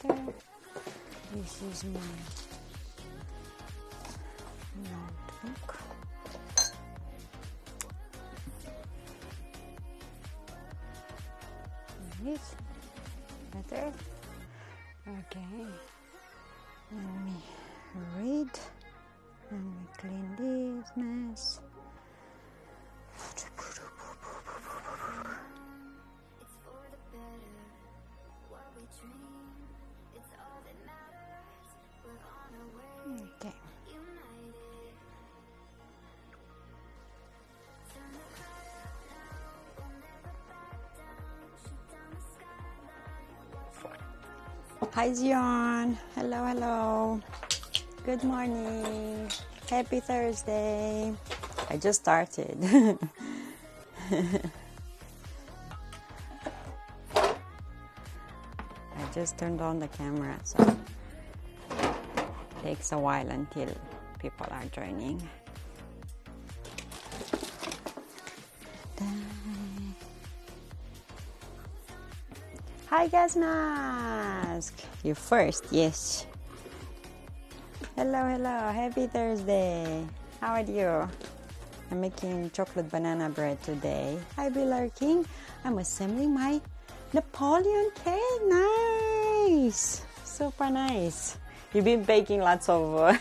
better. This is my notebook. This better. Okay. Let me read. Let me clean this mess. Okay. Hi Zion. Hello, hello. Good morning. Happy Thursday. I just started. I just turned on the camera, so it takes a while until people are joining. Hi Gas Mask. You first, yes. Hello, hello. Happy Thursday. How are you? I'm making chocolate banana bread today. Hi Biller King. I'm assembling my Napoleon cake. Nice. Super nice. You've been baking lots of...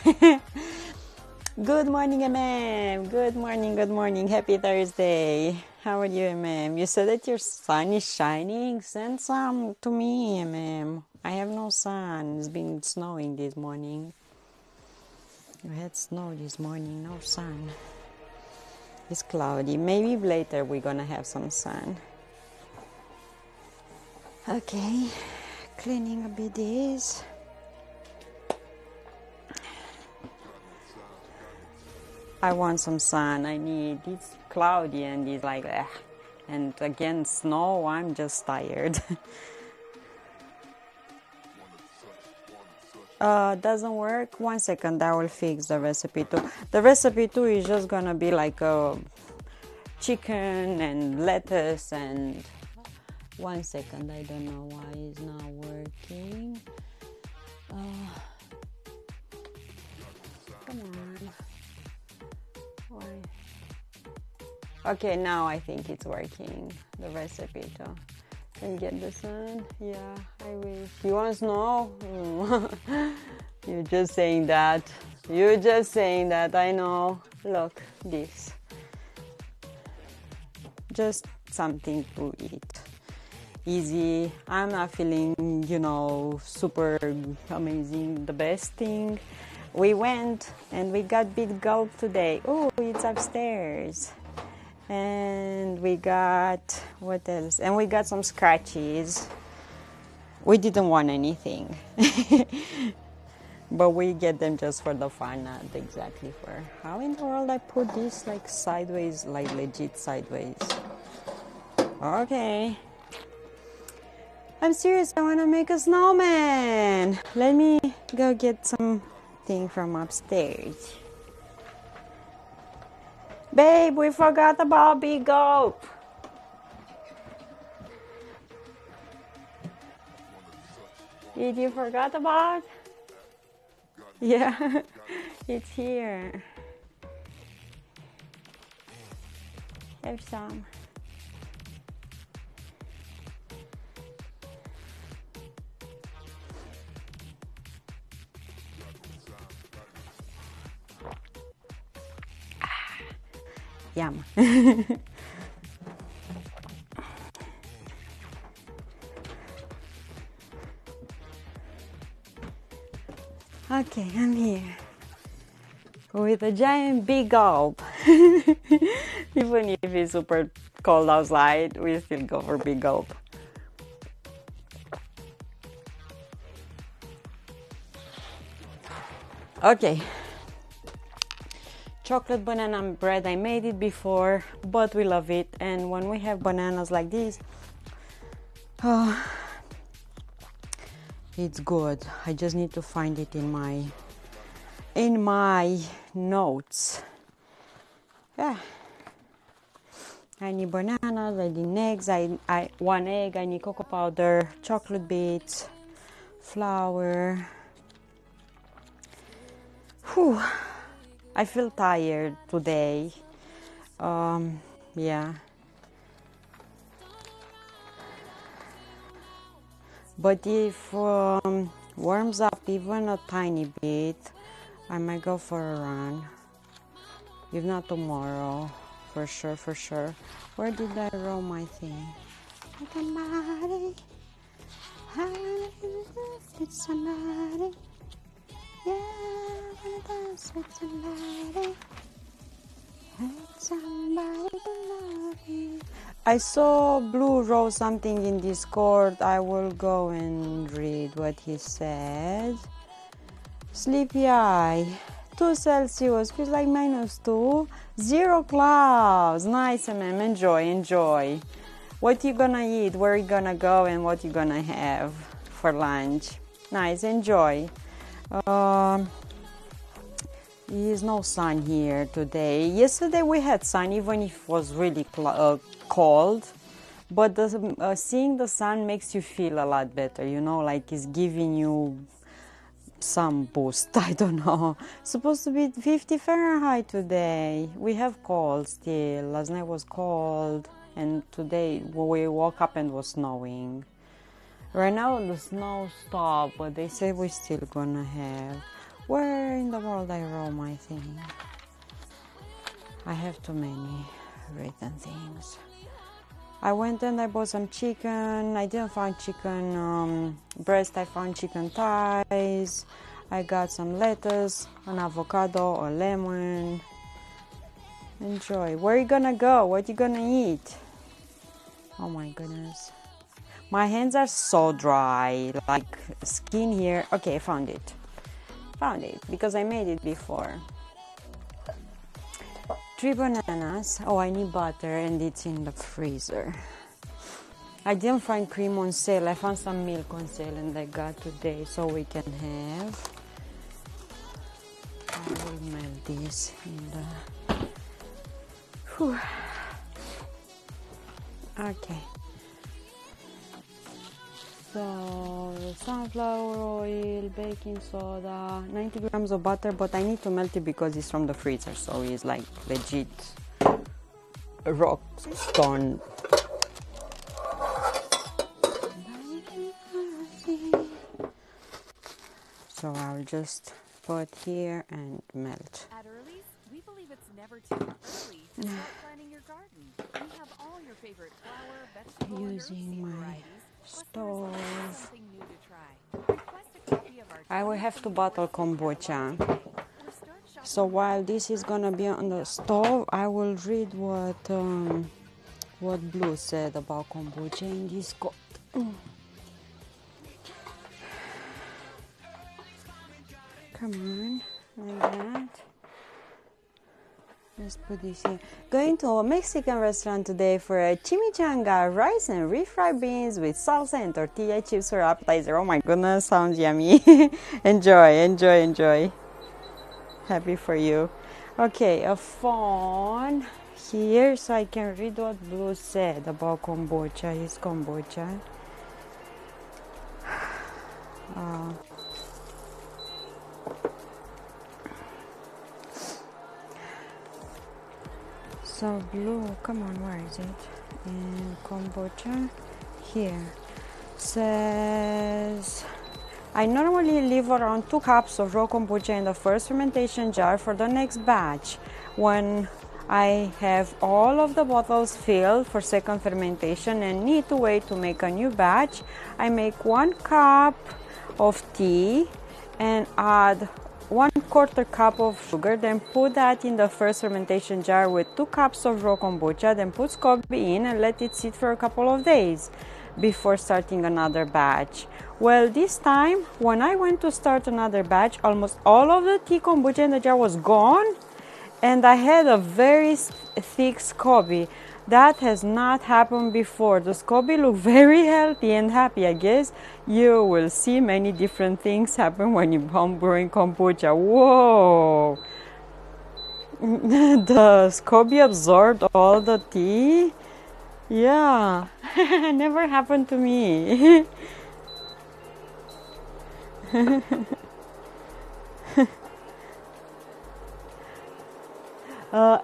Good morning, MM. Good morning, good morning. Happy Thursday. How are you, MM? You said that your sun is shining. Send some to me, MM. I have no sun. It's been snowing this morning. We had snow this morning, no sun. It's cloudy. Maybe later we're gonna have some sun. Okay, cleaning a bit this. I want some sun. I need, it's cloudy and it's like, and again snow. I'm just tired. Doesn't work. 1 second, I will fix the recipe too. The recipe too is just gonna be like a chicken and lettuce and 1 second. I don't know why it's not working. Come on. Why? Okay, now I think it's working. The recipe too. Can you get the sun? Yeah, I wish. You want snow? You're just saying that. You're just saying that. I know. Look, this. Just something to eat. Easy. I'm not feeling, super amazing. The best thing. We went and we got Big Gulp today. Oh, it's upstairs. And we got, what else? And we got some scratchies. We didn't want anything. But we get them just for the fun, not exactly for... How in the world I put this like sideways, like legit sideways? Okay. I'm serious, I want to make a snowman. Let me go get something from upstairs. Babe, we forgot about Big Gulp. Did you forget about? Yeah, it's here. Have some. Yum. Okay, I'm here with a giant Big Gulp. Even if it's super cold outside, we still go for Big Gulp. Okay. Chocolate banana bread, I made it before, but we love it. And when we have bananas like this, it's good. I just need to find it in my notes. Yeah. I need bananas, I need eggs, I 1 egg, I need cocoa powder, chocolate bits, flower. Whew. I feel tired today. Yeah. But if warms up even a tiny bit, I might go for a run. If not tomorrow, for sure, for sure. Where did I roll my thing? Like somebody, with somebody, yeah, I wanna dance with somebody, with somebody to love me. I saw Blue wrote something in Discord. I will go and read what he said. Sleepy eye. 2 Celsius, feels like -2. 0 clouds. Nice, man. Enjoy, enjoy. What you gonna eat? Where you gonna go? And what you gonna have for lunch? Nice, enjoy. There's no sun here today. Yesterday we had sun, even if it was really cold. But seeing the sun makes you feel a lot better, you know, like it's giving you some boost. I don't know. Supposed to be 50 Fahrenheit today. We have cold still. Last night was cold, and today we woke up and was snowing. Right now the snow stopped, but they say we're still gonna have. Where in the world I roll my thing? I have too many written things. I went and I bought some chicken. I didn't find chicken breast. I found chicken thighs. I got some lettuce, an avocado, a lemon. Enjoy. Where are you gonna go? What you gonna eat? Oh my goodness. My hands are so dry, like skin here. Okay, I found it. Found it because I made it before. 3 bananas. Oh, I need butter and it's in the freezer. I didn't find cream on sale. I found some milk on sale and I got today so we can have. I will melt this in the. Whew. Okay. So sunflower oil, baking soda, 90 grams of butter, but I need to melt it because it's from the freezer, so it's like legit rock stone. So I'll just put here and melt. At Early's, we believe it's never too early to start planting your garden. We have all your favorite flower, vegetable, Using and herb seed my varieties. stove. Something new to try. Request a copy of our I will have to bottle kombucha. So while this is gonna be on the stove, I will read what Blue said about kombucha in Discord. Come on, like that. Let's put this here. Going to a Mexican restaurant today for a chimichanga, rice and refried beans with salsa and tortilla chips for appetizer. Oh my goodness, sounds yummy. Enjoy, enjoy, enjoy. Happy for you. Okay, a phone here so I can read what Blue said about kombucha. His kombucha. So Blue, come on, where is it? In kombucha, here, says, I normally leave around 2 cups of raw kombucha in the first fermentation jar for the next batch. When I have all of the bottles filled for second fermentation and need to wait to make a new batch, I make 1 cup of tea and add 1/4 cup of sugar, then put that in the first fermentation jar with 2 cups of raw kombucha, then put SCOBY in and let it sit for a couple of days before starting another batch. Well, this time, when I went to start another batch, almost all of the tea kombucha in the jar was gone, and I had a very thick SCOBY. That has not happened before. The SCOBY look very healthy and happy. I guess you will see many different things happen when you brewing kombucha. Whoa! The SCOBY absorbed all the tea? Yeah, never happened to me.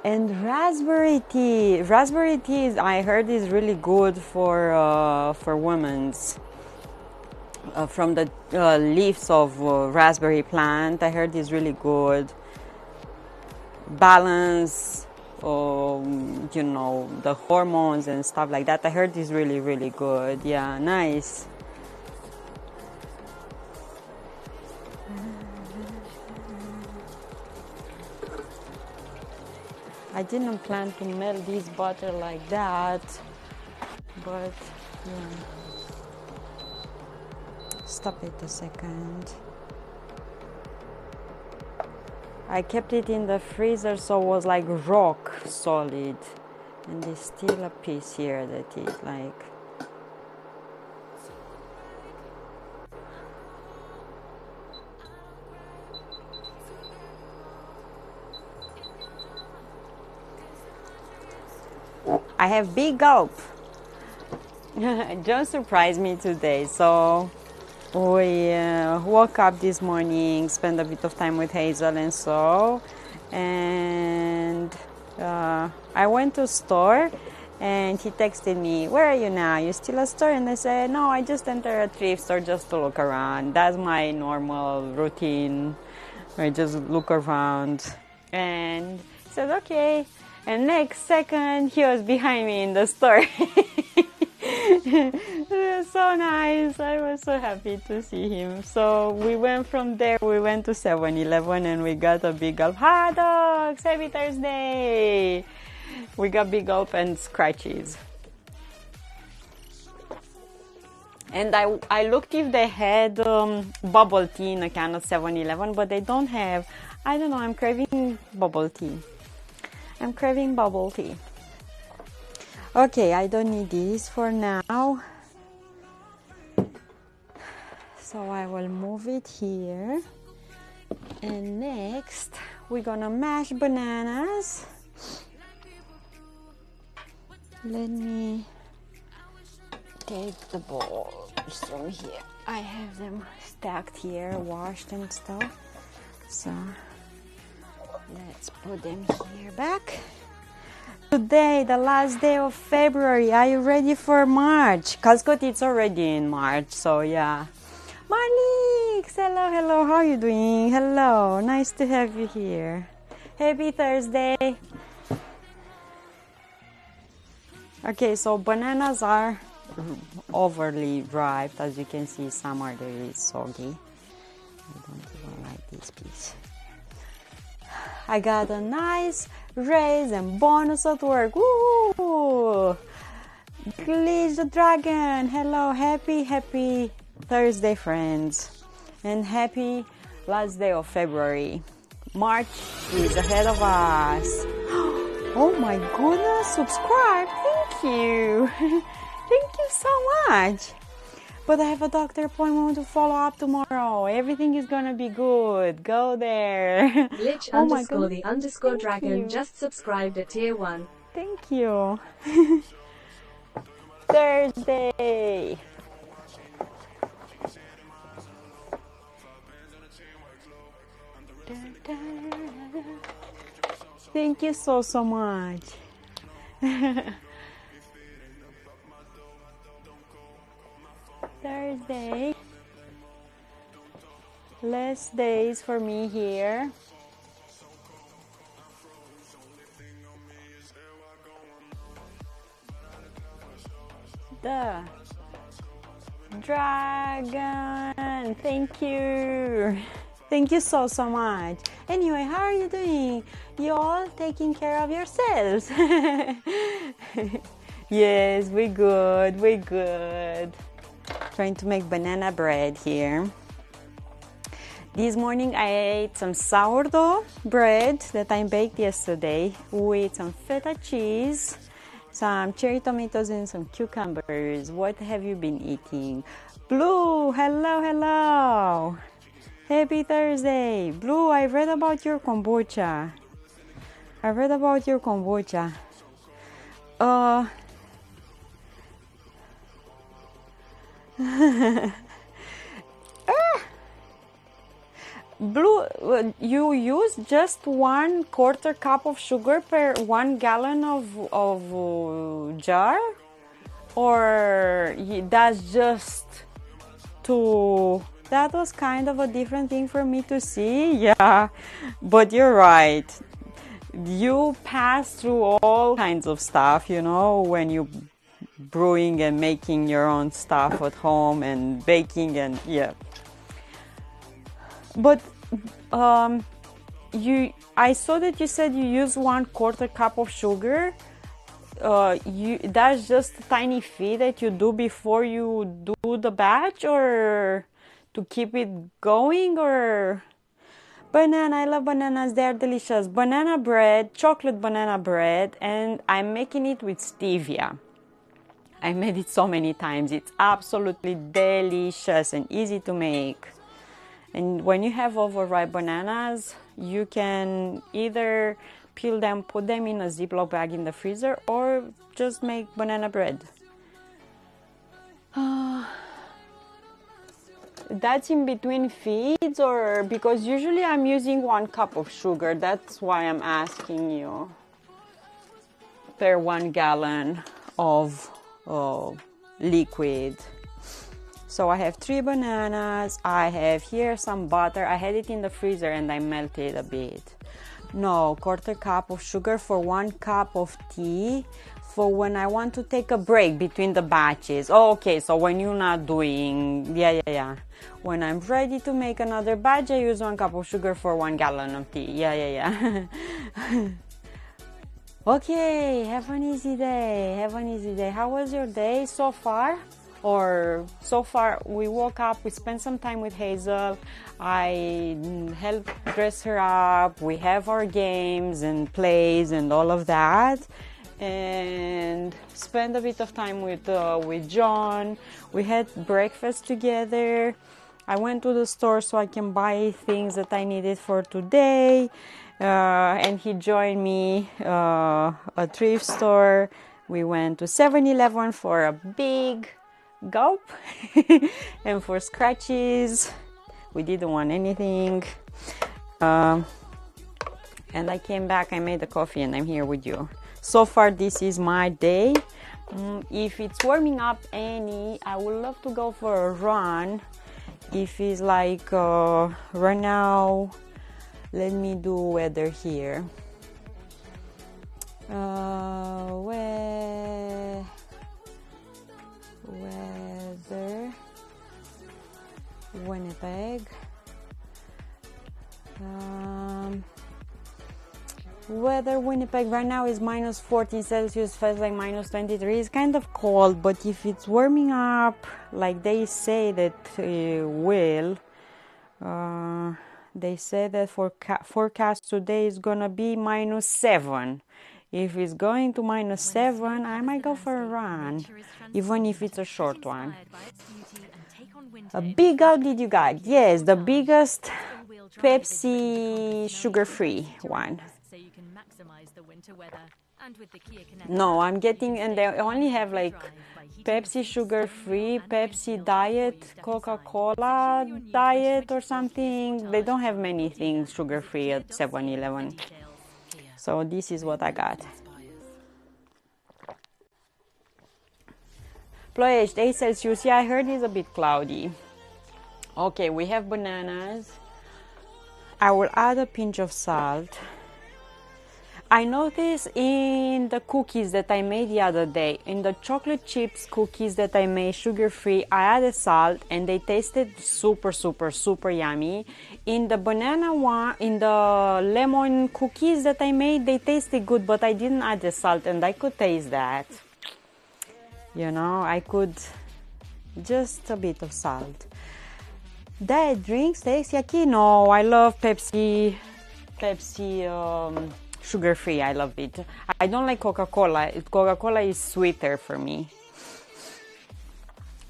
And raspberry tea. Raspberry tea is, I heard, is really good for women's. From the leaves of raspberry plant, I heard is really good. Balance, you know, the hormones and stuff like that. I heard is really, really good. Yeah, nice. I didn't plan to melt this butter like that, but yeah. Stop it a second. I kept it in the freezer so it was like rock solid, and there's still a piece here that is like. I have big gulp. John surprised me today, so we woke up this morning, spent a bit of time with Hazel and so, and I went to store, and he texted me, "Where are you now? You still at store?" And I said, "No, I just entered a thrift store just to look around. That's my normal routine. I just look around." And he said, "Okay." And next second, he was behind me in the store. It was so nice. I was so happy to see him. So we went from there, we went to 7-Eleven and we got a big gulp. Hot dogs! Happy Thursday! We got big gulp and scratchies. And I looked if they had bubble tea in a can of 7-Eleven, but they don't have. I don't know, I'm craving bubble tea. I'm craving bubble tea. Okay, I don't need this for now. So I will move it here. And next, we're gonna mash bananas. Let me take the balls from here. I have them stacked here, washed and stuff. So let's put them here back. Today, the last day of February. Are you ready for March? Calscott, it's already in March, so yeah. Marlix, hello, hello. How are you doing? Hello, nice to have you here. Happy Thursday. Okay, so bananas are overly ripe. As you can see, some are very soggy. I don't even like this piece. I got a nice raise and bonus at work. Woo! Glitch the Dragon. Hello, happy Thursday, friends. And happy last day of February. March is ahead of us. Oh my goodness, subscribe. Thank you. Thank you so much. But I have a doctor appointment to follow up tomorrow. Everything is gonna be good. Go there. Glitch Oh my underscore goodness. the underscore Thank dragon you. just subscribed at tier 1. Thank you. Thursday. Thank you so much. Thursday. Less days for me here. The dragon. Thank you. Thank you so much. Anyway, how are you doing? You all taking care of yourselves? Yes, we good. We good. Trying to make banana bread here. This morning I ate some sourdough bread that I baked yesterday with some feta cheese, some cherry tomatoes and some cucumbers. What have you been eating? Blue, hello, hello. Happy Thursday. Blue, I read about your kombucha. Blue, you use just 1/4 cup of sugar per 1 gallon of jar, or that's just to. That was kind of a different thing for me to see. Yeah, but you're right. You pass through all kinds of stuff, you know, when you brewing and making your own stuff at home and baking and yeah. But I saw that you said you use 1/4 cup of sugar. That's just a tiny fee that you do before you do the batch, or to keep it going, or banana. I love bananas. They are delicious. Banana bread, chocolate banana bread, and I'm making it with stevia. I made it so many times. It's absolutely delicious and easy to make. And when you have overripe bananas, you can either peel them, put them in a Ziploc bag in the freezer, or just make banana bread. That's in between feeds, or because usually I'm using 1 cup of sugar. That's why I'm asking you. Per 1 gallon of liquid. So I have 3 bananas. I have here some butter. I had it in the freezer and I melted a bit. No, 1/4 cup of sugar for 1 cup of tea for when I want to take a break between the batches. Oh, okay, so when you're not doing, yeah. When I'm ready to make another batch, I use 1 cup of sugar for 1 gallon of tea. Yeah. Okay, have an easy day. How was your day so far? Or so far, we woke up, we spent some time with Hazel. I helped dress her up. We have our games and plays and all of that. And spend a bit of time with John. We had breakfast together. I went to the store so I can buy things that I needed for today. And he joined me a thrift store. We went to 7-Eleven for a big gulp and for scratches. We didn't want anything. And I came back, I made the coffee, and I'm here with you. So far, this is my day. If it's warming up any, I would love to go for a run. If it's like right now, let me do weather here. Weather, Winnipeg. Weather Winnipeg right now is minus 14 Celsius, feels like minus 23. It's kind of cold, but if it's warming up like they say that it will, they say that forecast today is gonna be minus 7. If it's going to minus 7, I might go for a run, even if it's a short one. A big gulp did you get? Yes, the biggest Pepsi sugar-free one. No, I'm getting, and they only have like Pepsi sugar-free, Pepsi diet, Coca-Cola diet or something. They don't have many things sugar-free at 7-Eleven. So this is what I got. Ploiești, 8 Celsius. Yeah, I heard it's a bit cloudy. Okay, we have bananas. I will add a pinch of salt. I noticed in the cookies that I made the other day, in the chocolate chips cookies that I made sugar-free, I added salt and they tasted super, super, super yummy. In the banana one, in the lemon cookies that I made, they tasted good, but I didn't add the salt and I could taste that. You know, I could just a bit of salt. Diet drinks, tasty yaki? No, I love Pepsi, sugar-free, I love it. I don't like Coca-Cola. Coca-Cola is sweeter for me.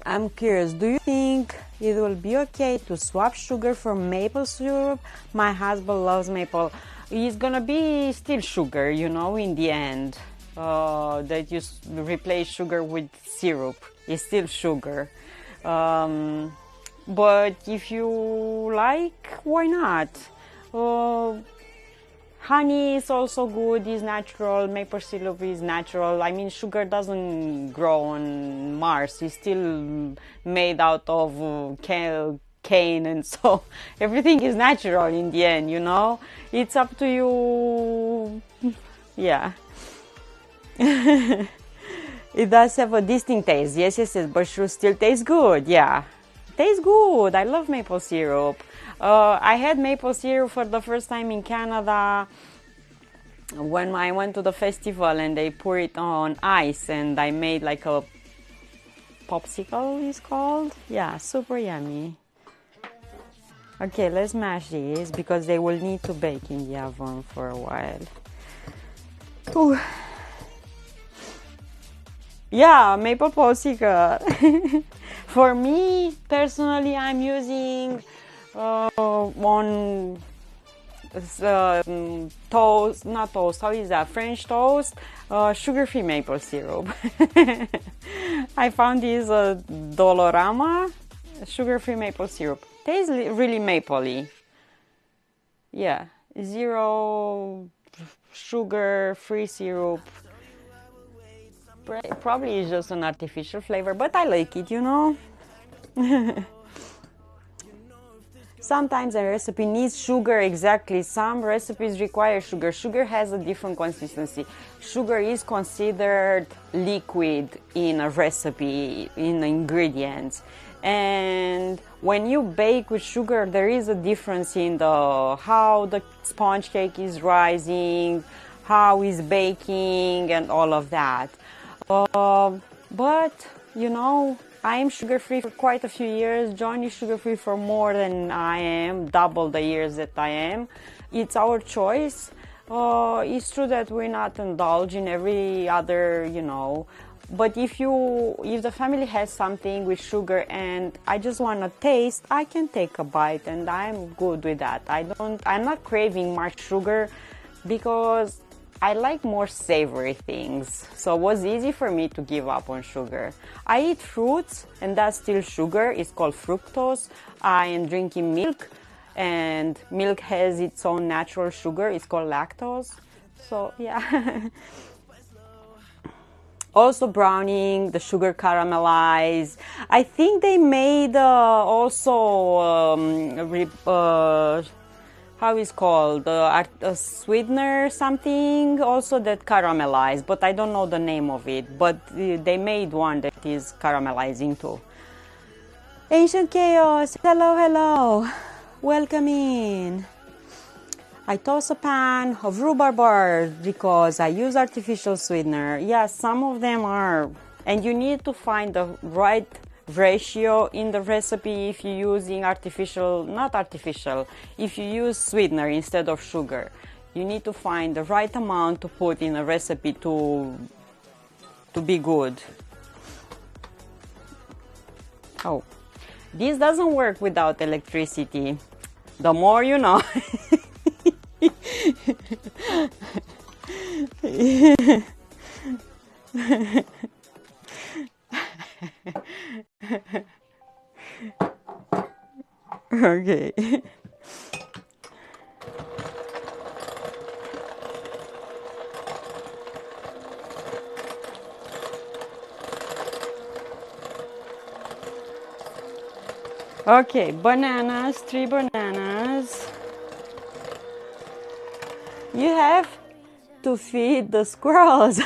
I'm curious, do you think it will be okay to swap sugar for maple syrup? My husband loves maple. It's gonna be still sugar, you know, in the end. That you replace sugar with syrup. It's still sugar. but if you like, why not? Honey is also good, is natural, maple syrup is natural. I mean, sugar doesn't grow on Mars, it's still made out of cane, and so everything is natural in the end, you know? It's up to you. Yeah. It does have a distinct taste, yes, but it still tastes good, yeah. Tastes good, I love maple syrup. I had maple syrup for the first time in Canada when I went to the festival and they pour it on ice and I made like a popsicle, is called. Yeah, super yummy. Okay, let's mash these because they will need to bake in the oven for a while. Ooh. Yeah, maple popsicle. For me personally, I'm using on toast, not toast, how is that? French toast, sugar-free maple syrup. I found this Dolorama sugar-free maple syrup. Tastes really mapley. Yeah, zero sugar-free syrup. Probably it's just an artificial flavor, but I like it, you know. Sometimes a recipe needs sugar, exactly. Some recipes require sugar. Sugar has a different consistency. Sugar is considered liquid in a recipe, in the ingredients. And when you bake with sugar, there is a difference in how the sponge cake is rising, how is baking, and all of that. But, you know, I am sugar-free for quite a few years. John is sugar-free for more than I am, double the years that I am. It's our choice. It's true that we're not indulged in every other, you know. But if the family has something with sugar and I just want to taste, I can take a bite and I'm good with that. I'm not craving much sugar because I like more savory things, so it was easy for me to give up on sugar. I eat fruits, and that's still sugar. It's called fructose. I am drinking milk, and milk has its own natural sugar. It's called lactose. So, yeah. Also browning, the sugar caramelized. I think they made also how is called a sweetener something also that caramelized, but I don't know the name of it, but they made one that is caramelizing too. Ancient Chaos, hello, welcome in. I toss a pan of rhubarb bars because I use artificial sweetener. Yeah, some of them are, and you need to find the right ratio in the recipe if you're using if you use sweetener instead of sugar. You need to find the right amount to put in a recipe to be good. Oh, this doesn't work without electricity. The more you know. Okay. Okay, bananas, 3 bananas. You have to feed the squirrels.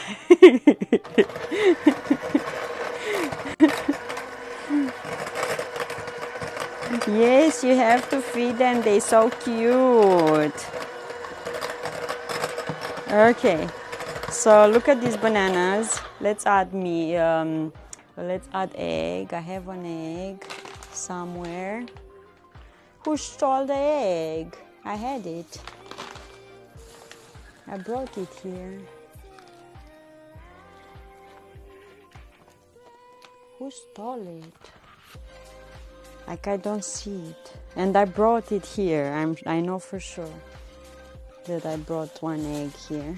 Yes, you have to feed them. They're so cute. Okay, so look at these bananas. Let's add let's add egg. I have an egg somewhere. Who stole the egg? I had it. I brought it here. Who stole it? Like, I don't see it. And I brought it here. I know for sure that I brought one egg here.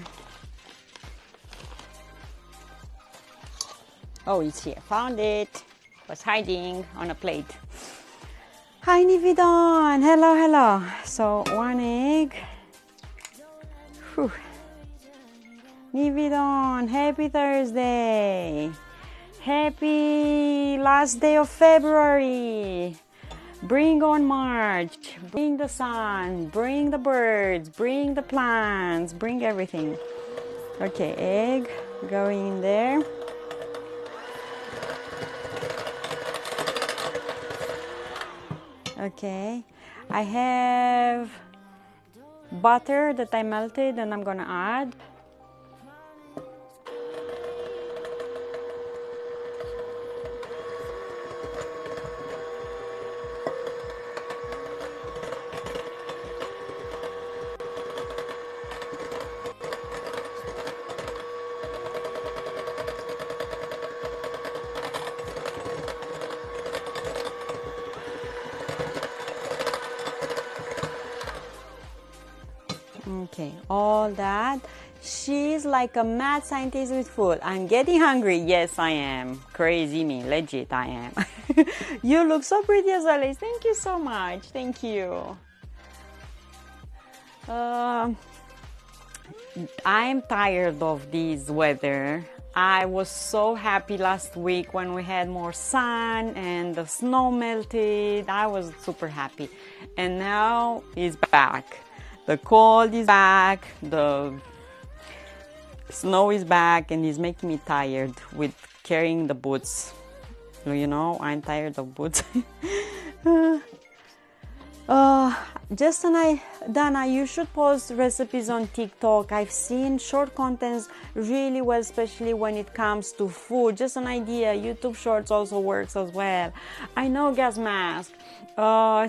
Oh, it's here. Found it. Was hiding on a plate. Hi Nividon, hello, hello. So 1 egg. Whew. Nividon, happy Thursday. Happy last day of February. Bring on March, bring the sun, bring the birds, bring the plants, bring everything. Okay, egg going in there. Okay, I have butter that I melted and I'm gonna add. Okay, all that. She's like a mad scientist with food. I'm getting hungry. Yes, I am. Crazy me. Legit, I am. You look so pretty as always. Thank you so much. Thank you. I'm tired of this weather. I was so happy last week when we had more sun and the snow melted. I was super happy. And now it's back. The cold is back, the snow is back, and it's making me tired with carrying the boots. You know, I'm tired of boots. Justin, Dana, you should post recipes on TikTok. I've seen short contents really well, especially when it comes to food. Just an idea. YouTube Shorts also works as well. I know, Gas Mask.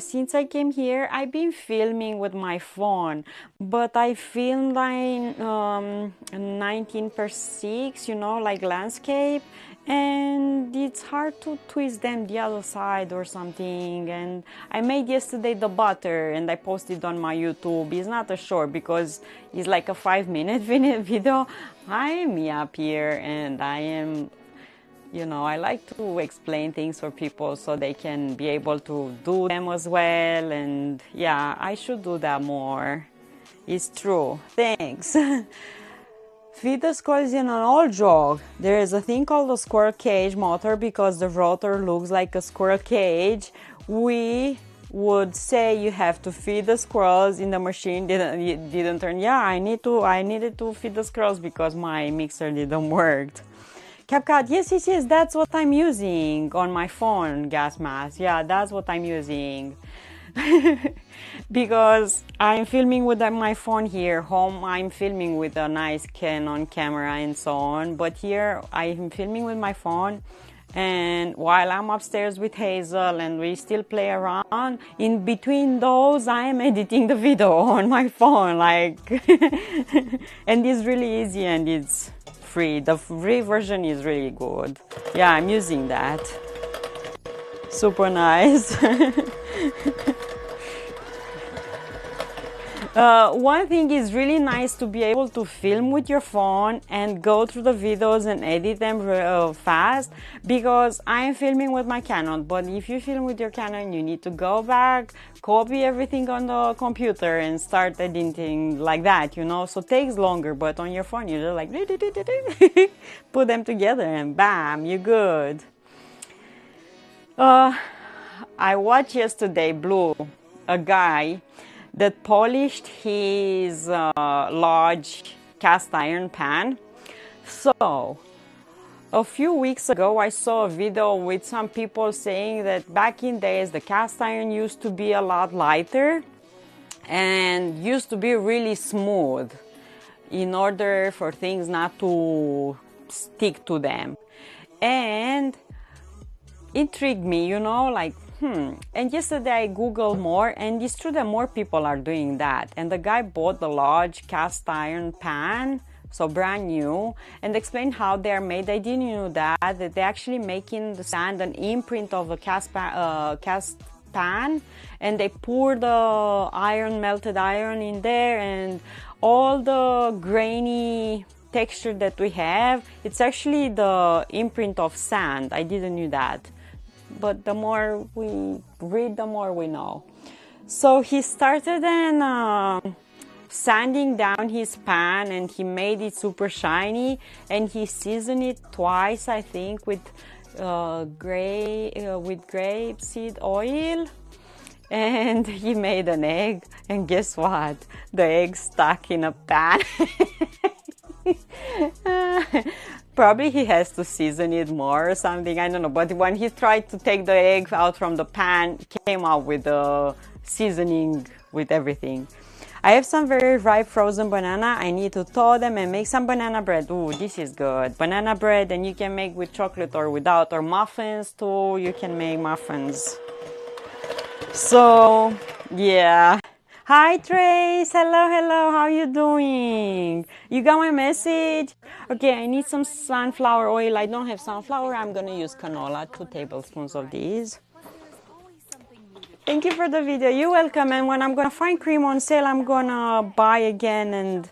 Since I came here, I've been filming with my phone, but I filmed like 19x6, you know, like landscape, and it's hard to twist them the other side or something. And I made yesterday the butter and I posted on my YouTube. It's not a short because it's like a 5-minute video. I'm me up here and I am, you know, I like to explain things for people so they can be able to do them as well. And yeah, I should do that more. It's true. Thanks. Feed the squirrels in an old joke. There is a thing called a squirrel cage motor because the rotor looks like a squirrel cage. We would say you have to feed the squirrels in the machine. Didn't turn. Yeah, I needed to feed the squirrels because my mixer didn't work. CapCut, yes, that's what I'm using on my phone, Gas Mask. Yeah, that's what I'm using. Because I'm filming with my phone here. Home, I'm filming with a nice Canon camera and so on. But here, I'm filming with my phone. And while I'm upstairs with Hazel and we still play around, in between those, I am editing the video on my phone. Like, and it's really easy and it's free. The free version is really good. Yeah, I'm using that. Super nice. One thing is really nice to be able to film with your phone and go through the videos and edit them fast, because I'm filming with my Canon, but if you film with your Canon you need to go back, copy everything on the computer and start editing like that, you know, so it takes longer. But on your phone you just like put them together and bam, you're good. I watched yesterday Blue, a guy that polished his large cast iron pan. So a few weeks ago I saw a video with some people saying that back in days the cast iron used to be a lot lighter and used to be really smooth in order for things not to stick to them. And intrigued me, you know, like and yesterday I googled more, and it's true that more people are doing that. And the guy bought the large cast iron pan, so brand new, and explained how they are made. I didn't know that they're actually making the sand an imprint of a cast pan, and they pour the iron, melted iron in there, and all the grainy texture that we have, it's actually the imprint of sand. I didn't know that. but the more we read, the more we know. So he started then sanding down his pan, and he made it super shiny, and he seasoned it twice, I think, with grapeseed oil. And he made an egg, and guess what? The egg stuck in a pan. Probably he has to season it more or something, I don't know. But when he tried to take the egg out from the pan, came out with the seasoning with everything. I have some very ripe frozen banana. I need to thaw them and make some banana bread. Ooh, this is good. Banana bread, and you can make with chocolate or without, or muffins too. You can make muffins. So, yeah. Hi, Trace. Hello, hello. How you doing? You got my message? Okay, I need some sunflower oil. I don't have sunflower. I'm going to use canola, 2 tablespoons of these. Thank you for the video. You're welcome. And when I'm going to find cream on sale, I'm going to buy again, and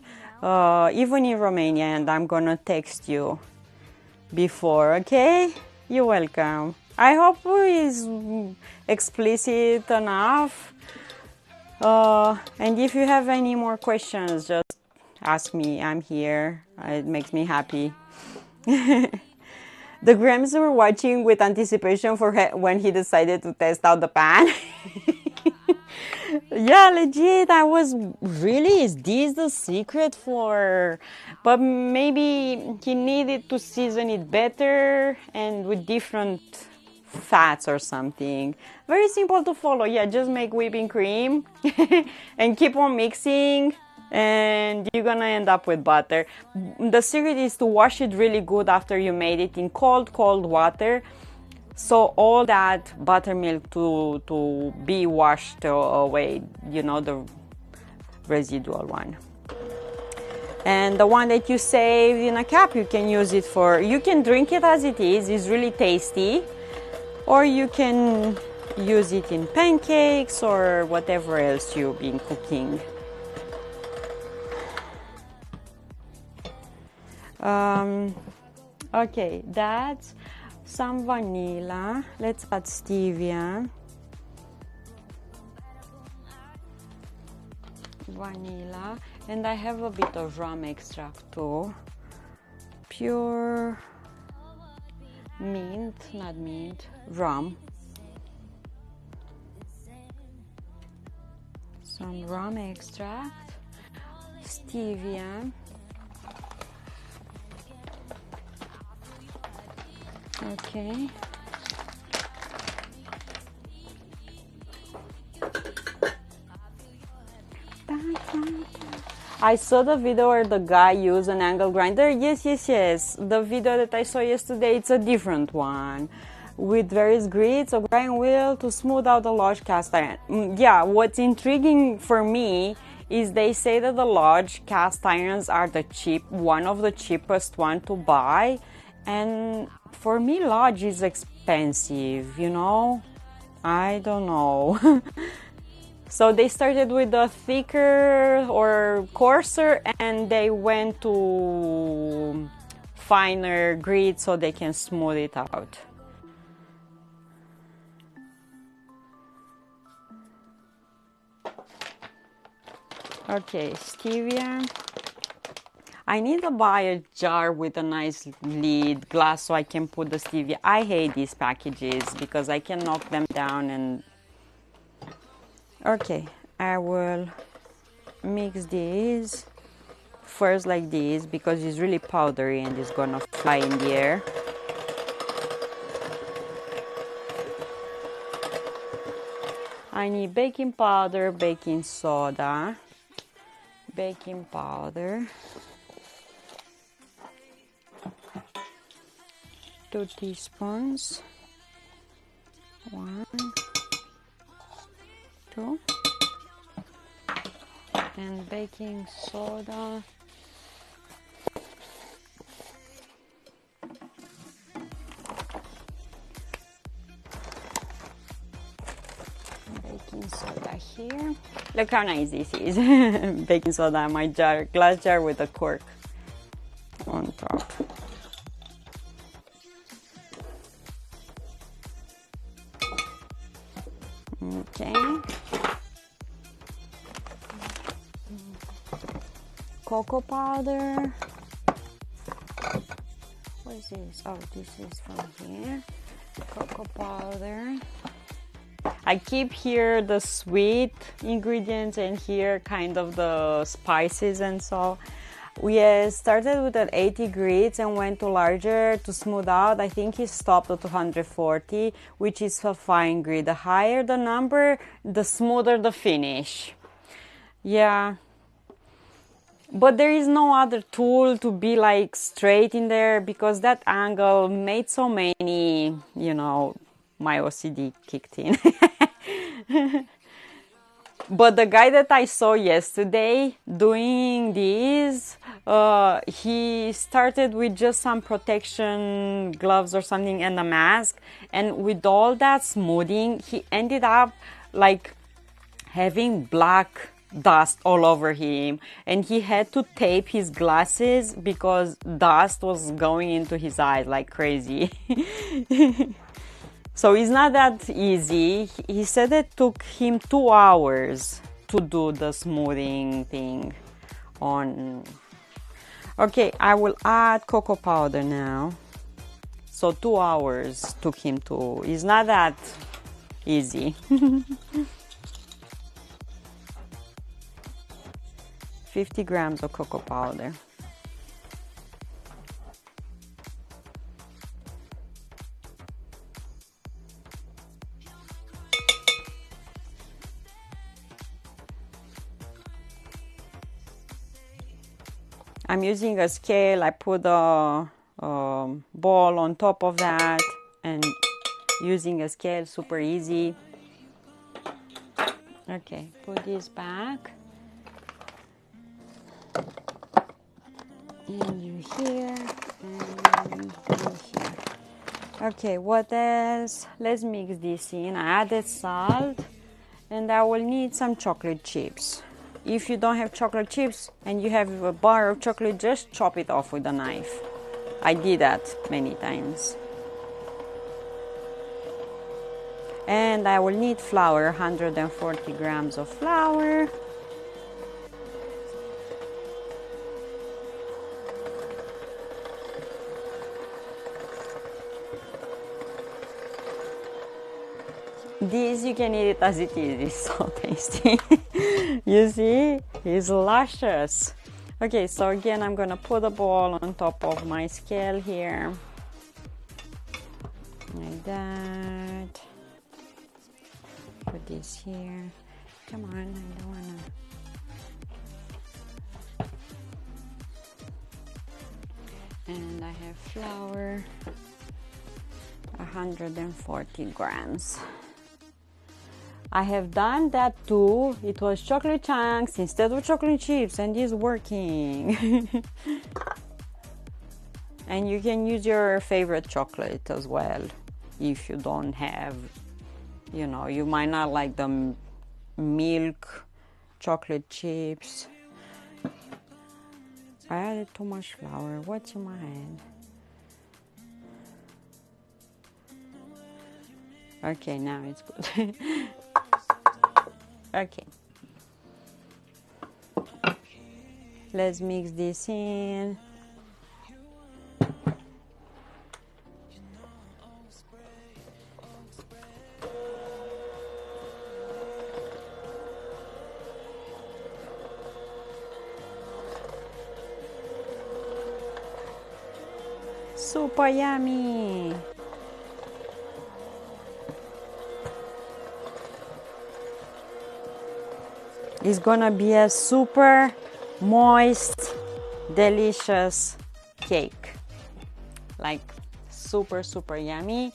even in Romania, and I'm going to text you before, okay? You're welcome. I hope it's explicit enough. And if you have any more questions, just ask me. I'm here. It makes me happy. The Grams were watching with anticipation for when he decided to test out the pan. Yeah, legit. I was really, is this the secret for? But maybe he needed to season it better and with different fats or something. Very simple to follow. Yeah, just make whipping cream and keep on mixing, and you're gonna end up with butter. The secret is to wash it really good after you made it in cold water, so all that buttermilk to be washed away, you know, the residual one. And the one that you saved in a cup, you can use it for, you can drink it as it is. It's really tasty. Or you can use it in pancakes or whatever else you've been cooking. Okay, that's some vanilla. Let's add stevia. Vanilla. And I have a bit of rum extract too. Pure mint, not mint, rum. Some rum extract, stevia. Okay. I saw the video where the guy used an angle grinder. Yes. The video that I saw yesterday, it's a different one. With various grits, a grinding wheel to smooth out the Lodge cast iron. Yeah, what's intriguing for me is they say that the Lodge cast irons are one of the cheapest one to buy. And for me, Lodge is expensive, you know? I don't know. So they started with the thicker or coarser, and they went to finer grit so they can smooth it out. Okay, stevia. I need to buy a jar with a nice lid, glass, so I can put the stevia. I hate these packages because I can knock them down and... Okay, I will mix these first like this because it's really powdery and it's gonna fly in the air. I need baking powder, baking soda, baking powder, 2 teaspoons, 1, 2, and baking soda, baking soda here. Look how nice this is. Baking soda in my jar, glass jar with a cork on top. Okay. Cocoa powder. What is this? Oh, this is from here. Cocoa powder. I keep here the sweet ingredients and here kind of the spices, and so we started with an 80 grits and went to larger to smooth out. I think he stopped at 240, which is a fine grit. The higher the number, the smoother the finish. Yeah. But there is no other tool to be like straight in there because that angle made so many, you know, my OCD kicked in. But the guy that I saw yesterday doing this, he started with just some protection gloves or something and a mask. And with all that smoothing, he ended up like having black dust all over him. And he had to tape his glasses because dust was going into his eyes like crazy. So it's not that easy. He said it took him 2 hours to do the smoothing thing on. Okay, I will add cocoa powder now. So 2 hours took him to. It's not that easy. 50 grams of cocoa powder. I'm using a scale. I put a ball on top of that and using a scale, super easy. Okay, put this back. And you here, and you here. Okay, what else? Let's mix this in. I added salt and I will need some chocolate chips. If you don't have chocolate chips and you have a bar of chocolate, just chop it off with a knife. I did that many times. And I will need flour, 140 grams of flour. This you can eat it as it is, it's so tasty. You see, it's luscious. Okay, so again, I'm gonna put a ball on top of my scale here. Like that. Put this here. Come on, I don't wanna. And I have flour, 140 grams. I have done that too. It was chocolate chunks instead of chocolate chips, and it's working. And you can use your favorite chocolate as well if you don't have, you know, you might not like the milk chocolate chips. I added too much flour. What's in my hand? Okay, now it's good. Okay. Let's mix this in. Super yummy. It's gonna be a super moist, delicious cake. Like super, super yummy.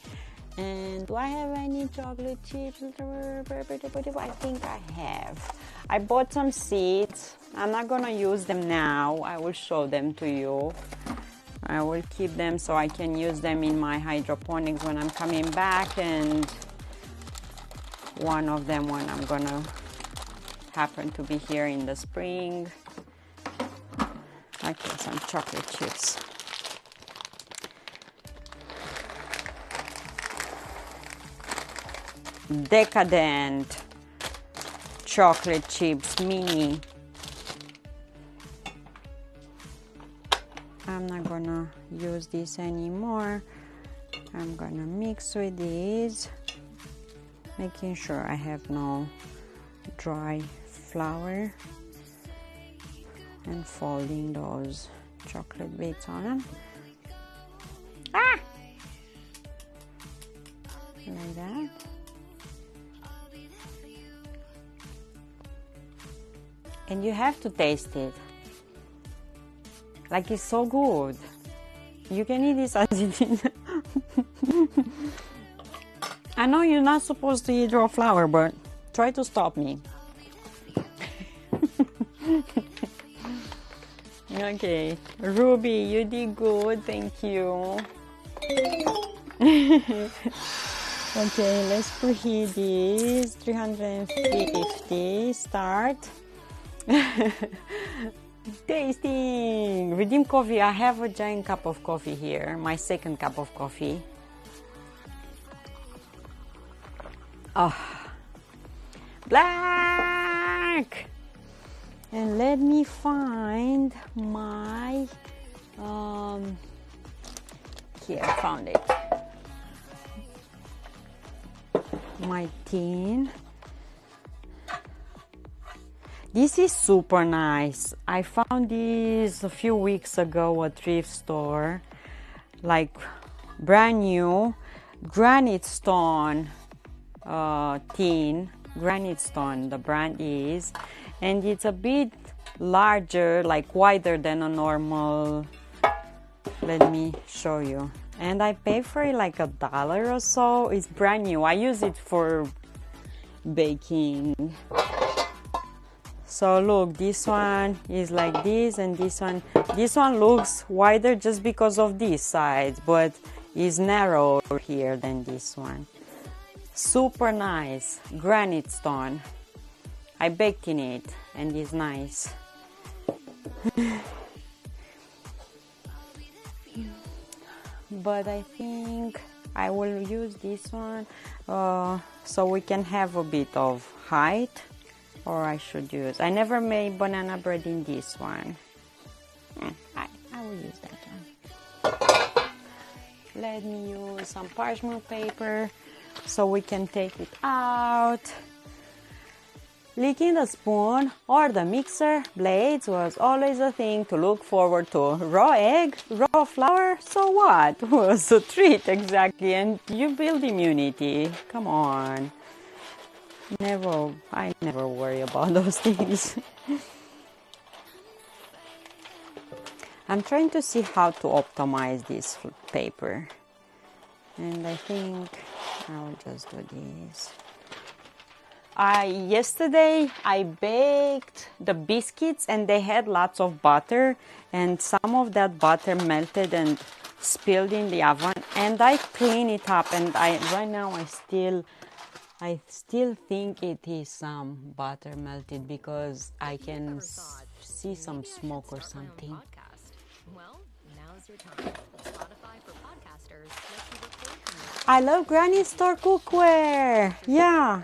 And do I have any chocolate chips? I think I have. I bought some seeds. I'm not gonna use them now. I will show them to you. I will keep them so I can use them in my hydroponics when I'm coming back, and one of them when I'm gonna happen to be here in the spring. Okay, some chocolate chips. Decadent chocolate chips mini. I'm not gonna use this anymore. I'm gonna mix with these, making sure I have no dry flour, and folding those chocolate bits on them. Ah! Like that. And you have to taste it. Like, it's so good. You can eat this as it is. I know you're not supposed to eat raw flour, but try to stop me. Okay, Ruby, you did good, thank you. Okay, let's preheat this. 350, start. Tasting! Redeem coffee. I have a giant cup of coffee here, my second cup of coffee. Oh, black! And let me find my, here, I found it. My tin. This is super nice. I found this a few weeks ago at thrift store, like brand new granite stone tin. Granite stone, the brand is, and it's a bit larger, like wider than a normal. Let me show you. And I paid for it like $1 or so. It's brand new. I use it for baking. So look, this one is like this, and this one looks wider just because of this side, but is narrower here than this one. Super nice, granite stone. I baked in it, and it's nice. But I think I will use this one so we can have a bit of height. Or I should use, I never made banana bread in this one. I will use that one. Let me use some parchment paper so we can take it out. Licking the spoon or the mixer blades was always a thing to look forward to. Raw egg, raw flour, so what? Was a treat, exactly, and you build immunity. Come on. I never worry about those things. I'm trying to see how to optimize this paper. And I think I'll just do this. Yesterday I baked the biscuits and they had lots of butter, and some of that butter melted and spilled in the oven, and I cleaned it up, and right now I still think it is some butter melted because I can see some smoke or something. Well, now's your time. Spotify for podcasters lets you record from I love Granny Store cookware. Yeah.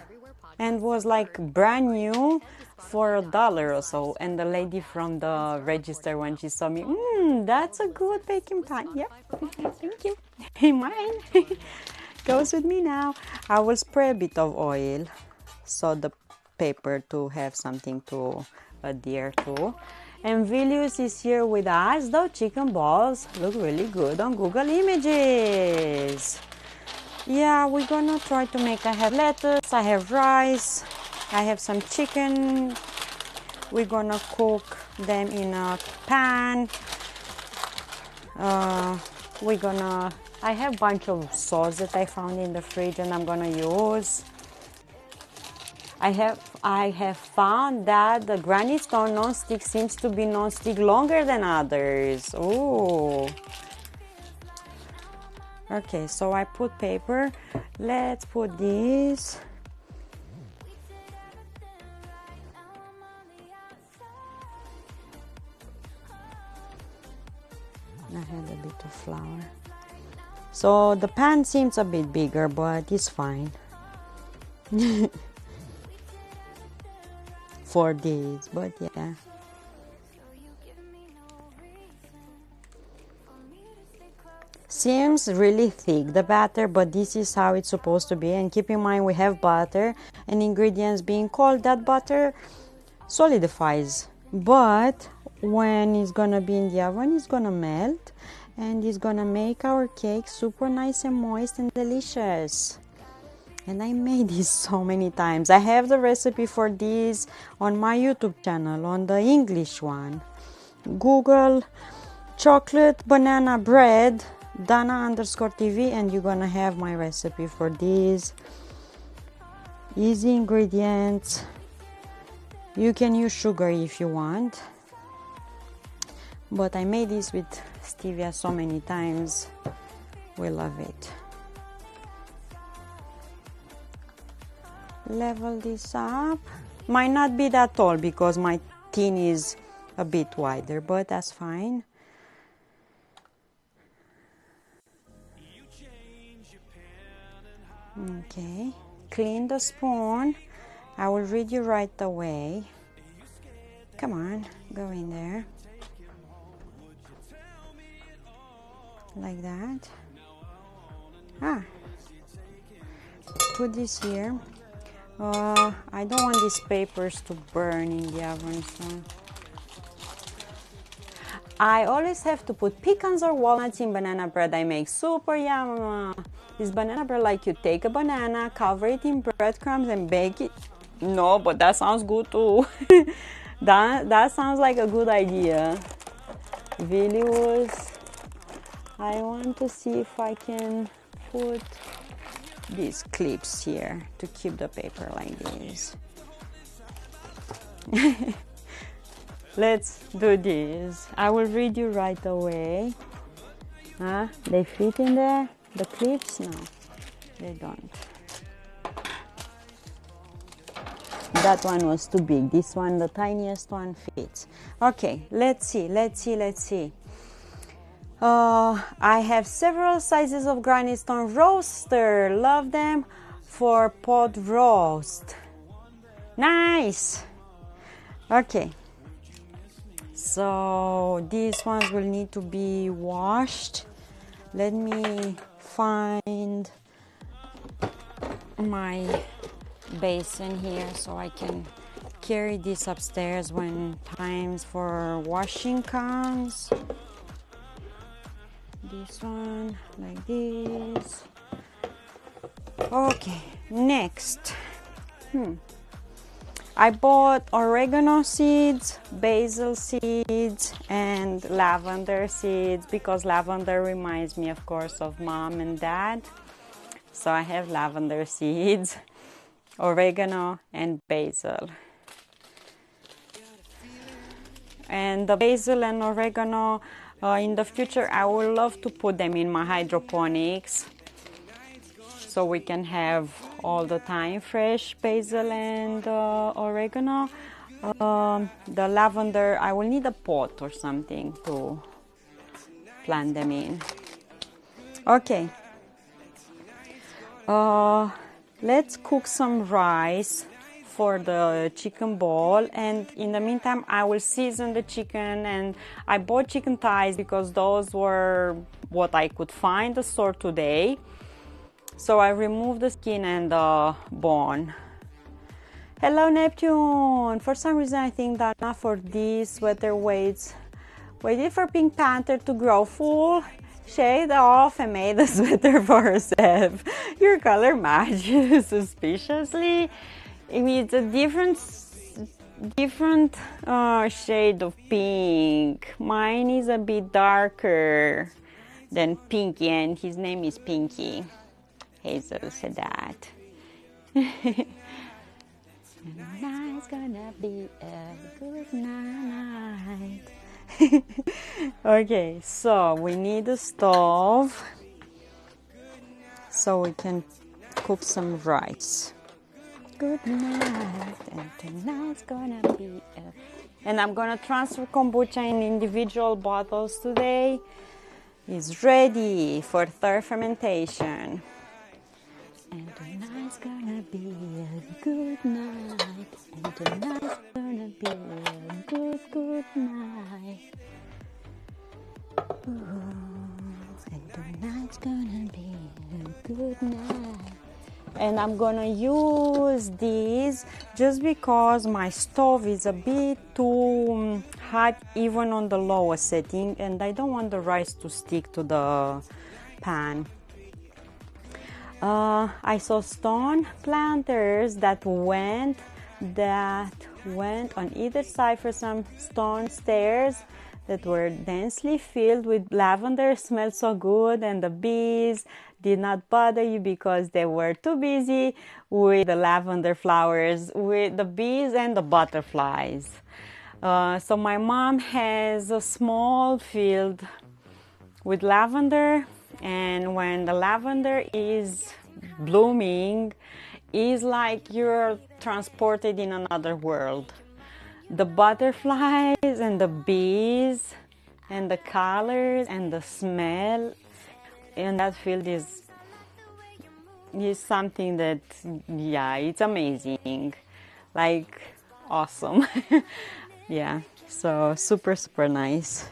And was like brand new for $1 or so. And the lady from the register, when she saw me, that's a good baking pan. Yep. Thank you. Mine. Goes with me now. I will spray a bit of oil so the paper to have something to adhere to. And Vilius is here with us. Those chicken balls look really good on Google Images. Yeah, we're gonna try to make. I have lettuce, I have rice, I have some chicken. We're gonna cook them in a pan. I have a bunch of sauce that I found in the fridge and I'm gonna use. I have found that the Granny Store non-stick seems to be non-stick longer than others. Ooh. Okay, so I put paper. Let's put this. I had a bit of flour. So the pan seems a bit bigger, but it's fine. for this, but yeah. Seems really thick, the batter, but this is how it's supposed to be. And keep in mind, we have butter and ingredients being cold. That butter solidifies, but when it's gonna be in the oven, it's gonna melt and it's gonna make our cake super nice and moist and delicious. And I made this so many times. I have the recipe for this on my YouTube channel, on the English one. Google chocolate banana bread Dana_TV and you're gonna have my recipe for this. Easy ingredients. You can use sugar if you want, but I made this with stevia so many times. We love it. Level this up. Might not be that tall because my tin is a bit wider, but that's fine. Okay, clean the spoon. I will read you right away. Come on, go in there. Like that. Put this here. I don't want these papers to burn in the oven, so I always have to put pecans or walnuts in banana bread. I make super yum. This banana bread, like you take a banana, cover it in breadcrumbs and bake it. No, but that sounds good too. that sounds like a good idea. Really was. I want to see if I can put these clips here to keep the paper like this. Let's do this. I will read you right away. They fit in there? The clips? No, they don't. That one was too big. This one, the tiniest one, fits. Okay, let's see. I have several sizes of Granny Stone roaster. Love them for pot roast. Nice. Okay. So these ones will need to be washed. Let me find my basin here so I can carry this upstairs when times for washing comes. This one like this. Okay, next. I bought oregano seeds, basil seeds, and lavender seeds because lavender reminds me, of course, of mom and dad. So I have lavender seeds, oregano, and basil. And the basil and oregano, in the future, I would love to put them in my hydroponics so we can have all the time fresh basil and oregano. The lavender, I will need a pot or something to plant them in. Okay. Let's cook some rice for the chicken bowl, and in the meantime I will season the chicken. And I bought chicken thighs because those were what I could find the store today. So I removed the skin and the bone. Hello Neptune! For some reason I think that not for this sweater waited for Pink Panther to grow full, shaved off and made the sweater for herself. Your color matches suspiciously. I mean, it's a different shade of pink. Mine is a bit darker than Pinky, and his name is Pinky. Hazel said that. Tonight's gonna be a good night. Okay, so we need a stove so we can cook some rice. Good night, and tonight's gonna be a... And I'm gonna transfer kombucha in individual bottles today. It's ready for third fermentation. And tonight tonight's gonna be a good night, and tonight's gonna be a good, good night. Ooh, and tonight's gonna be a good night. And I'm gonna use these just because my stove is a bit too hot even on the lowest setting, and I don't want the rice to stick to the pan. I saw stone planters that went on either side for some stone stairs that were densely filled with lavender. Smelled so good, and the bees did not bother you because they were too busy with the lavender flowers, with the bees and the butterflies. So my mom has a small field with lavender, and when the lavender is blooming, it's like you're transported in another world. The butterflies and the bees and the colors and the smell in that field is something that, yeah, it's amazing, like awesome. Yeah, so super, super nice.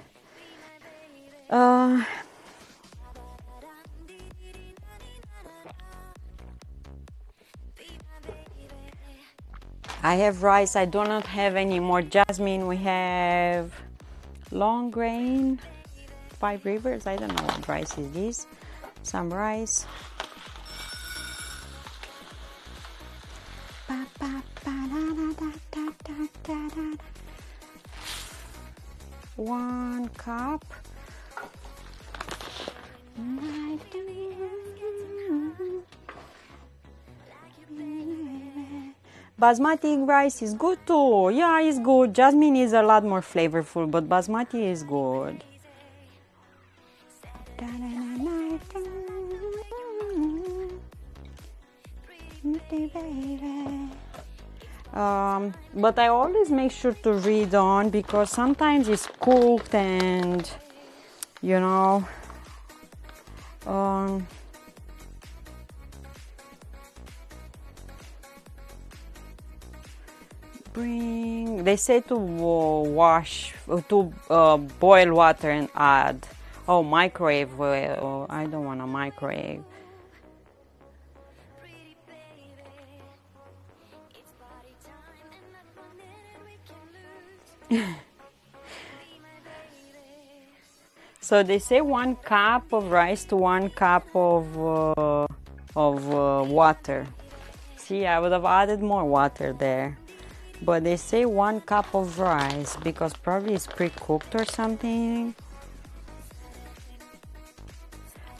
I have rice. I do not have any more jasmine. We have long grain, 5 Rivers. I don't know what rice is this. Some rice. One cup. Basmati rice is good too. Yeah, it's good. Jasmine is a lot more flavorful, but basmati is good. But I always make sure to read on, because sometimes it's cooked and, you know, they say to boil water and add. Oh, microwave. Well, I don't want a microwave. So they say 1 cup of rice to 1 cup of water. See, I would have added more water there. But they say 1 cup of rice because probably it's pre-cooked or something.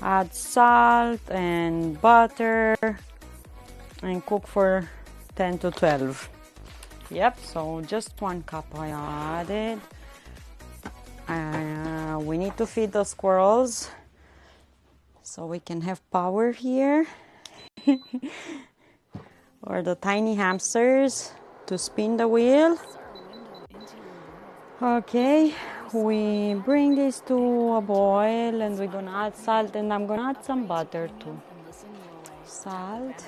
Add salt and butter and cook for 10 to 12. Yep, so just 1 cup I added. We need to feed the squirrels so we can have power here. Or the tiny hamsters to spin the wheel. Okay, we bring this to a boil and we're gonna add salt, and I'm gonna add some butter too. Salt.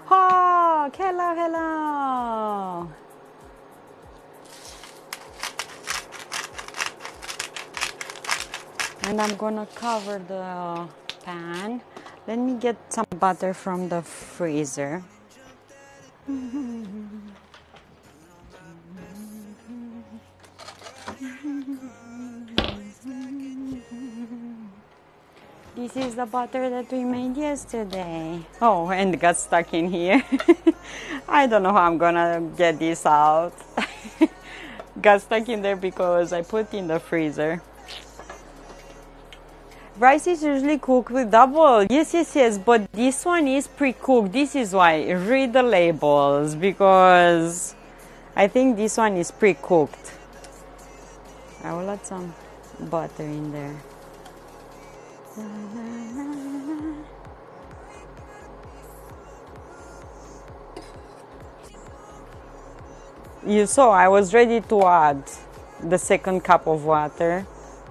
Oh, hello, hello. And I'm gonna cover the pan. Let me get some butter from the freezer. This is the butter that we made yesterday. Oh, and it got stuck in here. I don't know how I'm gonna get this out. Got stuck in there because I put it in the freezer. Rice is usually cooked with double. Yes, but this one is pre-cooked. This is why. Read the labels, because I think this one is pre-cooked. I will add some butter in there. You saw I was ready to add the 2nd cup of water,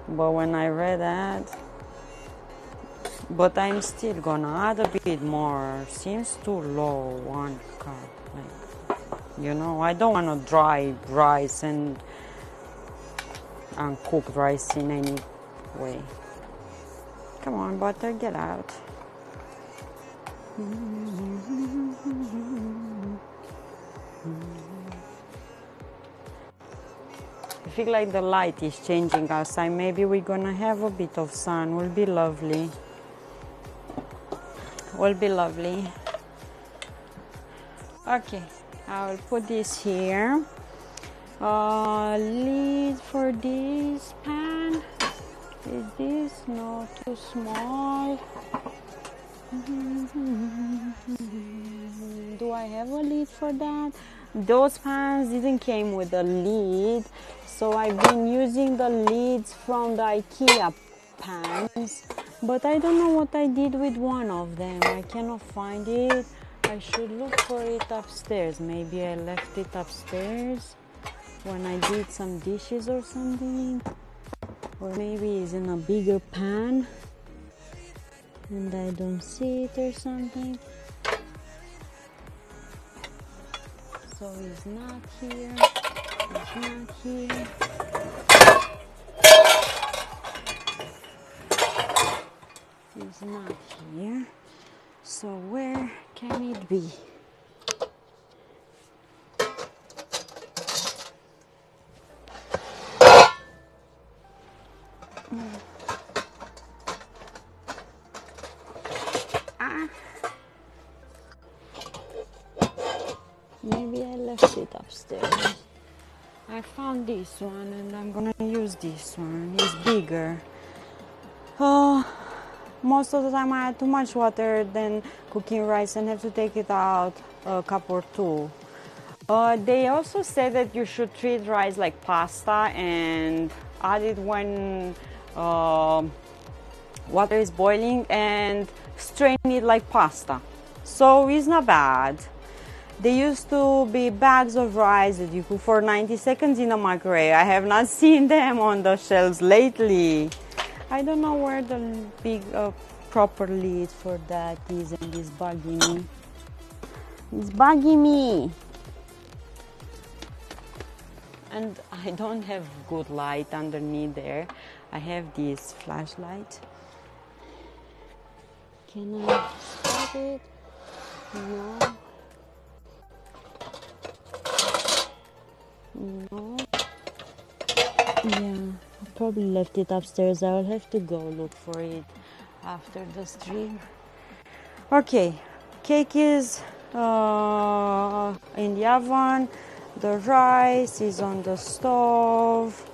but when I read that, but I'm still gonna add a bit more. Seems too low, 1 cup. Like, you know, I don't want to dry rice and uncooked rice in any way. Come on, butter, get out. I feel like the light is changing outside. Maybe we're gonna have a bit of sun. Will be lovely. Will be lovely. Okay, I will put this here. Lid for this pan. Is this not too small? Do I have a lid for that? Those pans didn't came with a lid, so I've been using the lids from the IKEA pans, but I don't know what I did with one of them. I cannot find it. I should look for it upstairs. Maybe I left it upstairs when I did some dishes or something, or maybe it's in a bigger pan and I don't see it or something. So it's not here. It's not here. It's not here. So where can it be? Maybe I left it upstairs. I found this one and I'm gonna use this one. It's bigger. Most of the time I add too much water than cooking rice and have to take it out a cup or two. They also say that you should treat rice like pasta and add it when water is boiling and strain it like pasta. So it's not bad. There used to be bags of rice that you cook for 90 seconds in a microwave. I have not seen them on the shelves lately. I don't know where the big proper lid for that is, and it's bugging me. It's bugging me. And I don't have good light underneath there. I have this flashlight. Can I start it? No. No. Yeah, I probably left it upstairs. I will have to go look for it after the stream. Okay, cake is in the oven. The rice is on the stove.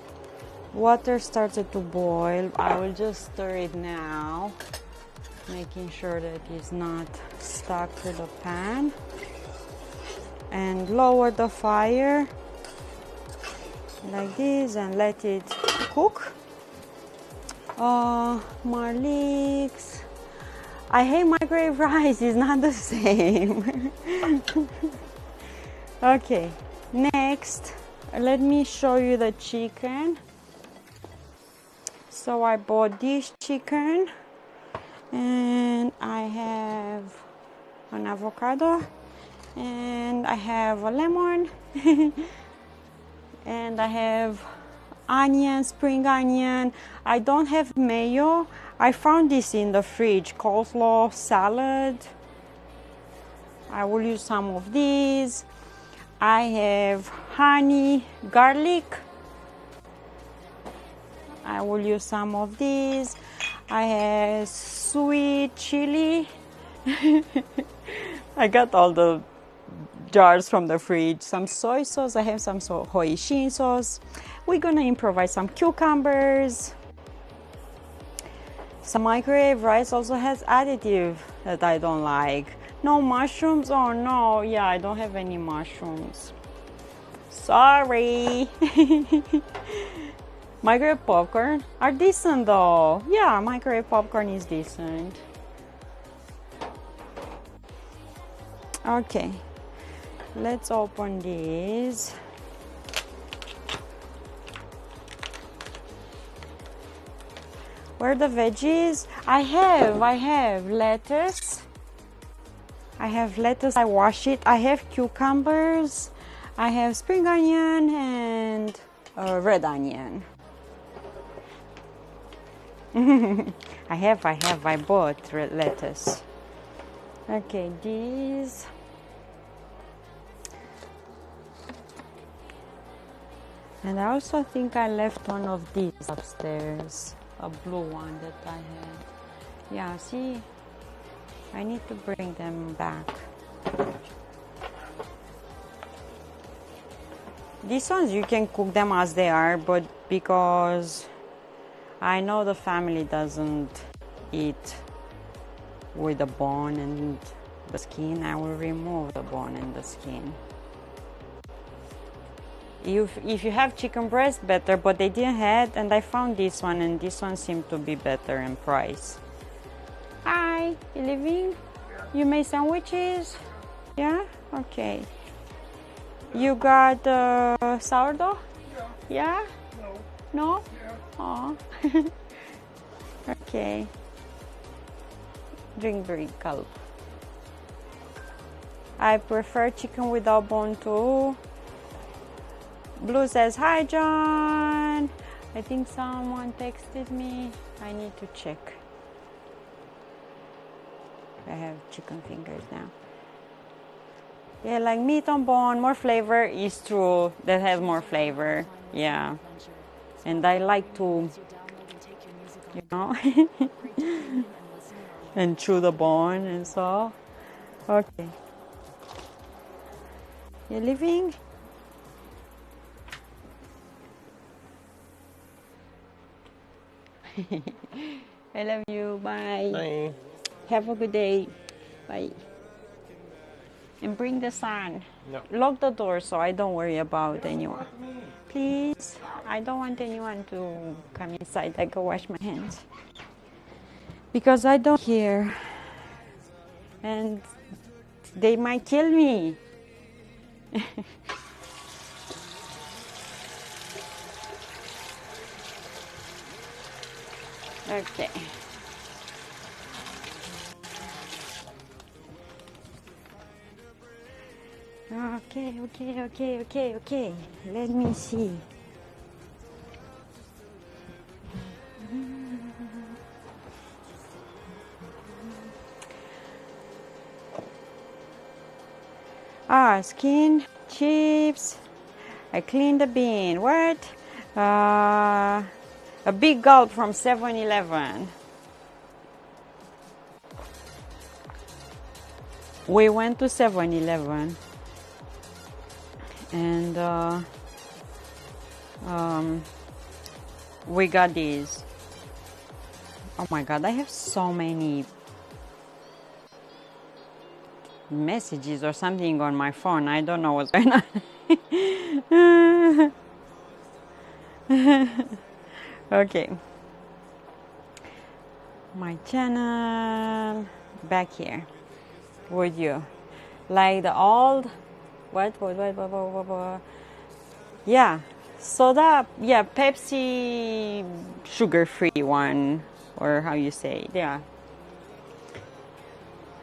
Water started to boil. I will just stir it now, making sure that it's not stuck to the pan. And lower the fire like this and let it cook. Marlix. I hate microwave rice, it's not the same. Okay, next, let me show you the chicken. So I bought this chicken and I have an avocado and I have a lemon and I have onion, spring onion. I don't have mayo. I found this in the fridge, coleslaw salad. I will use some of these. I have honey, garlic. I will use some of these. I have sweet chili. I got all the jars from the fridge. Some soy sauce. I have some hoisin sauce. We're gonna improvise some cucumbers. Some microwave rice also has additive that I don't like. No mushrooms? Oh no, yeah, I don't have any mushrooms. Sorry. Microwave popcorn are decent though. Yeah, microwave popcorn is decent. Okay, let's open this. Where are the veggies? I have lettuce. I have lettuce, I wash it. I have cucumbers. I have spring onion and red onion. I bought red lettuce. Okay, these. And I also think I left one of these upstairs, a blue one that I had. Yeah, see, I need to bring them back. These ones you can cook them as they are, but because I know the family doesn't eat with the bone and the skin, I will remove the bone and the skin. If you have chicken breast, better, but they didn't have, and I found this one, and this one seemed to be better in price. Hi, you leaving? You made sandwiches? Yeah? Okay. You got sourdough? Yeah? No? Oh. Okay. Drink very cold. I prefer chicken without bone too. Blue says, hi John. I think someone texted me. I need to check. I have chicken fingers now. Yeah, like meat on bone, more flavor is true. That has more flavor. Yeah. And I like to, you know, and chew the bone and so. Okay. You leaving? I love you. Bye. Bye. Have a good day. Bye. And bring the sun. No. Lock the door so I don't worry about anyone. Please. I don't want anyone to come inside. I go wash my hands. Because I don't hear. And they might kill me. Okay. Okay. Let me see. Skin, chips. I cleaned the bin. What? A big gulp from 7-Eleven. We went to 7-Eleven and we got these. Oh my god, I have so many messages or something on my phone. I don't know what's going on. Okay. My channel back here with you. Like the old what? Yeah. Soda, yeah, Pepsi sugar-free one, or how you say it. Yeah.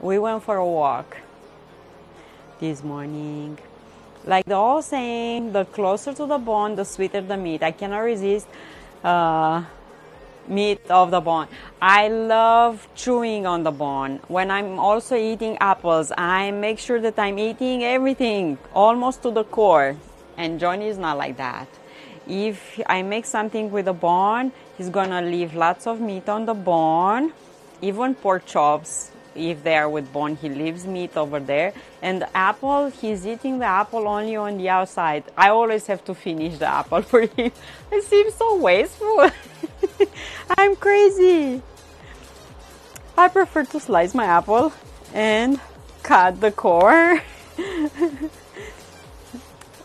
We went for a walk this morning. Like the old saying, the closer to the bone, the sweeter the meat. I cannot resist meat of the bone. I love chewing on the bone. When I'm also eating apples, I make sure that I'm eating everything almost to the core. And Johnny is not like that. If I make something with a bone, he's gonna leave lots of meat on the bone. Even pork chops, if they are with bone, he leaves meat over there. And the apple, he's eating the apple only on the outside. I always have to finish the apple for him. It seems so wasteful. I'm crazy. I prefer to slice my apple and cut the core.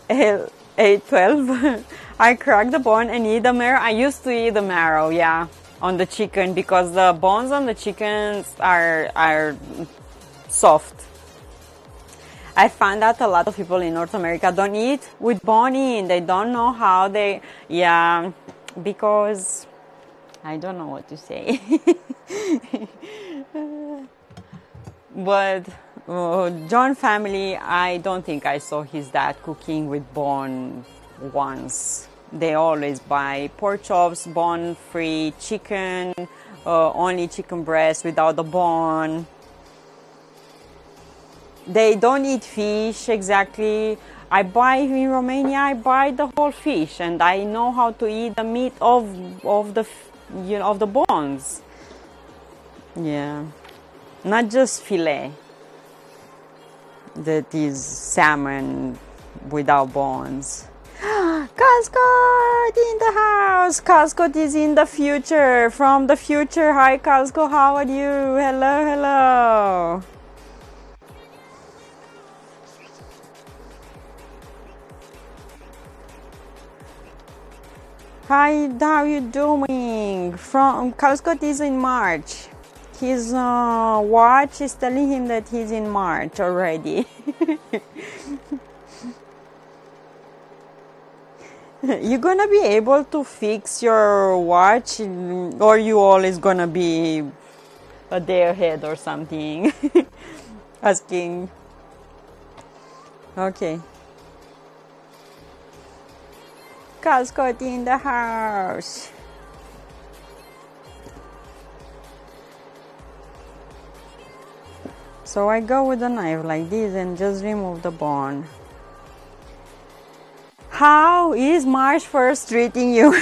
8-12. I crack the bone and eat the marrow. I used to eat the marrow, yeah, on the chicken, because the bones on the chickens are soft. I found out a lot of people in North America don't eat with bone in. They don't know how they, yeah, because I don't know what to say. But John family, I don't think I saw his dad cooking with bone once. They always buy pork chops, bone-free chicken, only chicken breast without the bone. They don't eat fish exactly. I buy in Romania. I buy the whole fish, and I know how to eat the meat of the of the bones. Yeah, not just fillet. That is salmon without bones. Cascot in the house. Cascot is in the future. From the future. Hi, Cascot. How are you? Hello, hello. Hi, how you doing? From Cascot is in March. His watch is telling him that he's in March already. You gonna be able to fix your watch, or you always gonna be a day ahead or something? Asking. Okay. Cascot in the house. So I go with a knife like this and just remove the bone. How is March 1st treating you?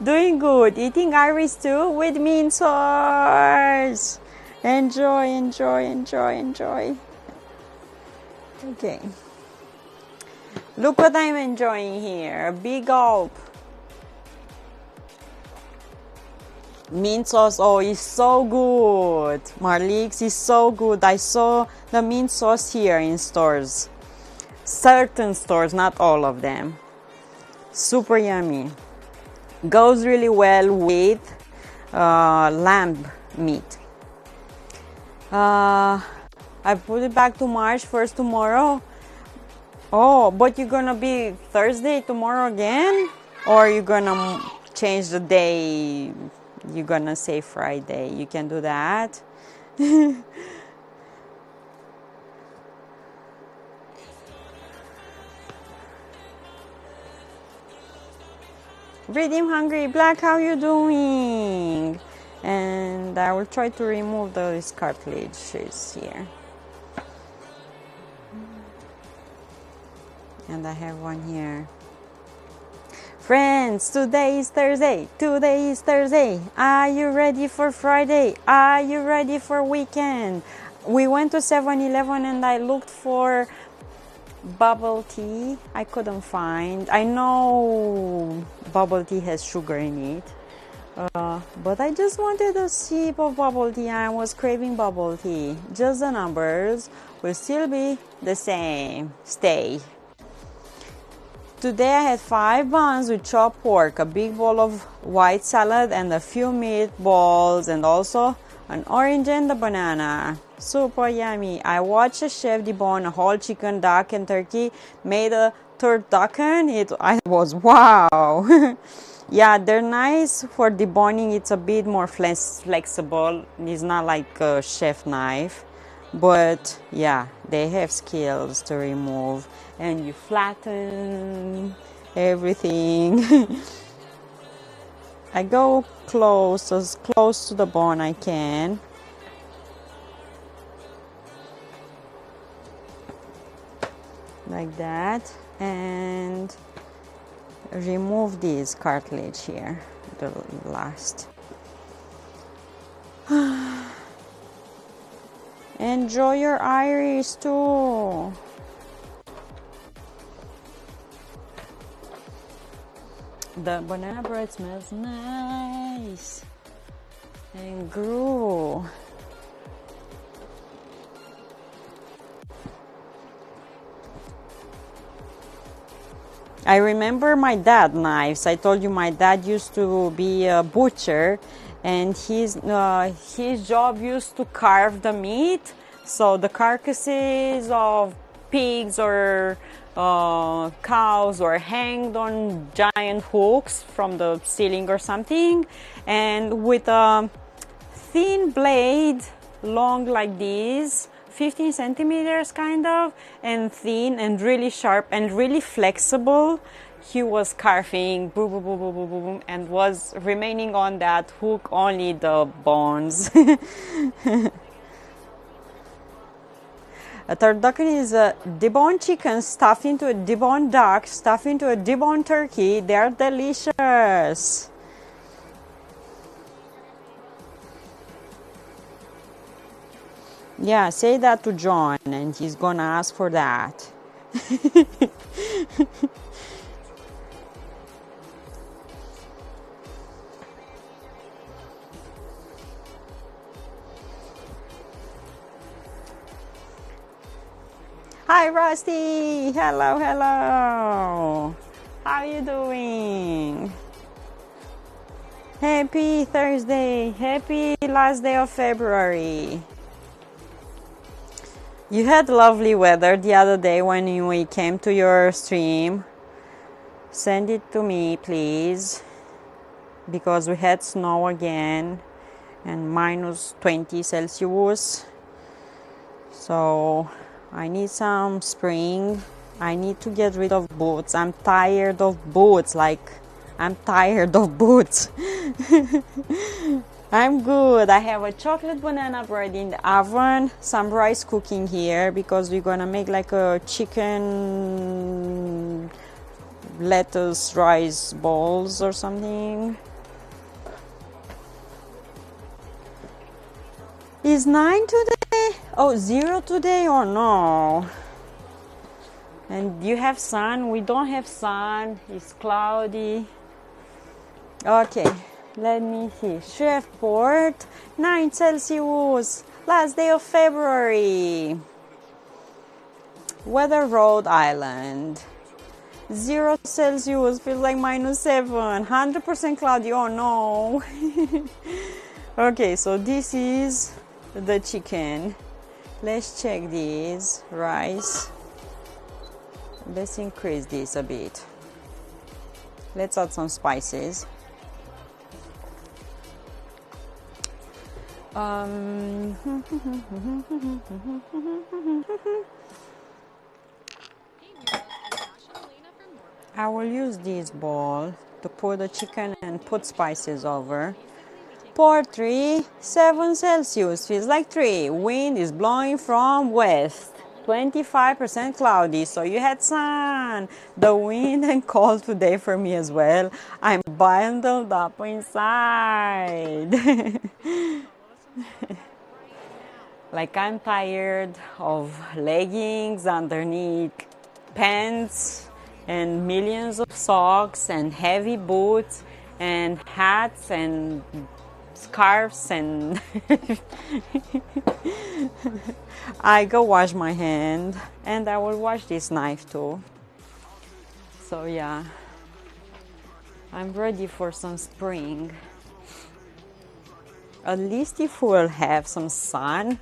Doing good. Eating iris too with mint sauce. Enjoy, enjoy, enjoy, enjoy. Okay. Look what I'm enjoying here. A big gulp. Mint sauce, oh, is so good. Marliks is so good. I saw the mint sauce here in stores. Certain stores, not all of them. Super yummy. Goes really well with lamb meat. I put it back to March 1st tomorrow. Oh, but you're gonna be Thursday tomorrow again? Or you're gonna change the day? You're gonna say Friday. You can do that. Redeem Hungry Black, how you doing? And I will try to remove those cartilages here. And I have one here. Friends, today is Thursday. Today is Thursday. Are you ready for Friday? Are you ready for weekend? We went to 7-Eleven and I looked for bubble tea. I couldn't find. I know bubble tea has sugar in it. But I just wanted a sip of bubble tea. I was craving bubble tea. Just the numbers will still be the same. Stay. Today I had 5 buns with chopped pork, a big bowl of white salad, and a few meatballs, and also an orange and a banana. Super yummy. I watched a chef debone a whole chicken, duck, and turkey. Made a turducken. I was wow. Yeah, they're nice for deboning. It's a bit more flexible. It's not like a chef knife, but yeah, they have skills to remove. And you flatten everything. I go as close to the bone I can. Like that. And remove this cartilage here, the last. Enjoy your iris too. The banana bread smells nice and grew. I remember my dad knives. I told you my dad used to be a butcher, and his job used to carve the meat. So the carcasses of pigs or cows were hanged on giant hooks from the ceiling or something, and with a thin blade, long like this, 15 centimeters kind of, and thin and really sharp and really flexible, he was carving boom, boom, boom, boom, boom, boom, boom, and was remaining on that hook only the bones. A turducken is a deboned chicken stuffed into a deboned duck, stuffed into a deboned turkey. They are delicious. Yeah, say that to John and he's gonna ask for that. Hi Rusty! Hello, hello! How are you doing? Happy Thursday! Happy last day of February! You had lovely weather the other day when we came to your stream. Send it to me, please, because we had snow again and minus 20 Celsius. So I need some spring. I need to get rid of boots. I'm tired of boots. I'm tired of boots. I'm good. I have a chocolate banana bread in the oven, some rice cooking here because we're gonna make like a chicken lettuce rice balls or something. Is 9 today? Oh, 0 today? Oh no. And you have sun? We don't have sun. It's cloudy. Okay. Let me see. Shreveport, 9 Celsius, last day of February. Weather, Rhode Island, 0 Celsius, feels like minus 7, 100% cloudy, oh no. Okay, so this is the chicken. Let's check this, rice. Let's increase this a bit. Let's add some spices. I will use this bowl to put the chicken and put spices over. Poultry, 7 Celsius, feels like 3. Wind is blowing from west. 25% cloudy, so you had sun. The wind and cold today for me as well. I'm bundled up inside. Like I'm tired of leggings underneath pants and millions of socks and heavy boots and hats and scarves and I go wash my hand and I will wash this knife too. So yeah, I'm ready for some spring. At least if we'll have some sun,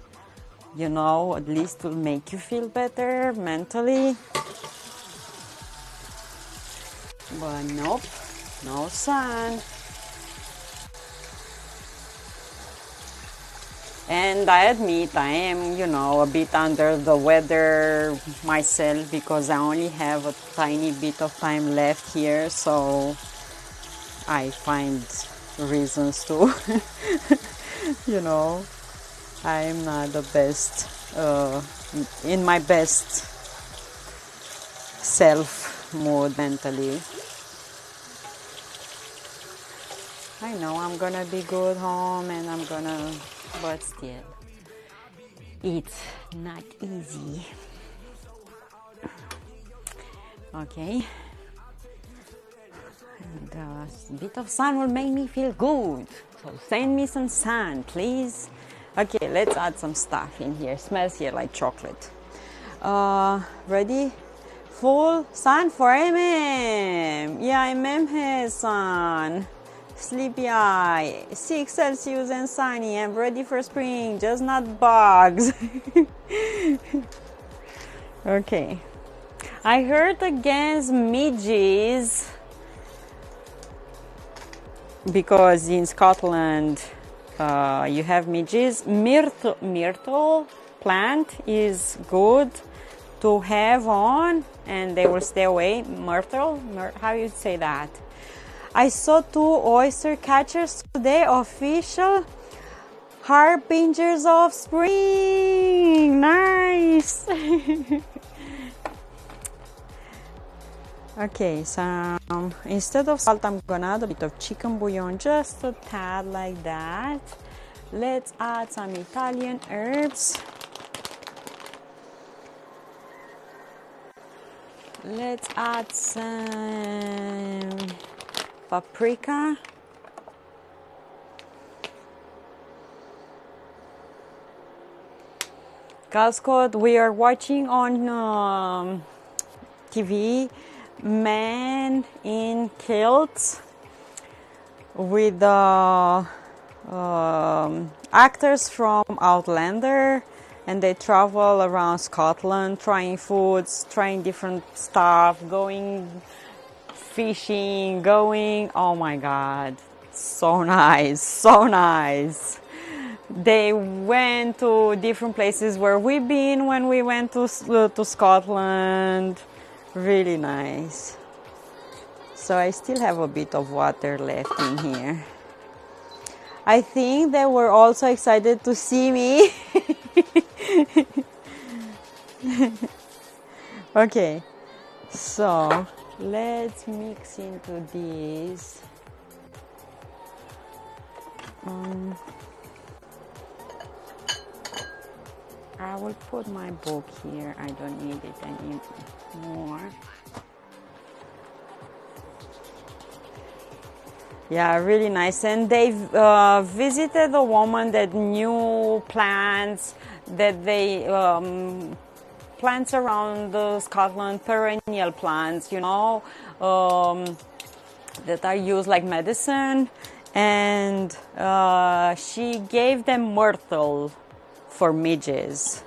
you know, at least it will make you feel better mentally. But nope, no sun. And I admit I am, you know, a bit under the weather myself because I only have a tiny bit of time left here, so I find reasons to, you know, I am not the best, in my best self mood mentally. I know I'm gonna be good home and I'm gonna, but still, it's not easy. Okay. And a bit of sun will make me feel good. So send me some sun, please. Okay, let's add some stuff in here. Smells here like chocolate. Ready? Full sun for MM. Yeah, MM has sun. Sleepy eye. 6 Celsius and sunny. I'm ready for spring, just not bugs. Okay. I heard against midges because in Scotland you have midges. Myrtle plant is good to have on and they will stay away. Myrtle, how you say that? I saw 2 oyster catchers today, official harbingers of spring. Nice. Okay, so instead of salt, I'm gonna add a bit of chicken bouillon, just a tad like that. Let's add some Italian herbs. Let's add some paprika. Calscott, we are watching on TV men in kilts with actors from Outlander, and they travel around Scotland trying foods, trying different stuff, going fishing, oh my god, so nice, so nice. They went to different places where we've been when we went to Scotland. Really nice. So I still have a bit of water left in here. I think they were also excited to see me. Okay, so let's mix into this. I will put my book here. I don't need it anymore. Yeah, really nice. And they visited a woman that knew plants, that they plants around Scotland, perennial plants, you know, that are used like medicine. And she gave them myrtle for midges.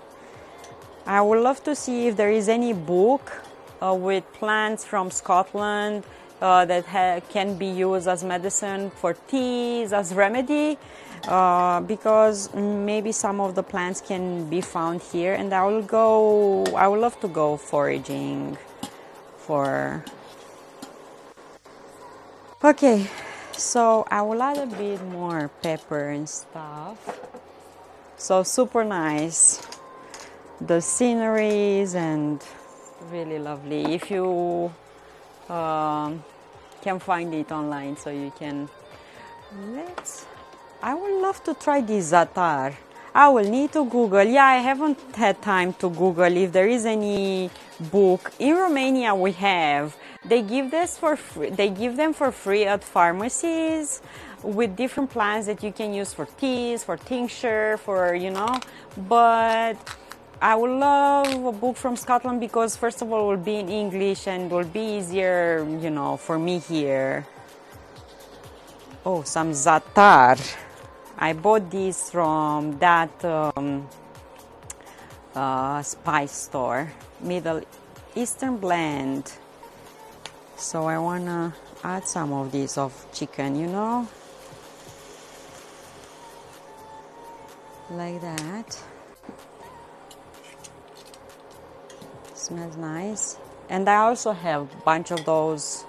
I would love to see if there is any book with plants from Scotland that can be used as medicine, for teas, as remedy, because maybe some of the plants can be found here, and I would love to go foraging for. Okay, so I will add a bit more pepper and stuff. So super nice, the sceneries, and really lovely. If you can find it online, so you can. I would love to try this za'atar. I will need to Google. Yeah, I haven't had time to Google if there is any book. In Romania, we have. They give this for free. They give them for free at pharmacies, with different plants that you can use for teas, for tincture, for, you know. But I would love a book from Scotland because, first of all, it will be in English and will be easier, you know, for me here. Oh, some za'atar. I bought these from that spice store, Middle Eastern blend. So I wanna add some of these of chicken, you know, like that. Smells nice. And I also have a bunch of those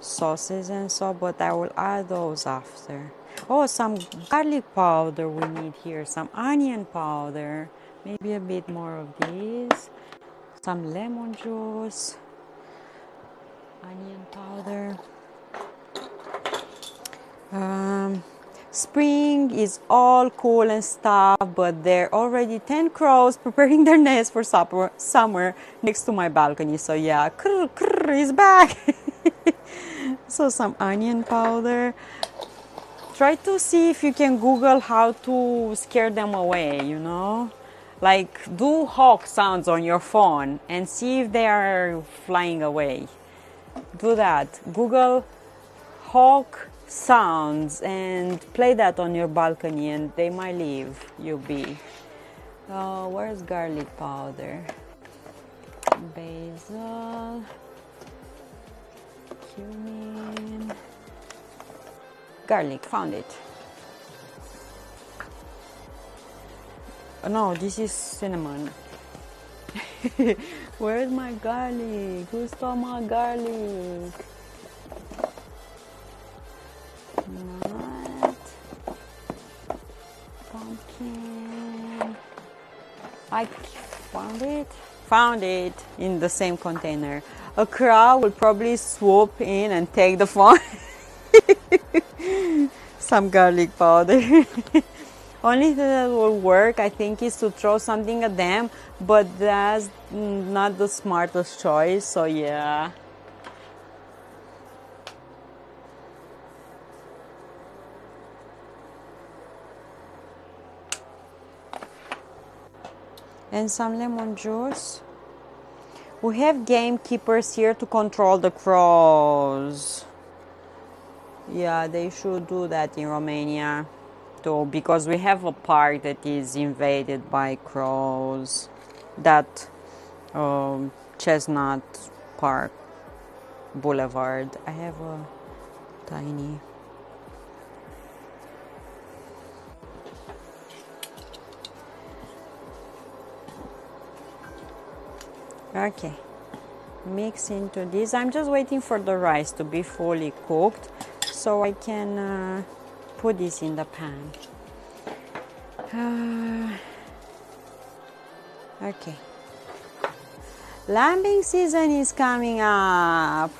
sauces and so, but I will add those after. Oh, some garlic powder we need here, some onion powder, maybe a bit more of these, some lemon juice, onion powder. Spring is all cool and stuff, but there are already 10 crows preparing their nest for summer next to my balcony. So yeah, krr, krr is back. So some onion powder. Try to see if you can Google how to scare them away, you know? Like, do hawk sounds on your phone and see if they are flying away. Do that. Google hawk sounds and play that on your balcony and they might leave you be. Where's garlic powder? basil, cumin, garlic. Found it. Oh, no, this is cinnamon. Where's my garlic? Who stole my garlic? Nut, pumpkin. I found it. Found it in the same container. A crow will probably swoop in and take the phone. Some garlic powder. Only thing that will work, I think, is to throw something at them, but that's not the smartest choice, so yeah. And some lemon juice. We have gamekeepers here to control the crows. Yeah, they should do that in Romania too, because we have a park that is invaded by crows. That Chestnut Park Boulevard. I have a tiny. Okay, mix into this. I'm just waiting for the rice to be fully cooked so I can put this in the pan. Okay. Lambing season is coming up.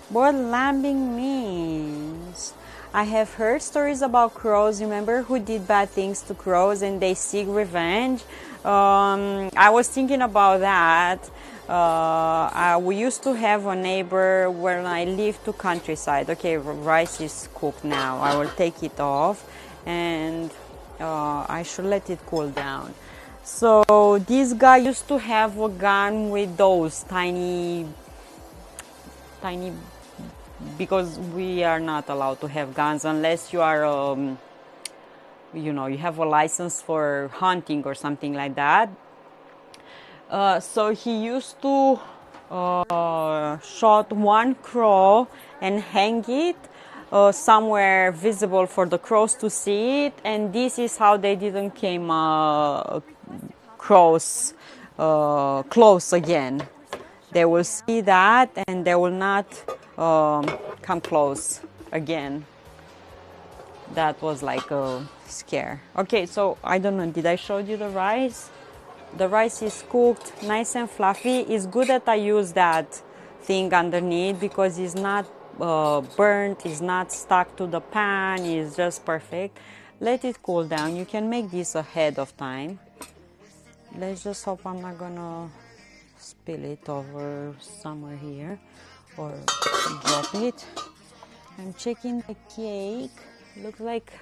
What lambing means? I have heard stories about crows. Remember who did bad things to crows and they seek revenge? I was thinking about that. We used to have a neighbor when I lived to countryside. Okay, rice is cooked now. I will take it off and I should let it cool down. So this guy used to have a gun with those tiny, because we are not allowed to have guns unless you are, you know, you have a license for hunting or something like that. So he used to shot one crow and hang it somewhere visible for the crows to see it, and this is how they didn't came crows close again. They will see that and they will not come close again. That was like a scare. Okay, so I don't know, did I show you the rice? The rice is cooked nice and fluffy. It's good that I use that thing underneath because it's not burnt, it's not stuck to the pan, it's just perfect. Let it cool down. You can make this ahead of time. Let's just hope I'm not gonna spill it over somewhere here or drop it. I'm checking the cake. Looks like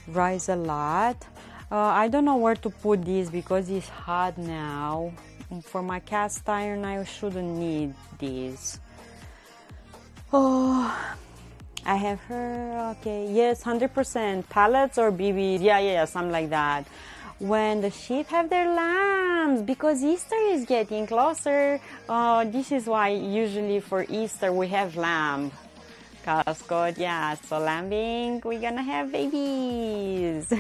rise a lot. I don't know where to put this because it's hot now. For my cast iron, I shouldn't need this. Oh, I have her. Okay, yes, 100% pallets or BB. Yeah, something like that. When the sheep have their lambs, because Easter is getting closer. This is why usually for Easter we have lamb. Cascode, yeah, so lambing, we're gonna have babies.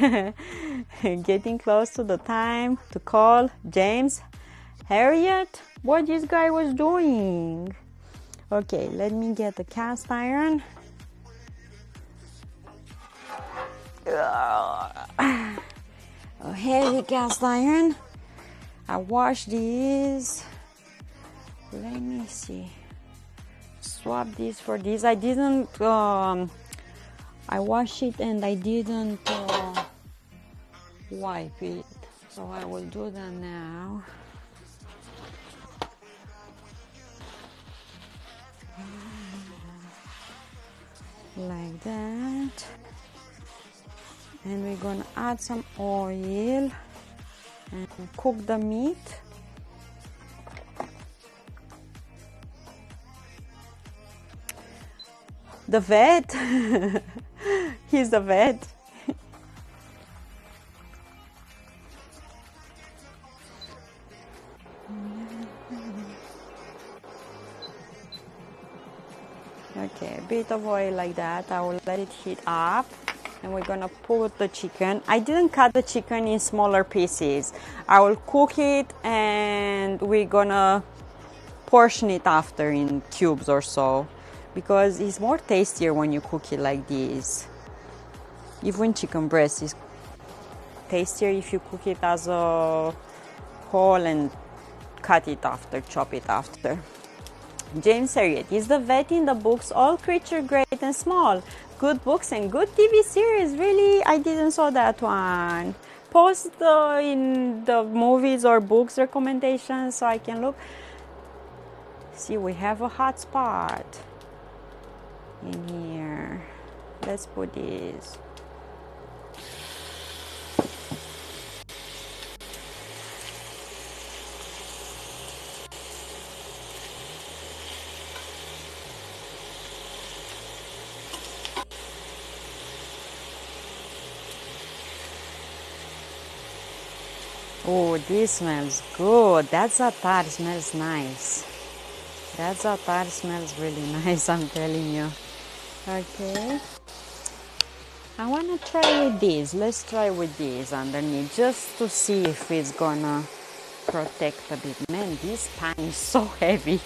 Getting close to the time to call James. Harriet, what this guy was doing? Okay, let me get the cast iron. A heavy cast iron. I washed these. Let me see. Swap this for this. I didn't I washed it and I didn't wipe it, so I will do that now. Like that, and we're gonna add some oil and cook the meat. The vet. He's the vet. Okay, a bit of oil like that. I will let it heat up. And we're gonna put the chicken. I didn't cut the chicken in smaller pieces. I will cook it and we're gonna portion it after in cubes or so, because it's more tastier when you cook it like this. Even chicken breast is tastier if you cook it as a whole and cut it after, chop it after. James Herriot, is the vet in the books all creature great and small? Good books and good TV series. Really? I didn't saw that one. Post in the movies or books recommendations so I can look. See, we have a hot spot in here. Let's put this. Oh, this smells good. That za'atar smells nice. That za'atar smells really nice, I'm telling you. Okay. I want to try with this. Let's try with this underneath just to see if it's gonna protect a bit. Man, this pan is so heavy.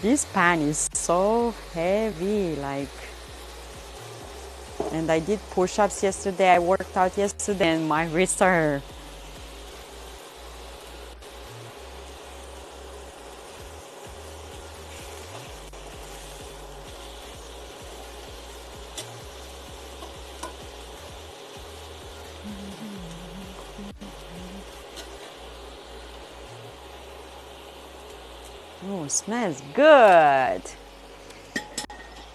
This pan is so heavy, like. And I did push-ups yesterday. I worked out yesterday and my wrists are... Oh, smells good.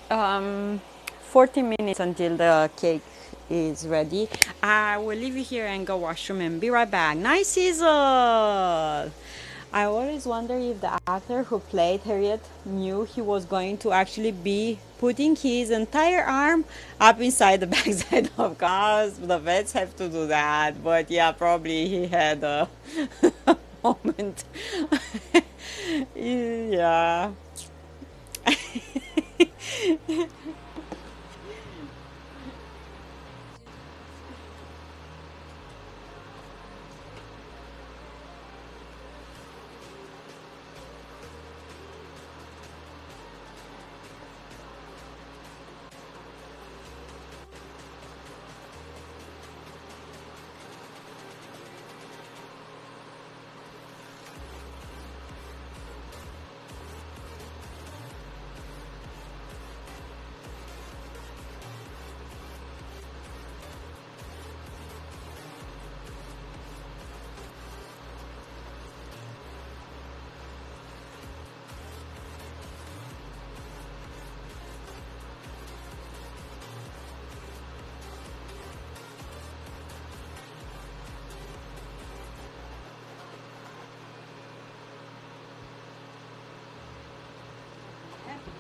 40 minutes until the cake is ready. I will leave you here and go washroom and be right back. Nice sizzle! I always wonder if the actor who played Harriet knew he was going to actually be putting his entire arm up inside the backside of cars. The vets have to do that, but yeah, probably he had a moment. Yeah.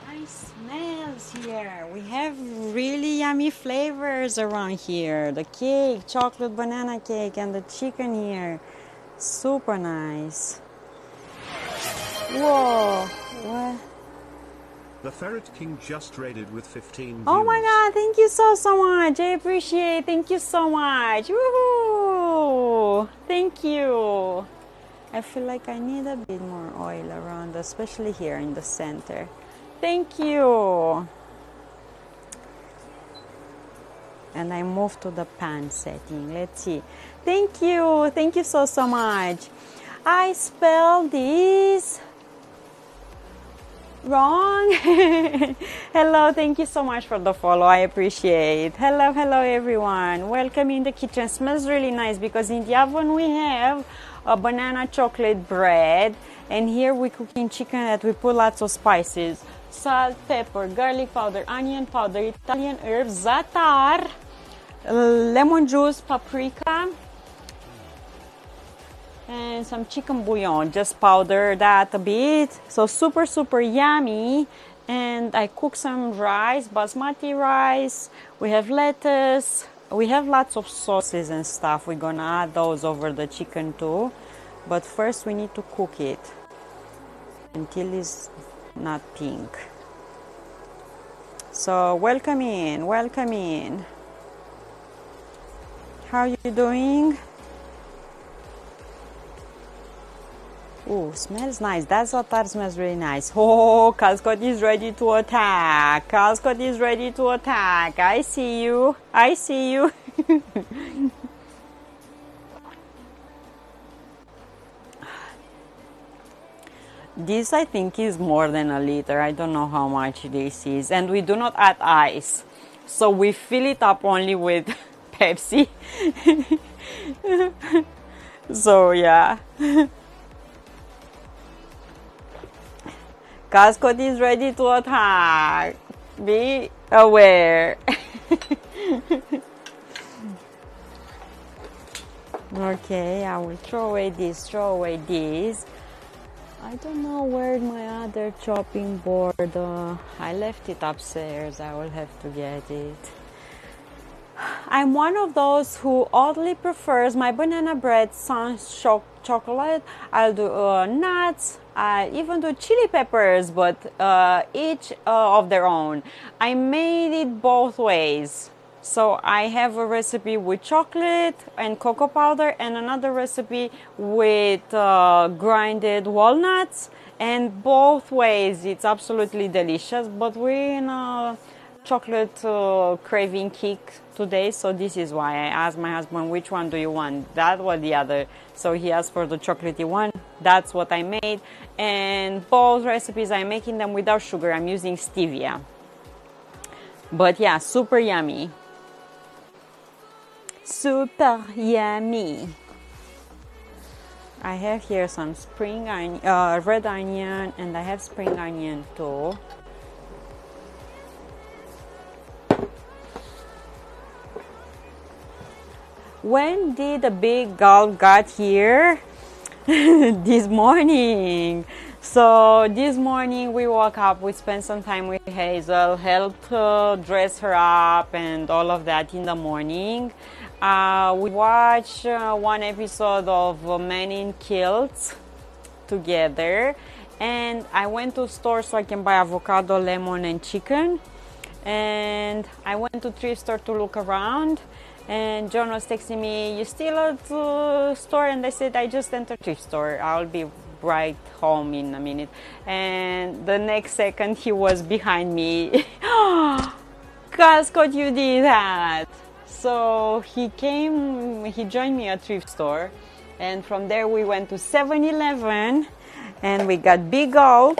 Nice smells here. We have really yummy flavors around here. The cake, chocolate banana cake, and the chicken here. Super nice. Whoa. What? The Ferret King just raided with 15 views. Oh my god, thank you so much. I appreciate. Thank you so much. Woohoo! Thank you. I feel like I need a bit more oil around, especially here in the center. Thank you. And I move to the pan setting. Let's see. Thank you. Thank you so much. I spelled this wrong. Hello, thank you so much for the follow. I appreciate. Hello everyone. Welcome in the kitchen. Smells really nice because in the oven we have a banana chocolate bread, and here we're cooking chicken that we put lots of spices. Salt, pepper, garlic powder, onion powder, Italian herbs, za'atar, lemon juice, paprika, and some chicken bouillon. Just powder that a bit. So super yummy. And I cook some rice, basmati rice. We have lettuce. We have lots of sauces and stuff. We're gonna add those over the chicken too. But first we need to cook it until it's not pink. So welcome in, welcome in. How you doing? Oh, smells nice. That za'atar smells really nice. Oh, Calscott is ready to attack. Calscott is ready to attack. I see you. I see you. This I think is more than a liter. I don't know how much this is. And we do not add ice. So we fill it up only with Pepsi. So yeah. Calscott is ready to attack. Be aware. Okay, I will throw away this, throw away this. I don't know where my other chopping board. I left it upstairs. I will have to get it. I'm one of those who oddly prefers my banana bread sans chocolate. I'll do nuts. I even do chili peppers, but each of their own. I made it both ways. So I have a recipe with chocolate and cocoa powder and another recipe with grinded walnuts, and both ways it's absolutely delicious. But we're in a chocolate craving kick today, so this is why I asked my husband, which one do you want, that or the other? So he asked for the chocolatey one. That's what I made, and both recipes I'm making them without sugar. I'm using stevia, but yeah, super yummy. Super yummy. I have here some spring onion, red onion, and I have spring onion too. When did the big gulp got here? This morning. So this morning we woke up, we spent some time with Hazel, helped dress her up and all of that in the morning. We watched one episode of Men in Kilts together, and I went to store so I can buy avocado, lemon and chicken, and I went to thrift store to look around, and John was texting me, you still at the store? And I said, I just entered thrift store, I'll be right home in a minute. And the next second he was behind me. Calscott, you did that. So he came, he joined me at thrift store, and from there we went to 7-Eleven and we got big gulp.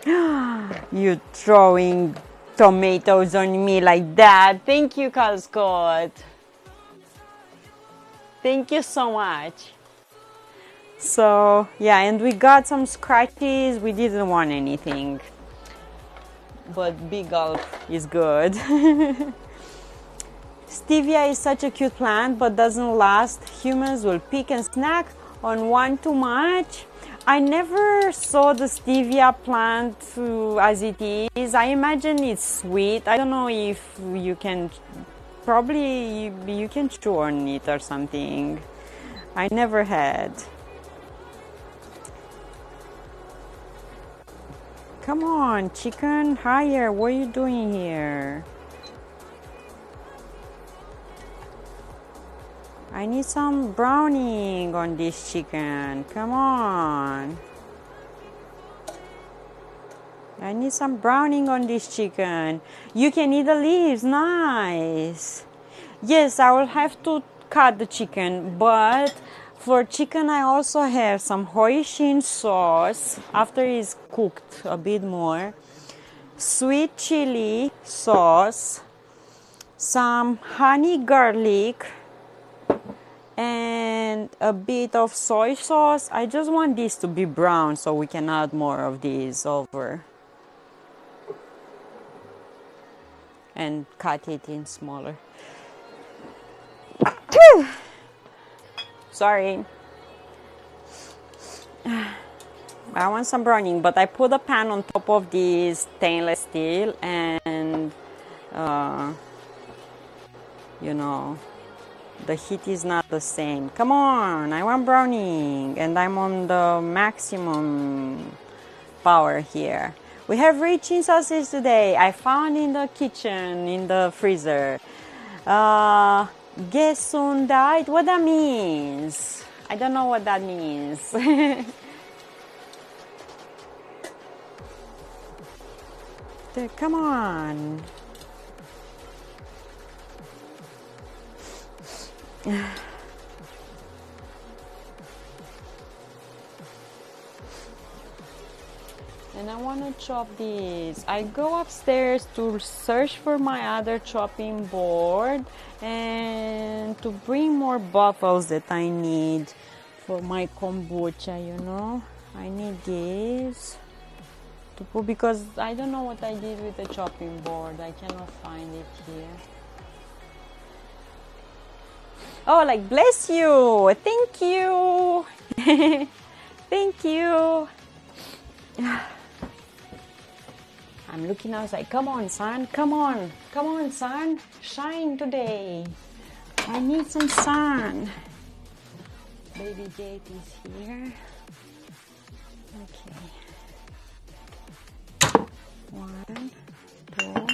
You throwing tomatoes on me like that. Thank you, Calscott. Thank you so much. So yeah, and we got some scratches. We didn't want anything, but big gulp is good. Stevia is such a cute plant, but doesn't last. Humans will pick and snack on one too much. I never saw the stevia plant as it is. I imagine it's sweet. I don't know if you can, probably you can chew on it or something. I never had. Come on, chicken, higher. What are you doing here? I need some browning on this chicken. Come on. I need some browning on this chicken. You can eat the leaves. Nice. Yes, I will have to cut the chicken, but for chicken I also have some hoisin sauce after it's cooked a bit more, sweet chili sauce, some honey garlic, and a bit of soy sauce. I just want this to be brown so we can add more of these over and cut it in smaller. Sorry. I want some browning, but I put a pan on top of this stainless steel, and you know, the heat is not the same. Come on, I want browning, and I'm on the maximum power here. We have rich sausage today. I found in the kitchen, in the freezer. Gesundheit, what that means? I don't know what that means. Come on. And I want to chop these. I go upstairs to search for my other chopping board and to bring more bottles that I need for my kombucha, you know. I need these to put because I don't know what I did with the chopping board. I cannot find it here. Oh, like bless you. Thank you. Thank you. I'm looking outside. Come on, sun. Come on. Come on, sun. Shine today. I need some sun. Baby Jade is here. Okay. 1, 2,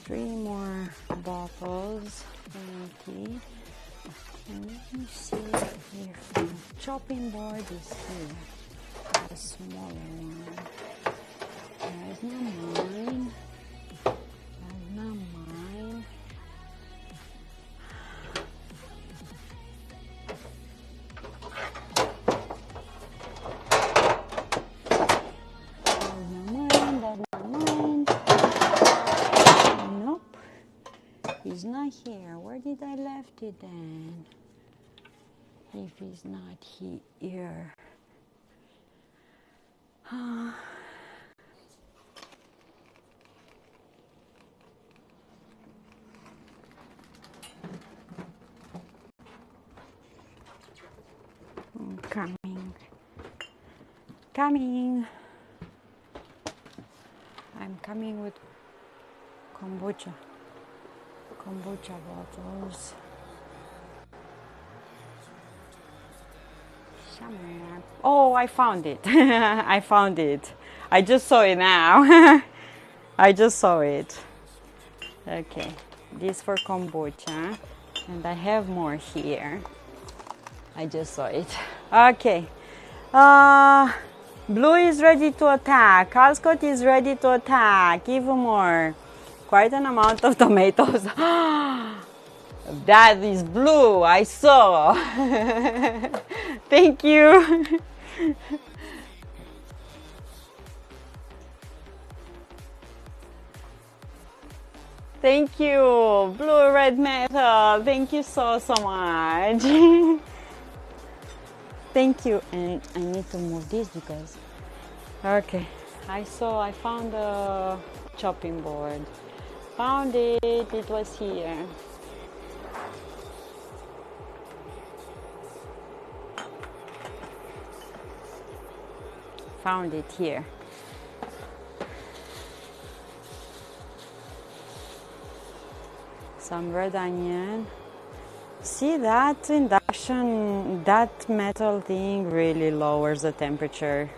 3 more bottles. Empty. And let me see if the chopping board is here. The smaller one. There's not mine. There's not mine. There's not mine. Nope. He's not here. Where did I left it then? If he's not here. Coming. I'm coming with kombucha bottles. Somewhere. Oh, I found it. I found it. I just saw it now. I just saw it. Okay, this for kombucha, and I have more here. I just saw it. Okay. Blue is ready to attack. Calscott is ready to attack. Even more. Quite an amount of tomatoes. That is blue. I saw. Thank you. Thank you. Blue red metal. Thank you so much. Thank you. And I need to move this because okay, I found the chopping board. Found it. It was here. Found it here. Some red onion. See, that induction, that metal thing really lowers the temperature.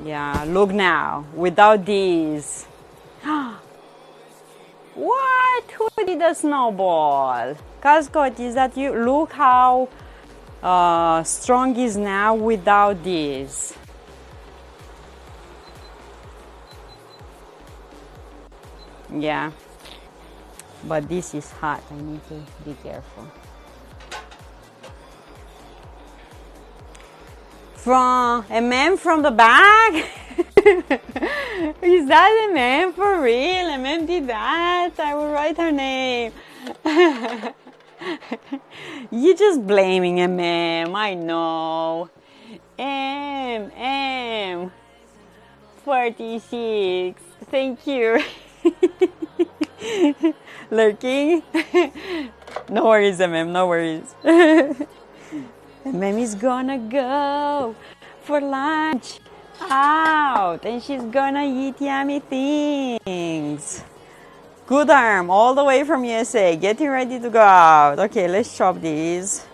Yeah, look now, without these. What? Who did a snowball? Calscott, is that you? Look how strong is now without these. Yeah. But this is hot. I need to be careful. From a man from the back? Is that a man for real? A man did that? I will write her name. You're just blaming a ma'am. I know. M 46. Thank you. Lurking. No worries, MM, no worries. MM is gonna go for lunch out and she's gonna eat yummy things. Good arm, all the way from USA, getting ready to go out. Okay, let's chop these.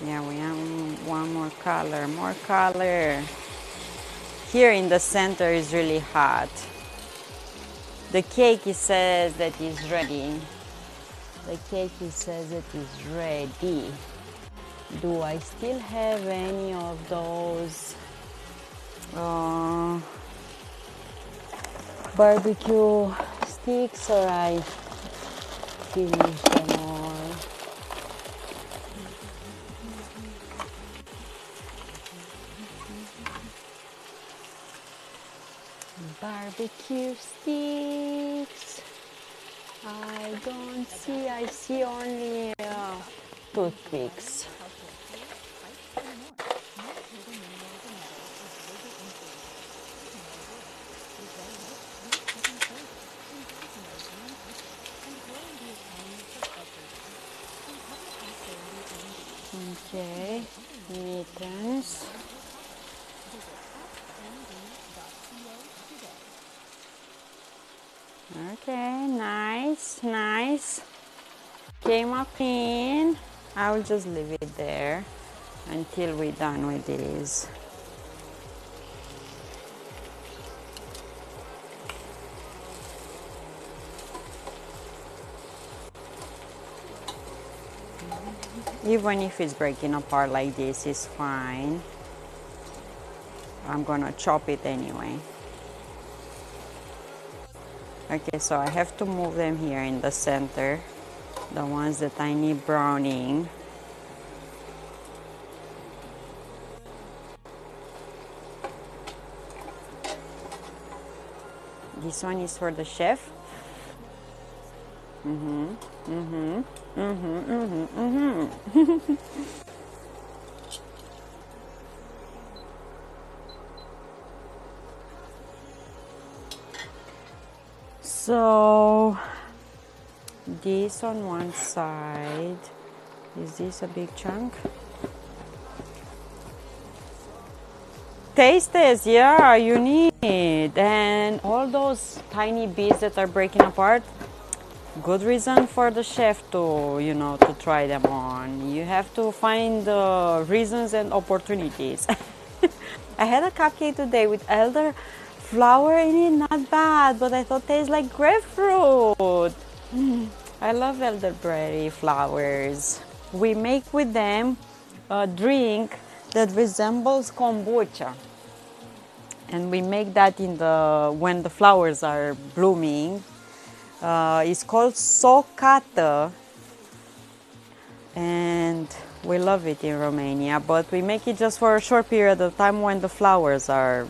Yeah, we have one more color, more color. Here in the center is really hot. The cake, it says that is ready. The cake, it says it is ready. Do I still have any of those barbecue sticks, or I finished them all? Barbecue sticks. I don't see. I see only toothpicks. Okay, mittens. Okay, nice, nice. Came up clean. I will just leave it there until we're done with these. Even if it's breaking apart like this, it's fine. I'm gonna chop it anyway. Okay, so I have to move them here in the center, the ones that I need browning. This one is for the chef. So this on one side. Is this a big chunk? Taste test, yeah, you need. And all those tiny bits that are breaking apart, good reason for the chef to, to try them on. You have to find the reasons and opportunities. I had a cupcake today with elderflower in it, not bad, but I thought it tastes like grapefruit. I love elderberry flowers. We make with them a drink that resembles kombucha. And we make that when the flowers are blooming. It's called socată, and we love it in Romania, but we make it just for a short period of time when the flowers are,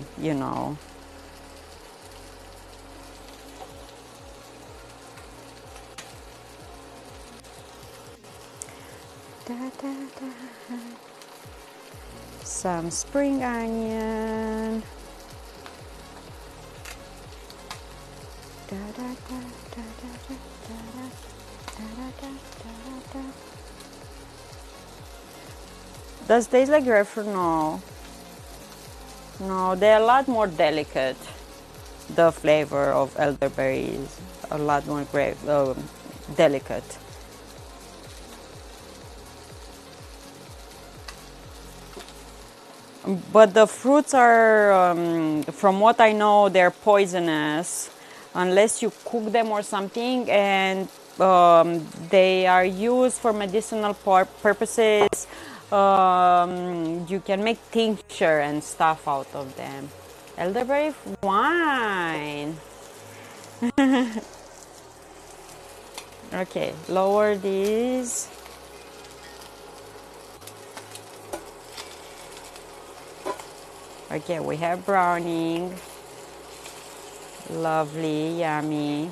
Some spring onion. Does it taste like grapefruit? No. No, they're a lot more delicate. The flavor of elderberry is a lot more delicate. But the fruits are, from what I know, they're poisonous unless you cook them or something, and they are used for medicinal purposes. You can make tincture and stuff out of them. Elderberry wine. Okay, lower these. Okay, we have browning. Lovely, yummy.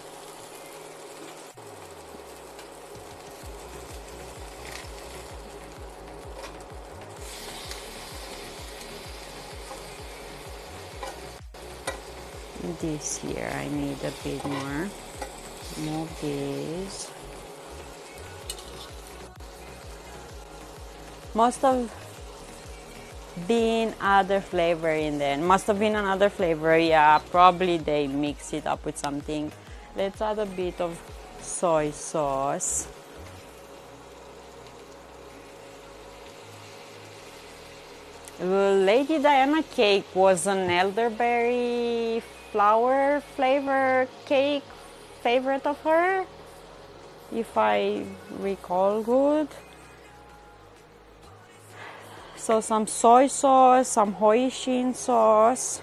This here, I need a bit more. Move this. Must have been other flavor in there. Must have been another flavor, yeah. Probably they mix it up with something. Let's add a bit of soy sauce. Lady Diana cake was an elderberry flower flavor cake favorite of her, if I recall good. So some soy sauce, some hoisin sauce.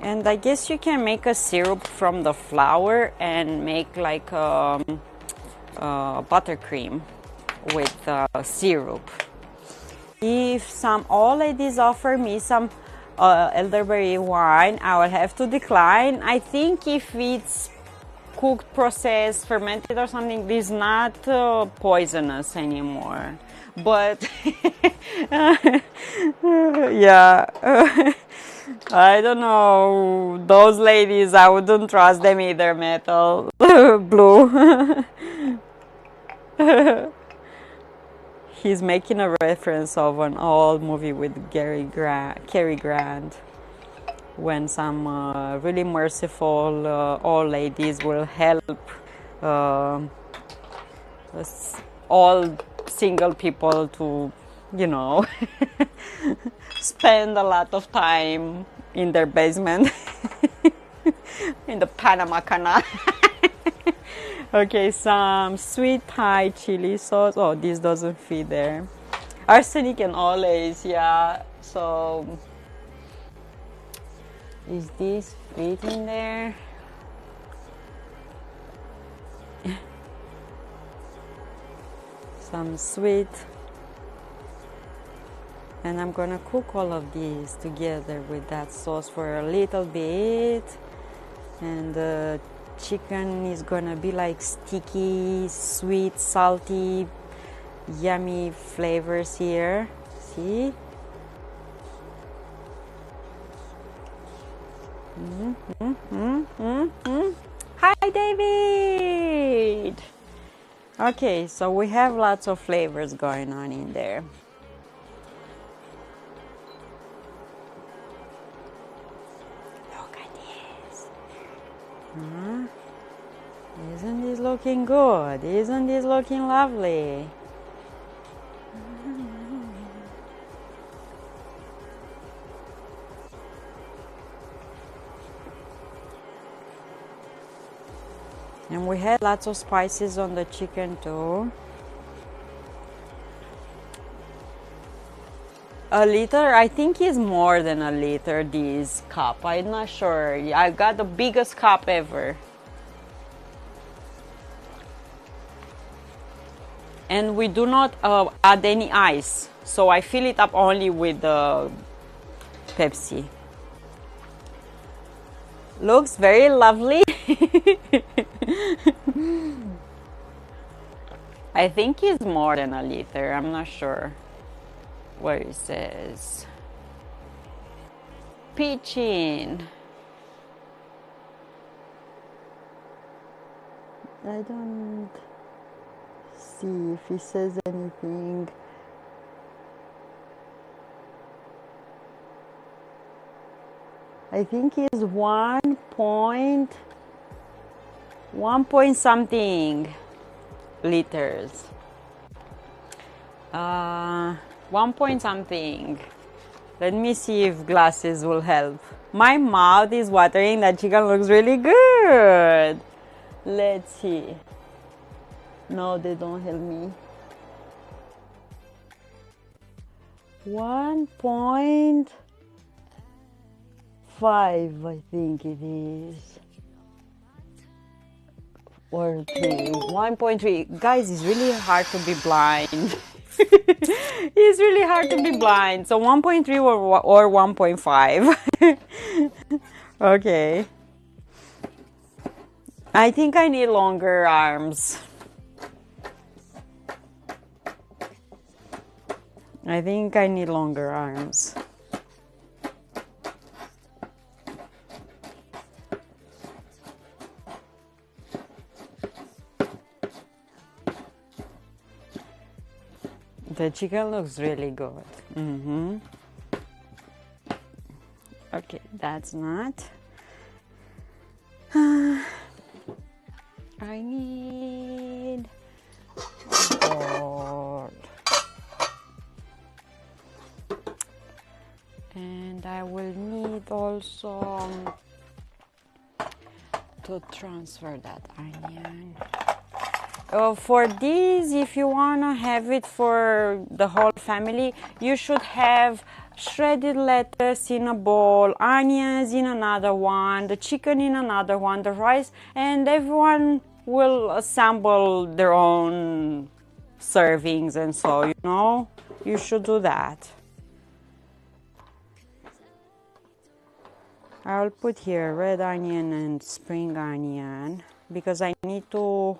And I guess you can make a syrup from the flour and make like buttercream with syrup. If some old ladies offer me some elderberry wine, I will have to decline. I think if it's cooked, processed, fermented or something, it's not poisonous anymore. But yeah. I don't know. Those ladies, I wouldn't trust them either, Metal. Blue. He's making a reference of an old movie with Cary Grant, when some really merciful old ladies will help all single people to, you know, spend a lot of time in their basement in the Panama Canal. Okay, some sweet Thai chili sauce. Oh, this doesn't fit there. Arsenic and olives, yeah. So, is this fit in there? Some sweet. And I'm gonna cook all of these together with that sauce for a little bit. And the chicken is gonna be like sticky, sweet, salty, yummy flavors here. See? Hi, David! Okay, so we have lots of flavors going on in there. Isn't this looking good? Isn't this looking lovely? And we had lots of spices on the chicken too. A liter, I think is more than a liter, this cup. I'm not sure. I got the biggest cup ever. And we do not add any ice. So I fill it up only with the Pepsi. Looks very lovely. I think it's more than a liter. I'm not sure where it says. Pitching. I don't see if it says anything. I think it's 1 point something liters. 1 point something. Let me see if glasses will help. My mouth is watering. That chicken looks really good. Let's see. No, they don't help me. 1.5, I think it is. Or 3. 1.3. Guys, it's really hard to be blind. It's really hard to be blind. So 1.3 or 1.5. Okay. I think I need longer arms. I think I need longer arms. The chicken looks really good. Okay, that's not. I need a bowl. And I will need also to transfer that onion. For this, if you want to have it for the whole family, you should have shredded lettuce in a bowl, onions in another one, the chicken in another one, the rice, and everyone will assemble their own servings, and so, you know, you should do that. I'll put here red onion and spring onion because I need to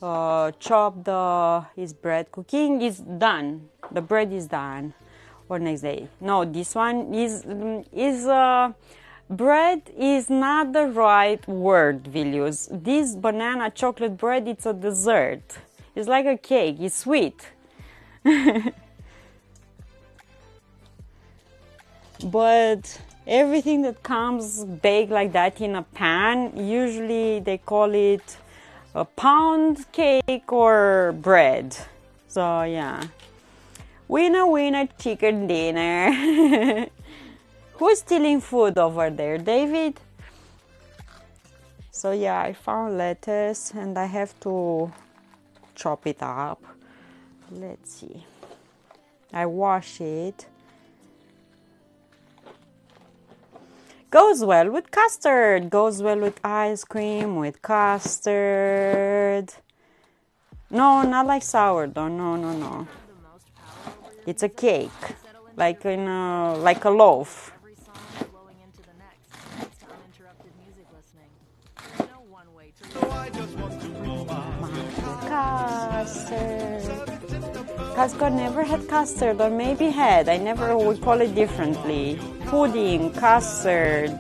chop is bread cooking is done. The bread is done. Or next day. No, this one is bread is not the right word, Vilius. This banana chocolate bread, it's a dessert. It's like a cake. It's sweet. But everything that comes baked like that in a pan, usually they call it a pound cake or bread. So yeah. Winner, winner, chicken dinner. Who's stealing food over there, David? So yeah, I found lettuce and I have to chop it up. Let's see. I wash it. Goes well with custard. Goes well with ice cream, with custard. No, not like sourdough. No. It's a cake, like a loaf. Custard. Casco never had custard, or maybe had. We call it differently. Pudding, custard,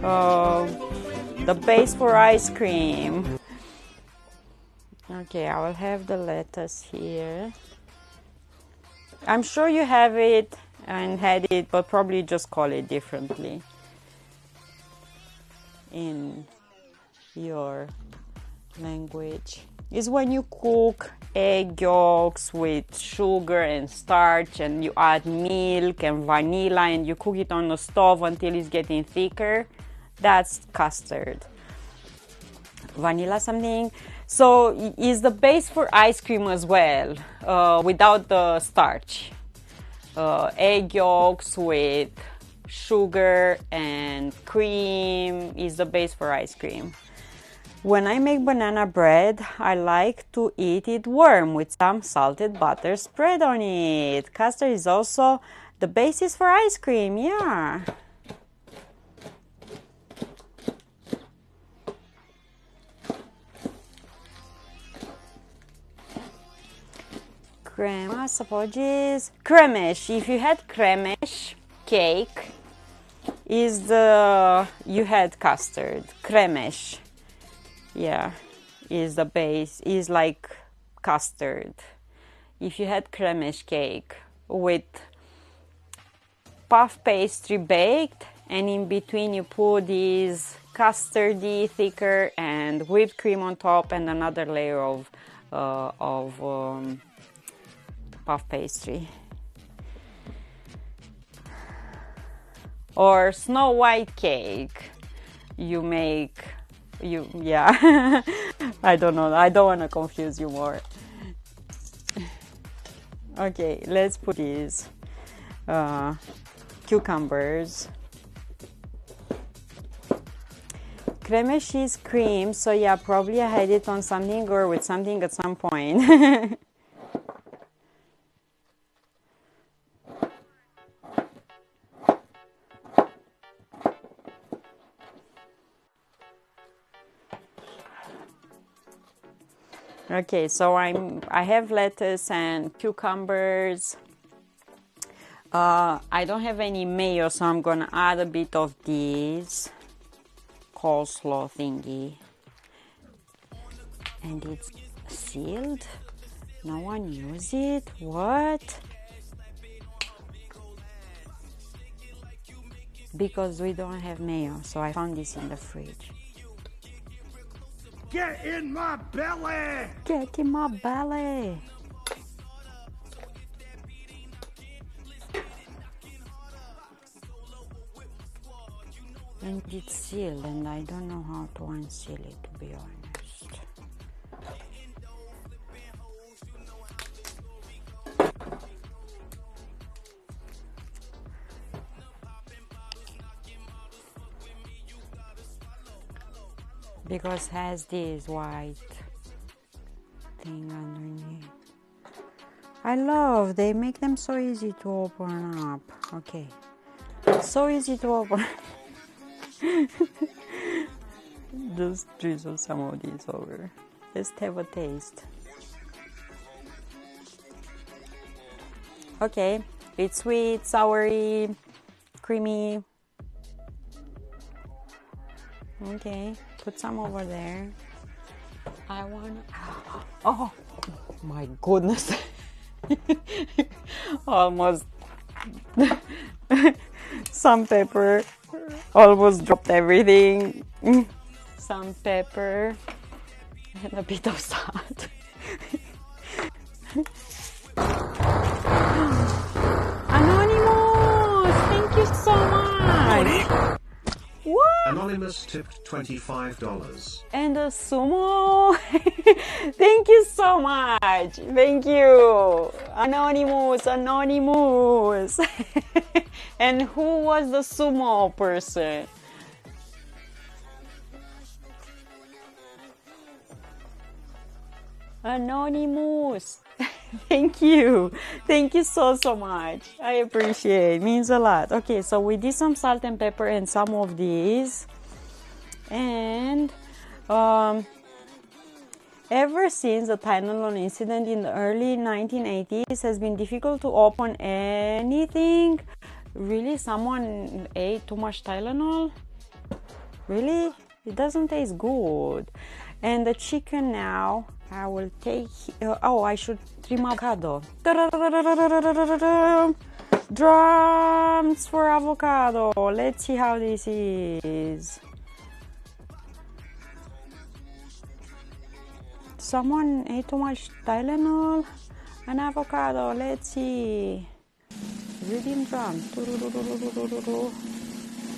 the base for ice cream. Okay, I will have the lettuce here. I'm sure you have it and had it, but probably just call it differently in your language. It's when you cook egg yolks with sugar and starch and you add milk and vanilla and you cook it on the stove until it's getting thicker. That's custard. Vanilla something. So is the base for ice cream as well, without the starch. Egg yolks with sugar and cream is the base for ice cream. When I make banana bread, I like to eat it warm with some salted butter spread on it. Custard is also the basis for ice cream, yeah. Crema, apologies. Kremesh. If you had kremesh cake, you had custard. Kremesh, yeah, is the base. Is like custard. If you had kremesh cake with puff pastry baked, and in between you put this custardy, thicker, and whipped cream on top, and another layer of puff pastry. Or Snow White cake. Yeah. I don't know. I don't want to confuse you more. Okay, let's put these cucumbers. Kremesh is cream, so yeah, probably I had it on something or with something at some point. Okay, so I have lettuce and cucumbers. I don't have any mayo, so I'm gonna add a bit of this coleslaw thingy. And it's sealed. No one use it. What? Because we don't have mayo, so I found this in the fridge. Get in my belly! Get in my belly. And it's sealed, and I don't know how to unseal it, to be honest. Because it has this white thing underneath. I love, they make them so easy to open up. Okay, so easy to open. Just drizzle some of these over. Just have a taste. Okay, it's sweet, soury, creamy. Okay, put some over there. I wanna. Oh my goodness! Almost. Some pepper. Almost dropped everything. Some pepper and a bit of salt. Anonymous, thank you so much. What? Anonymous tipped $25. And a sumo. Thank you so much. Thank you. Anonymous, Anonymous. And who was the sumo person? Anonymous. Thank you. Thank you so much. I appreciate it. Means a lot. Okay, so we did some salt and pepper and some of these. And ever since the Tylenol incident in the early 1980s has been difficult to open anything. Really? Someone ate too much Tylenol? Really? It doesn't taste good. And the chicken now, I will take... oh, I should trim avocado. Drums for avocado. Let's see how this is. Someone ate too much Tylenol and avocado. Let's see. Rhythm drums.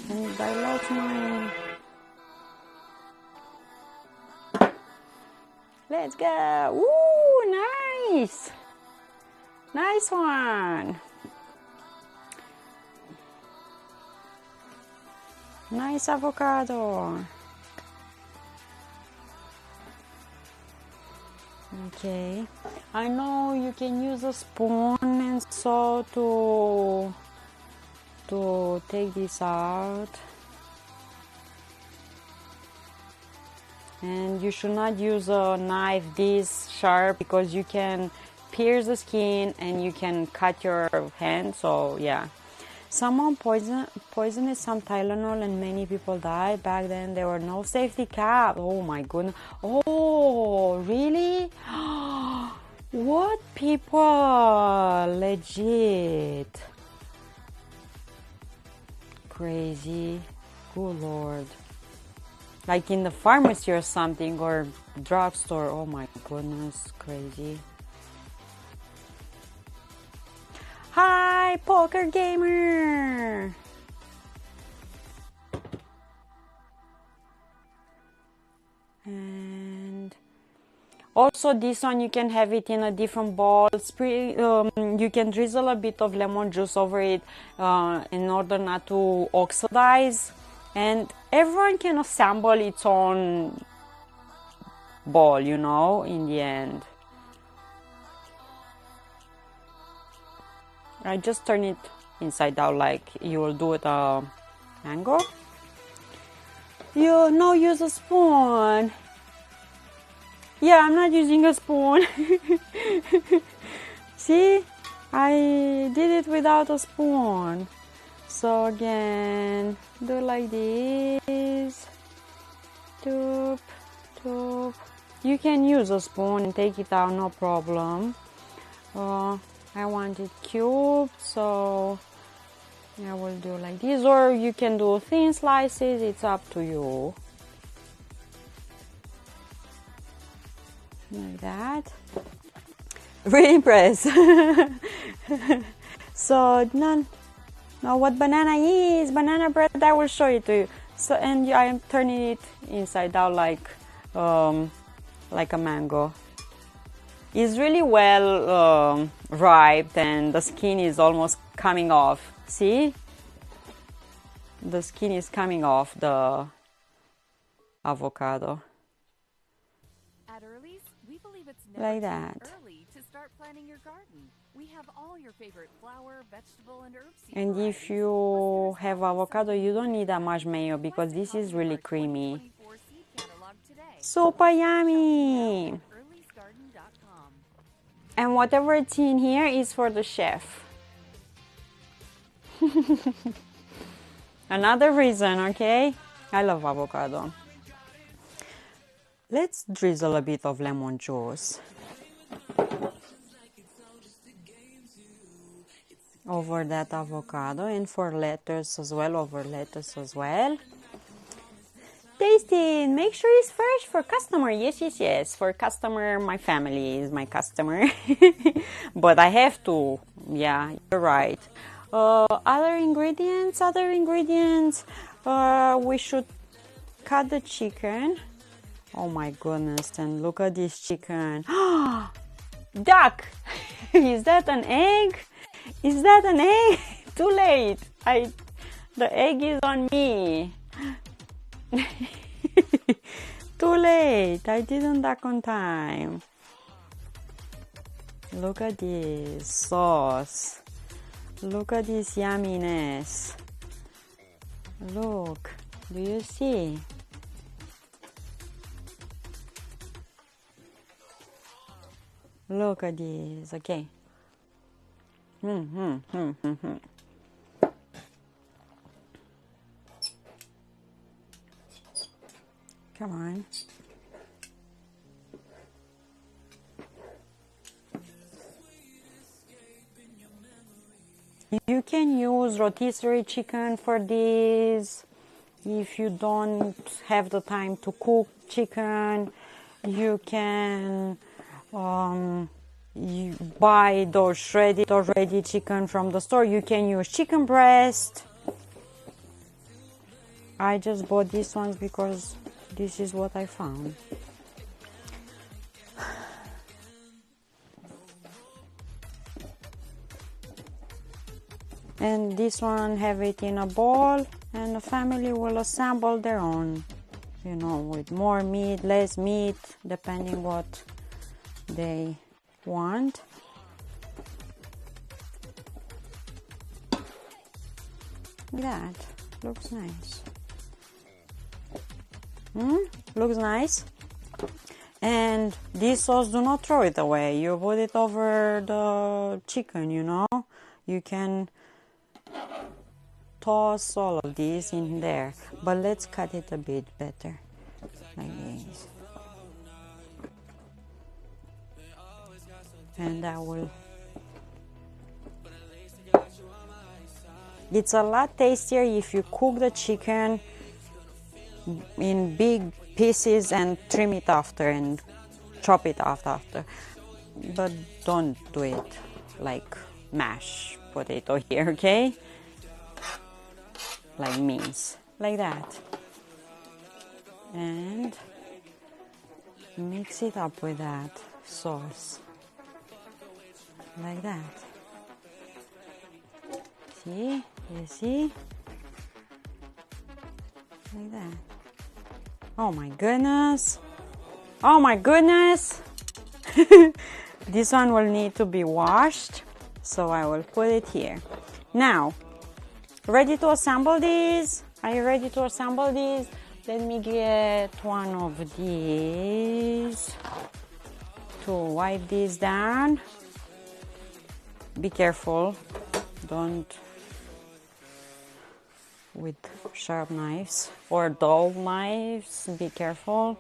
And I lost my... Let's go. Ooh, nice. Nice one. Nice avocado. Okay. I know you can use a spoon and so to take this out. And you should not use a knife this sharp because you can pierce the skin and you can cut your hand. So yeah, someone poisoned some Tylenol and many people died. Back then there were no safety cap. Oh my goodness. Oh really? What people? Legit crazy. Good Lord. Like in the pharmacy or something, or drugstore. Oh my goodness, crazy. Hi, Poker Gamer! And also this one, you can have it in a different bowl. You can drizzle a bit of lemon juice over it in order not to oxidize. And everyone can assemble its own bowl, you know, in the end. I just turn it inside out like you will do with a mango. You no use a spoon. Yeah, I'm not using a spoon. See, I did it without a spoon. So again, do like this. Toop, toop. You can use a spoon and take it out, no problem. I want it cubed, so I will do like this. Or you can do thin slices, it's up to you. like that. Really impressed. So now what banana is, banana bread, I will show it to you. So, and I am turning it inside out like a mango. It's really well ripe, and the skin is almost coming off. See? The skin is coming off the avocado. At Early's, we believe it's Like never that. too early to start planting your garden. We have all your favorite flower, vegetable, and herb seed And if varieties you listed as have well as avocado, some you don't need that much mayo because Request a this is copy of really our creamy. 2024 seed catalog today. Super Shop yummy! now at earlysgarden.com. And whatever it's in here is for the chef. Another reason, okay? I love avocado. Let's drizzle a bit of lemon juice over that avocado, and for lettuce as well, over lettuce as well. Taste it. Make sure it's fresh for customer. Yes, yes, yes. For customer, my family is my customer. But I have to. Yeah, you're right. Other ingredients. We should cut the chicken. Oh my goodness, and look at this chicken. Duck! Is that an egg? Is that an egg? Too late. The egg is on me. Too late. I didn't duck on time. Look at this sauce. Look at this yumminess. Look. Do you see? Look at this. Okay. Come on. You can use rotisserie chicken for this. If you don't have the time to cook chicken, you can you buy those shredded already chicken from the store. You can use chicken breast. I just bought these ones because this is what I found. And this one, have it in a bowl, and the family will assemble their own, you know, with more meat, less meat, depending what they want. That looks nice. Looks nice. And this sauce, do not throw it away. You put it over the chicken, you know. You can toss all of this in there, but let's cut it a bit better, like this. And that will... It's a lot tastier if you cook the chicken in big pieces and trim it after and chop it after. But don't do it like mash potato here, okay? Like mince, like that. And mix it up with that sauce, like that. See? You see? Like that. Oh my goodness. Oh my goodness. This one will need to be washed, so I will put it here. Now, ready to assemble these? Are you ready to assemble these? Let me get one of these to wipe this down. Be careful. Don't with sharp knives or dull knives. Be careful.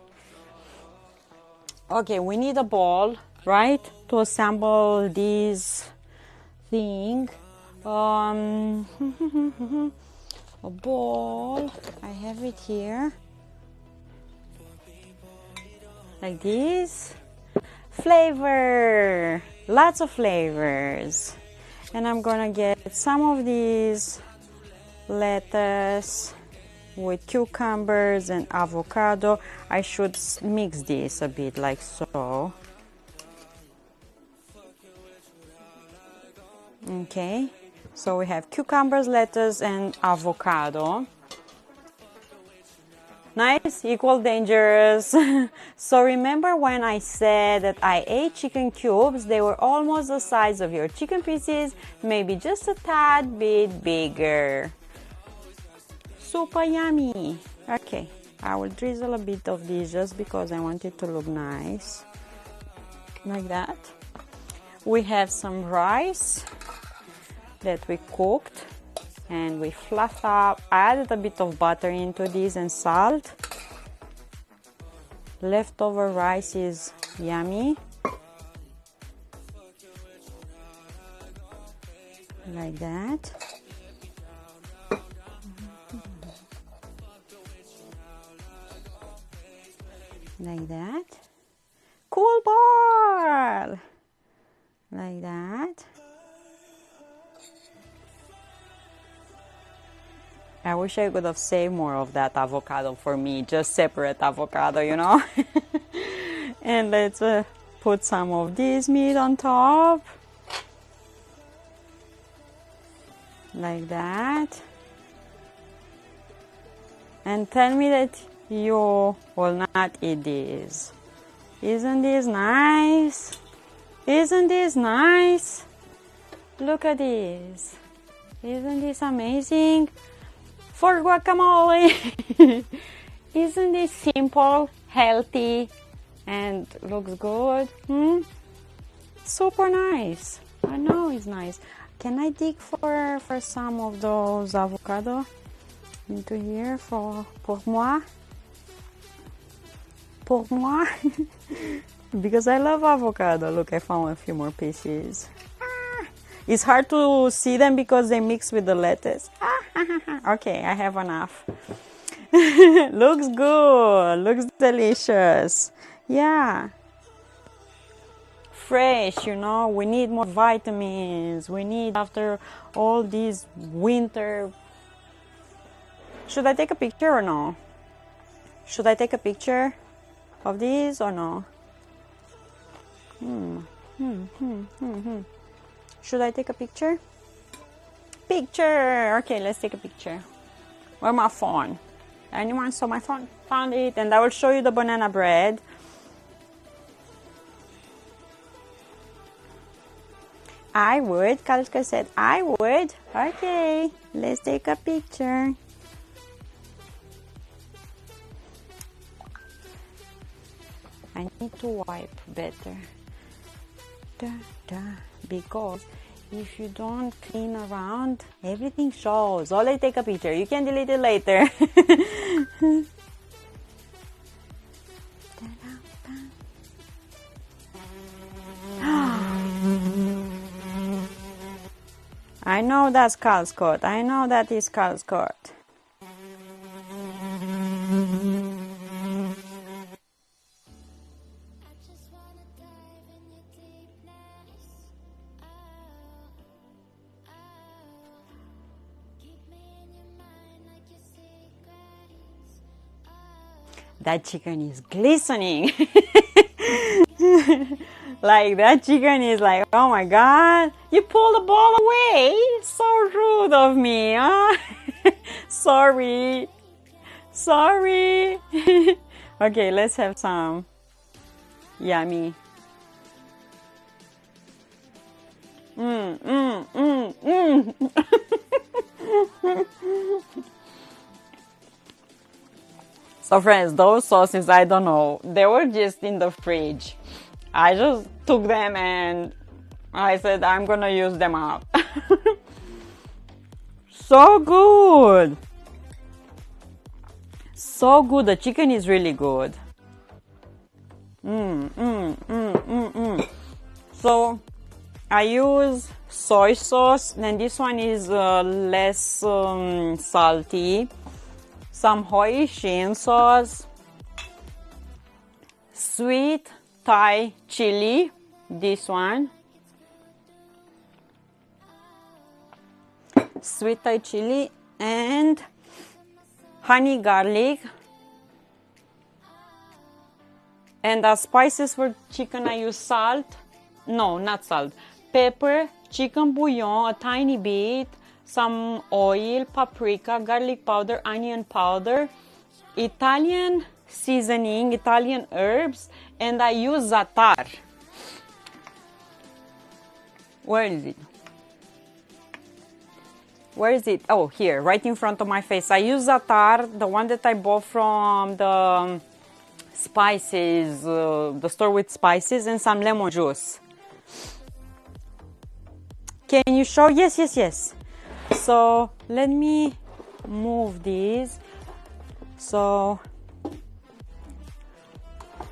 Okay, we need a ball, right, to assemble this thing. A ball. I have it here, like this. flavor, lots of flavors. And I'm gonna get some of these lettuce with cucumbers and avocado. I should mix this a bit like so. Okay, so we have cucumbers, lettuce, and avocado. Nice, equal dangerous. So remember when I said that I ate chicken cubes? They were almost the size of your chicken pieces, maybe just a tad bit bigger. Super yummy. Okay, I will drizzle a bit of this just because I want it to look nice. Like that. We have some rice that we cooked and we fluffed up. I added a bit of butter into this and salt. Leftover rice is yummy. Like that. Like that. Cool ball! Like that. I wish I could have saved more of that avocado for me, just separate avocado, you know. And let's put some of this meat on top. Like that. And tell me that you will not eat this. Isn't this nice? Isn't this nice? Look at this. Isn't this amazing? For guacamole. Isn't this simple, healthy, and looks good? Super nice. I know it's nice. Can I dig for some of those avocado into here pour moi? Pour moi? Because I love avocado. Look, I found a few more pieces. It's hard to see them because they mix with the lettuce. Okay, I have enough. Looks good. Looks delicious. Yeah. Fresh, you know. We need more vitamins. We need after all this winter. Should I take a picture or no? Should I take a picture of these or no? Should I take a picture? Picture! Okay, let's take a picture. Where's my phone? Anyone saw my phone? Found it. And I will show you the banana bread. I would. Kalska said I would. Okay, let's take a picture. I need to wipe better. Because if you don't clean around, everything shows. Only take a picture. You can delete it later. I know that's Carl's coat. I know that is Carl's coat. That chicken is glistening. Like that chicken is like, oh my God, you pulled the ball away. So rude of me, huh? Sorry. Sorry. Okay, let's have some. Yummy. So friends, those sauces, I don't know, they were just in the fridge. I just took them and I said I'm gonna use them up. So good. So good. The chicken is really good. So I use soy sauce, and this one is less salty. Some Hoisin sauce, sweet Thai chili, this one. Sweet Thai chili and honey garlic. And as spices for chicken, I use salt. No, not salt. Pepper, chicken bouillon, a tiny bit, some oil, paprika, garlic powder, onion powder, Italian seasoning, Italian herbs, and I use za'atar. Where is it? Where is it? Oh, here, right in front of my face. I use za'atar, the one that I bought from the spices, the store with spices, and some lemon juice. Can you show? Yes, yes, yes. So let me move these. So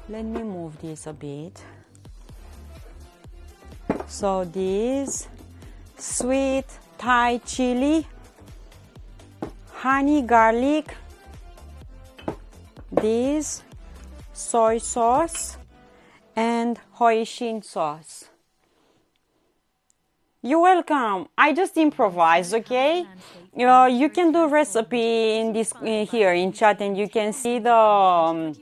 let me move this a bit. So this sweet Thai chili, honey garlic, this soy sauce, and hoisin sauce. You're welcome. I just improvise, okay? You can do recipe in this here in chat, and you can see the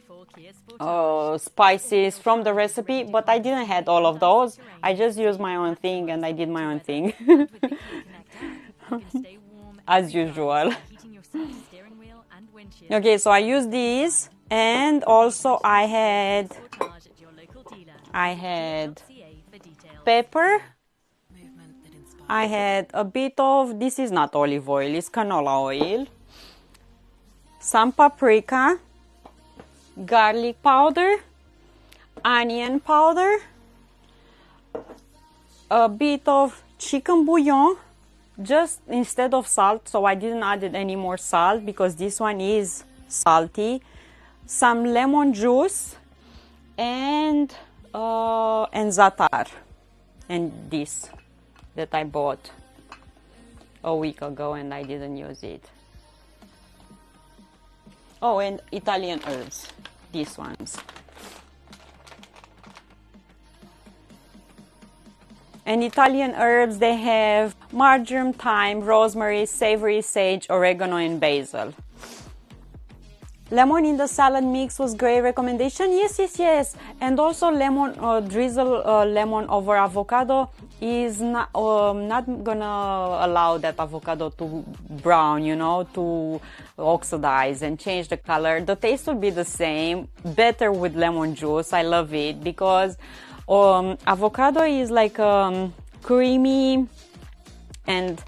spices from the recipe. But I didn't had all of those. I just used my own thing, and I did my own thing, as usual. Okay, so I used these, and also I had pepper. I had a bit of, this is not olive oil, it's canola oil, some paprika, garlic powder, onion powder, a bit of chicken bouillon, just instead of salt, so I didn't add any more salt because this one is salty, some lemon juice, and za'atar, and this that I bought a week ago and I didn't use it. Oh, and Italian herbs, these ones. And Italian herbs, they have marjoram, thyme, rosemary, savory, sage, oregano, and basil. Lemon in the salad mix was great recommendation. Yes, yes, yes. And also lemon, drizzle lemon over avocado is not gonna allow that avocado to brown, you know, to oxidize and change the color. The taste will be the same, better with lemon juice. I love it because avocado is like creamy and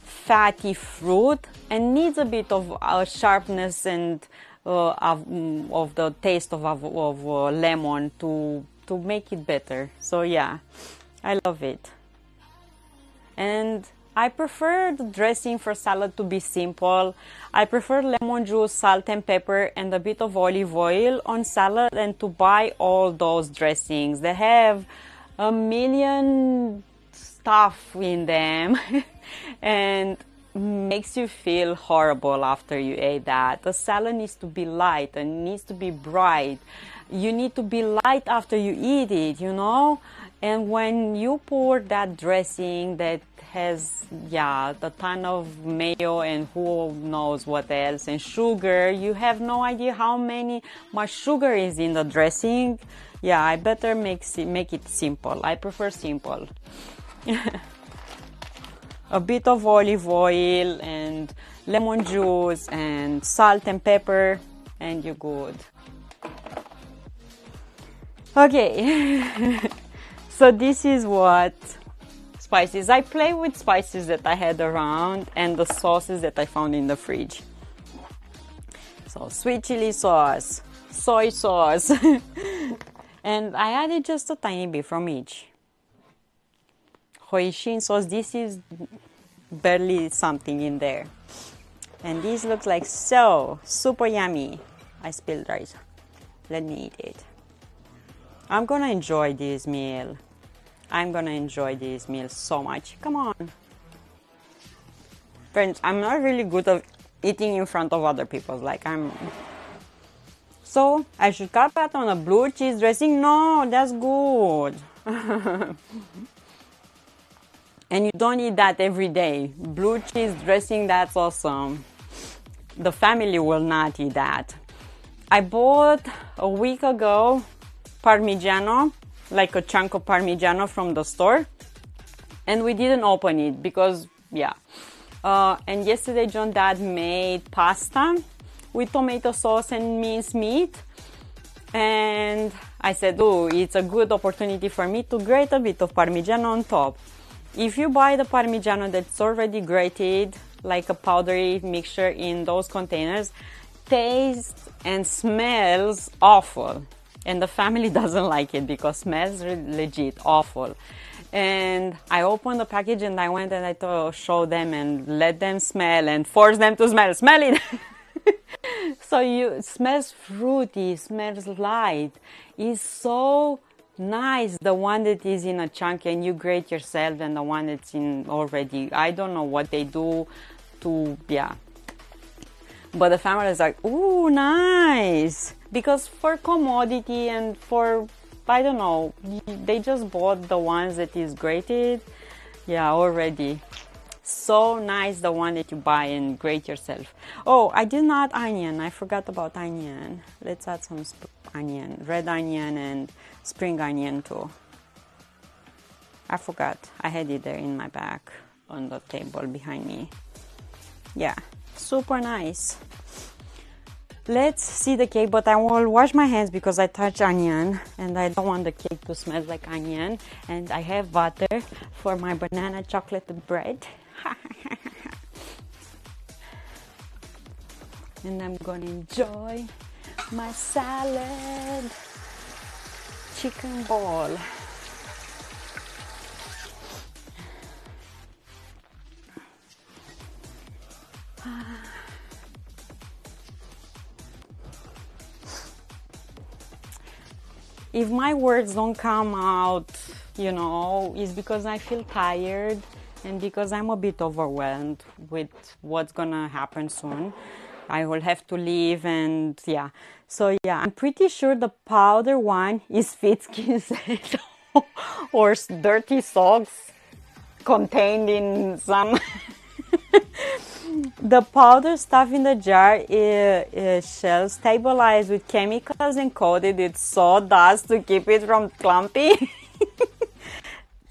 fatty fruit and needs a bit of sharpness and of the taste of lemon to make it better. So yeah, I love it. And I prefer the dressing for salad to be simple. I prefer lemon juice, salt and pepper, and a bit of olive oil on salad, and to buy all those dressings. They have a million stuff in them and makes you feel horrible after you ate that. The salad needs to be light and needs to be bright. You need to be light after you eat it, you know? And when you pour that dressing that has, a ton of mayo and who knows what else, and sugar, you have no idea how much sugar is in the dressing. Yeah, I better make it simple. I prefer simple. A bit of olive oil and lemon juice and salt and pepper, and you're good. Okay. So this is what spices. I play with spices that I had around and the sauces that I found in the fridge. So sweet chili sauce, soy sauce, and I added just a tiny bit from each. Hoisin sauce, this is barely something in there. And this looks like so super yummy. I spilled rice. Let me eat it. I'm gonna enjoy this meal. I'm gonna enjoy this meal so much. Come on. Friends, I'm not really good at eating in front of other people. Like So I should cut that on a blue cheese dressing? No, that's good. And you don't eat that every day. Blue cheese dressing, that's awesome. The family will not eat that. I bought a week ago Parmigiano, like a chunk of Parmigiano from the store. And we didn't open it because, yeah. And yesterday John Dad made pasta with tomato sauce and minced meat. And I said, oh, it's a good opportunity for me to grate a bit of Parmigiano on top. If you buy the Parmigiano that's already grated, like a powdery mixture in those containers, tastes and smells awful. And the family doesn't like it because it smells legit awful. And I opened the package and I went and I showed them and let them smell and force them to smell. Smell it! So it smells fruity, smells light. It's so nice, the one that is in a chunk and you grate yourself and the one that's in already. I don't know what they do to, yeah. But the family is like, ooh, nice. Because for commodity and for, I don't know, they just bought the ones that is grated. Yeah, already. So nice, the one that you buy and grate yourself. Oh, I did not onion. I forgot about onion. Let's add some onion, red onion and spring onion too. I forgot. I had it there in my bag on the table behind me. Yeah, super nice. Let's see the cake, but I will wash my hands because I touch onion and I don't want the cake to smell like onion. And I have butter for my banana chocolate bread. And I'm gonna enjoy my salad chicken ball. If my words don't come out, you know, it's because I feel tired and because I'm a bit overwhelmed with what's gonna happen soon. I will have to leave and yeah. So yeah, I'm pretty sure the powder one is Fit Skin Set or dirty socks contained in some... The powder stuff in the jar is shell stabilized with chemicals and coated with sawdust to keep it from clumpy.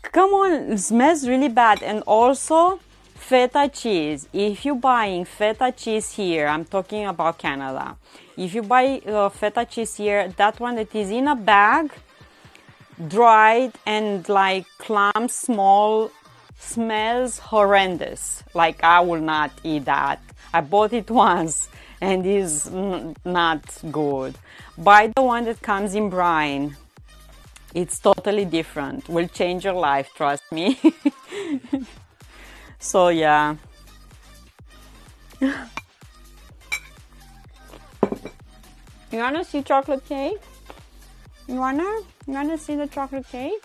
Come on, it smells really bad. And also feta cheese. If you're buying feta cheese here, I'm talking about Canada. If you buy feta cheese here, that one that is in a bag, dried and like clumps, small, smells horrendous. Like I will not eat that. I bought it once and it's not good. Buy the one that comes in brine. It's totally different. Will change your life, trust me. So yeah. You wanna see chocolate cake? You wanna see the chocolate cake?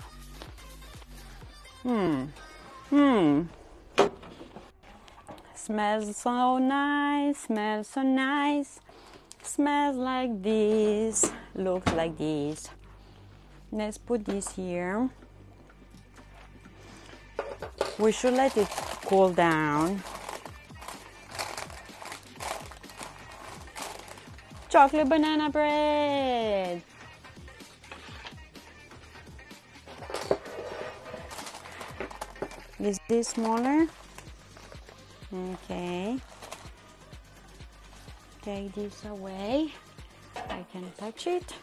Smells so nice, smells so nice. Smells like this, looks like this. Let's put this here. We should let it cool down. Chocolate banana bread. Is this smaller? Okay. Take this away. I can touch it.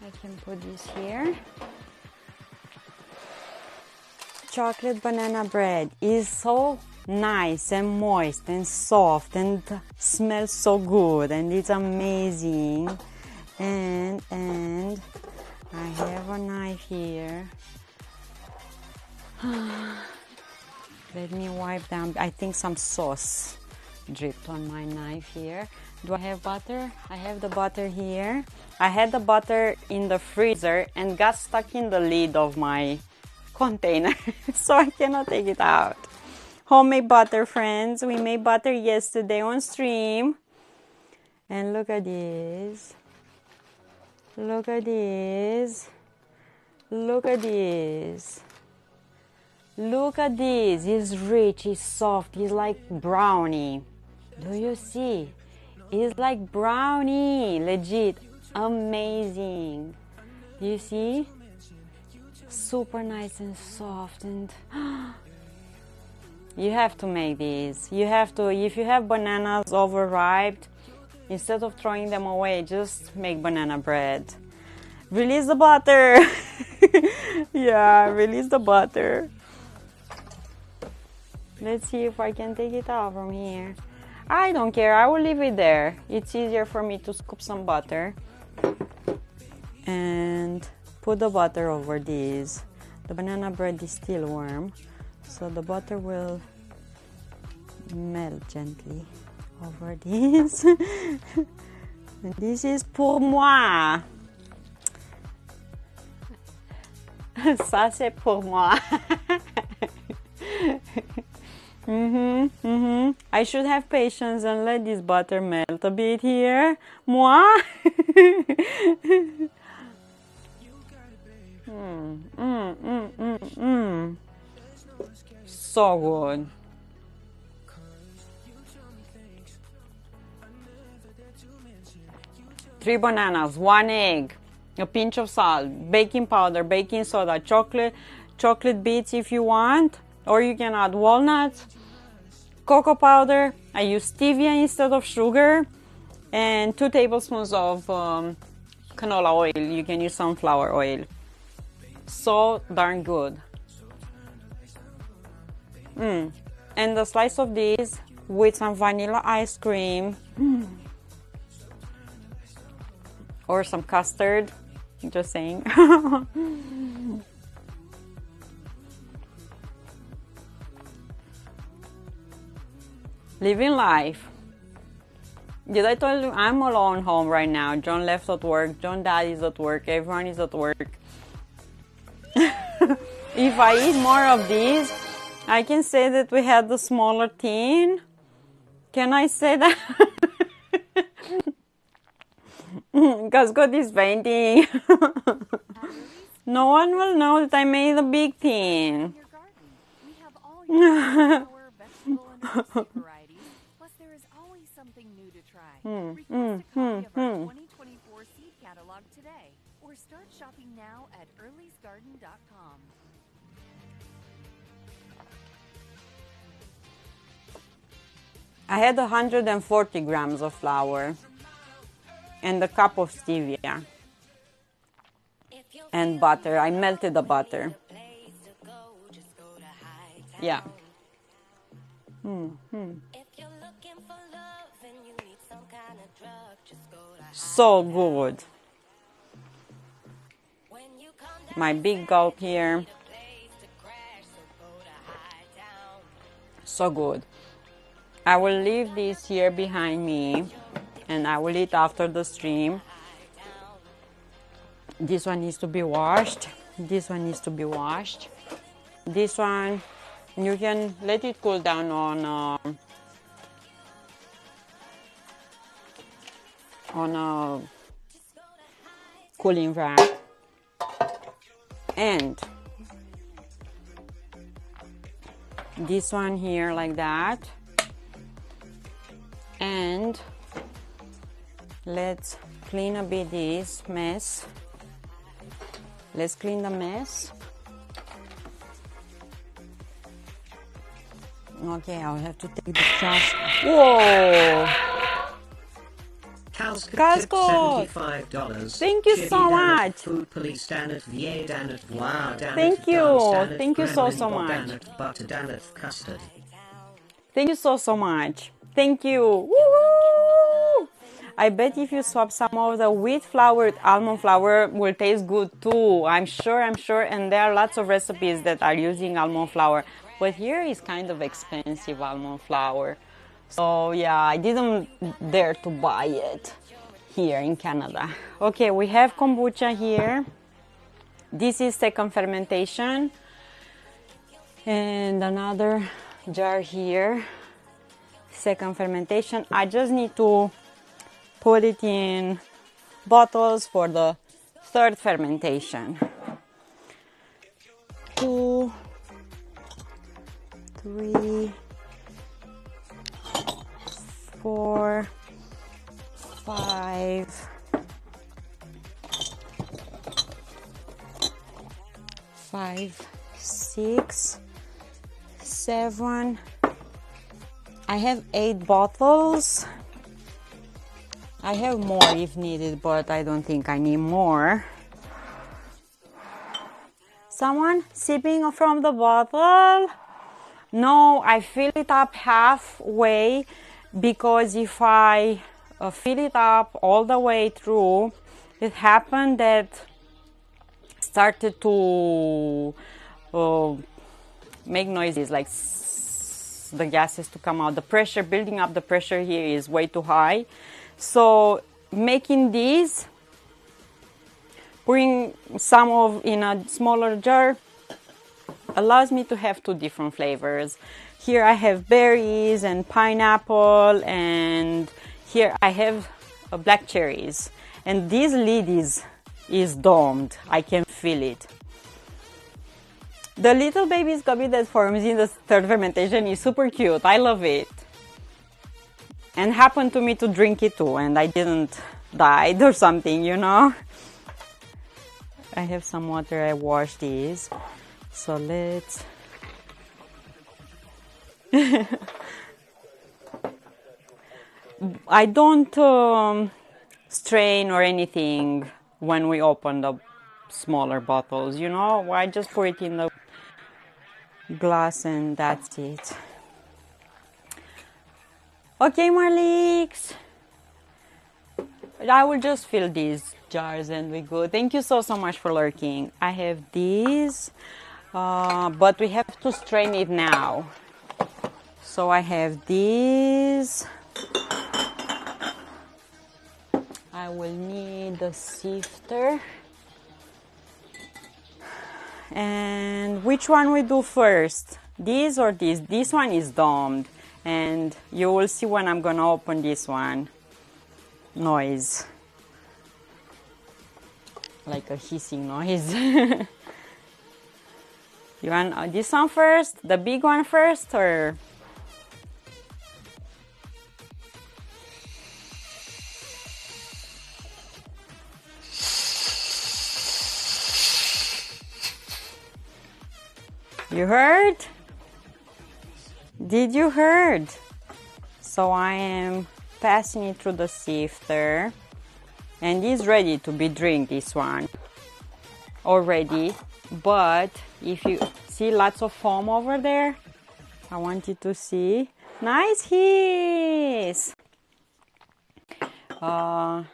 I can put this here. Chocolate banana bread is so nice and moist and soft and smells so good and it's amazing. And I have a knife here. Let me wipe down. I think some sauce dripped on my knife here. Do I have butter? I have the butter here. I had the butter in the freezer and got stuck in the lid of my container, so I cannot take it out. Homemade butter, friends. We made butter yesterday on stream. And look at this. Look at this. Look at this. Look at this. It's rich, it's soft, it's like brownie. Do you see? It's like brownie. Legit. Amazing. Do you see? Super nice and soft, and you have to make these. You have to, if you have bananas overripe, instead of throwing them away, just make banana bread. Release the butter. Yeah, release the butter. Let's see if I can take it out from here. I don't care, I will leave it there. It's easier for me to scoop some butter and put the butter over this. The banana bread is still warm, so the butter will melt gently over this. This is pour moi. Ça c'est pour moi. I should have patience and let this butter melt a bit here. Moi. So good. Three bananas, 1 egg, a pinch of salt, baking powder, baking soda, chocolate bits if you want, or you can add walnuts, cocoa powder. I use stevia instead of sugar, and 2 tablespoons of canola oil. You can use sunflower oil. So darn good. And a slice of this with some vanilla ice cream or some custard, just saying. Living life. Did I tell you I'm alone home right now? John left at work, John dad is at work, everyone is at work. If I eat more of these, I can say that we had the smaller tin. Can I say that? Because God is fainting. No one will know that I made a big tin. Your garden. We have all your flower, vegetable, and herb varieties. Plus, there is always something new to try. Request a copy of our 2024 seed catalog today, or start shopping now at earlysgarden.com. I had 140 grams of flour and a cup of stevia and butter. I melted the butter. Yeah. So good. My big gulp here. So good. I will leave this here behind me and I will eat after the stream. This one needs to be washed. This one needs to be washed. This one, you can let it cool down on a cooling rack. And this one here like that. And let's clean a bit this mess. Let's clean the mess. Okay, I'll have to take the trash. Whoa! Casco! $75. Thank you so much. Food police Danet VA Danet Wow Danet. Thank you. Thank you so much. Danet Butter Danet Custard. Thank you so much. Thank you. Woo-hoo! I bet if you swap some of the wheat flour with almond flour will taste good too. I'm sure. And there are lots of recipes that are using almond flour. But here is kind of expensive almond flour. So yeah, I didn't dare to buy it here in Canada. Okay, we have kombucha here. This is second fermentation. And another jar here. Second fermentation. I just need to put it in bottles for the third fermentation. 2, 3, 4, 5, 6, 7. I have 8 bottles. I have more if needed, but I don't think I need more. Someone sipping from the bottle? No, I fill it up halfway, because if I fill it up all the way through, it happened that started to make noises, like the gases to come out. The pressure, building up the pressure here is way too high. So making these, putting some of in a smaller jar, allows me to have 2 different flavors. Here I have berries and pineapple, and here I have black cherries. And this lid is domed. I can feel it. The little baby scoby that forms in the third fermentation is super cute. I love it. And happened to me to drink it too, and I didn't die or something, you know. I have some water. I washed these. So let's... I don't strain or anything when we open the smaller bottles, you know. I just pour it in the glass and that's it. Okay, Marlix. I will just fill these jars and we go. Thank you so much for lurking. I have these, but we have to strain it now. So I have these. I will need the sifter. And which one we do first? This or this? This one is domed. And you will see when I'm gonna open this one. Noise. Like a hissing noise. You want this one first? The big one first, or? You heard? Did you heard? So I am passing it through the sifter, and it's ready to be drink, this one already. But if you see lots of foam over there, I want you to see. Nice hiss. I'm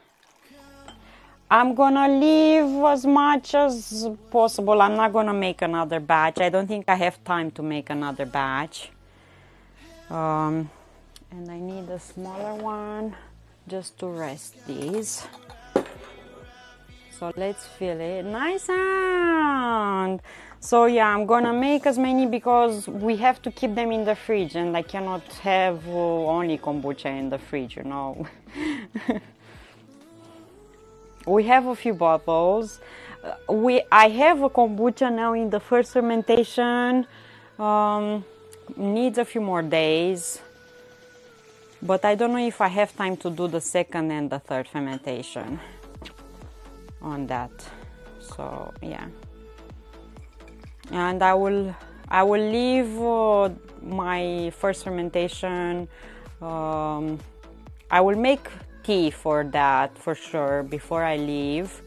gonna leave as much as possible. I'm not gonna make another batch. I don't think I have time to make another batch. And I need a smaller one just to rest these. So let's fill it. Nice sound. So yeah, I'm gonna make as many because we have to keep them in the fridge, and I cannot have only kombucha in the fridge, you know. We have a few bottles. I have a kombucha now in the first fermentation. Needs a few more days, but I don't know if I have time to do the second and the third fermentation on that. So yeah, and I will leave my first fermentation. I will make tea for that for sure before I leave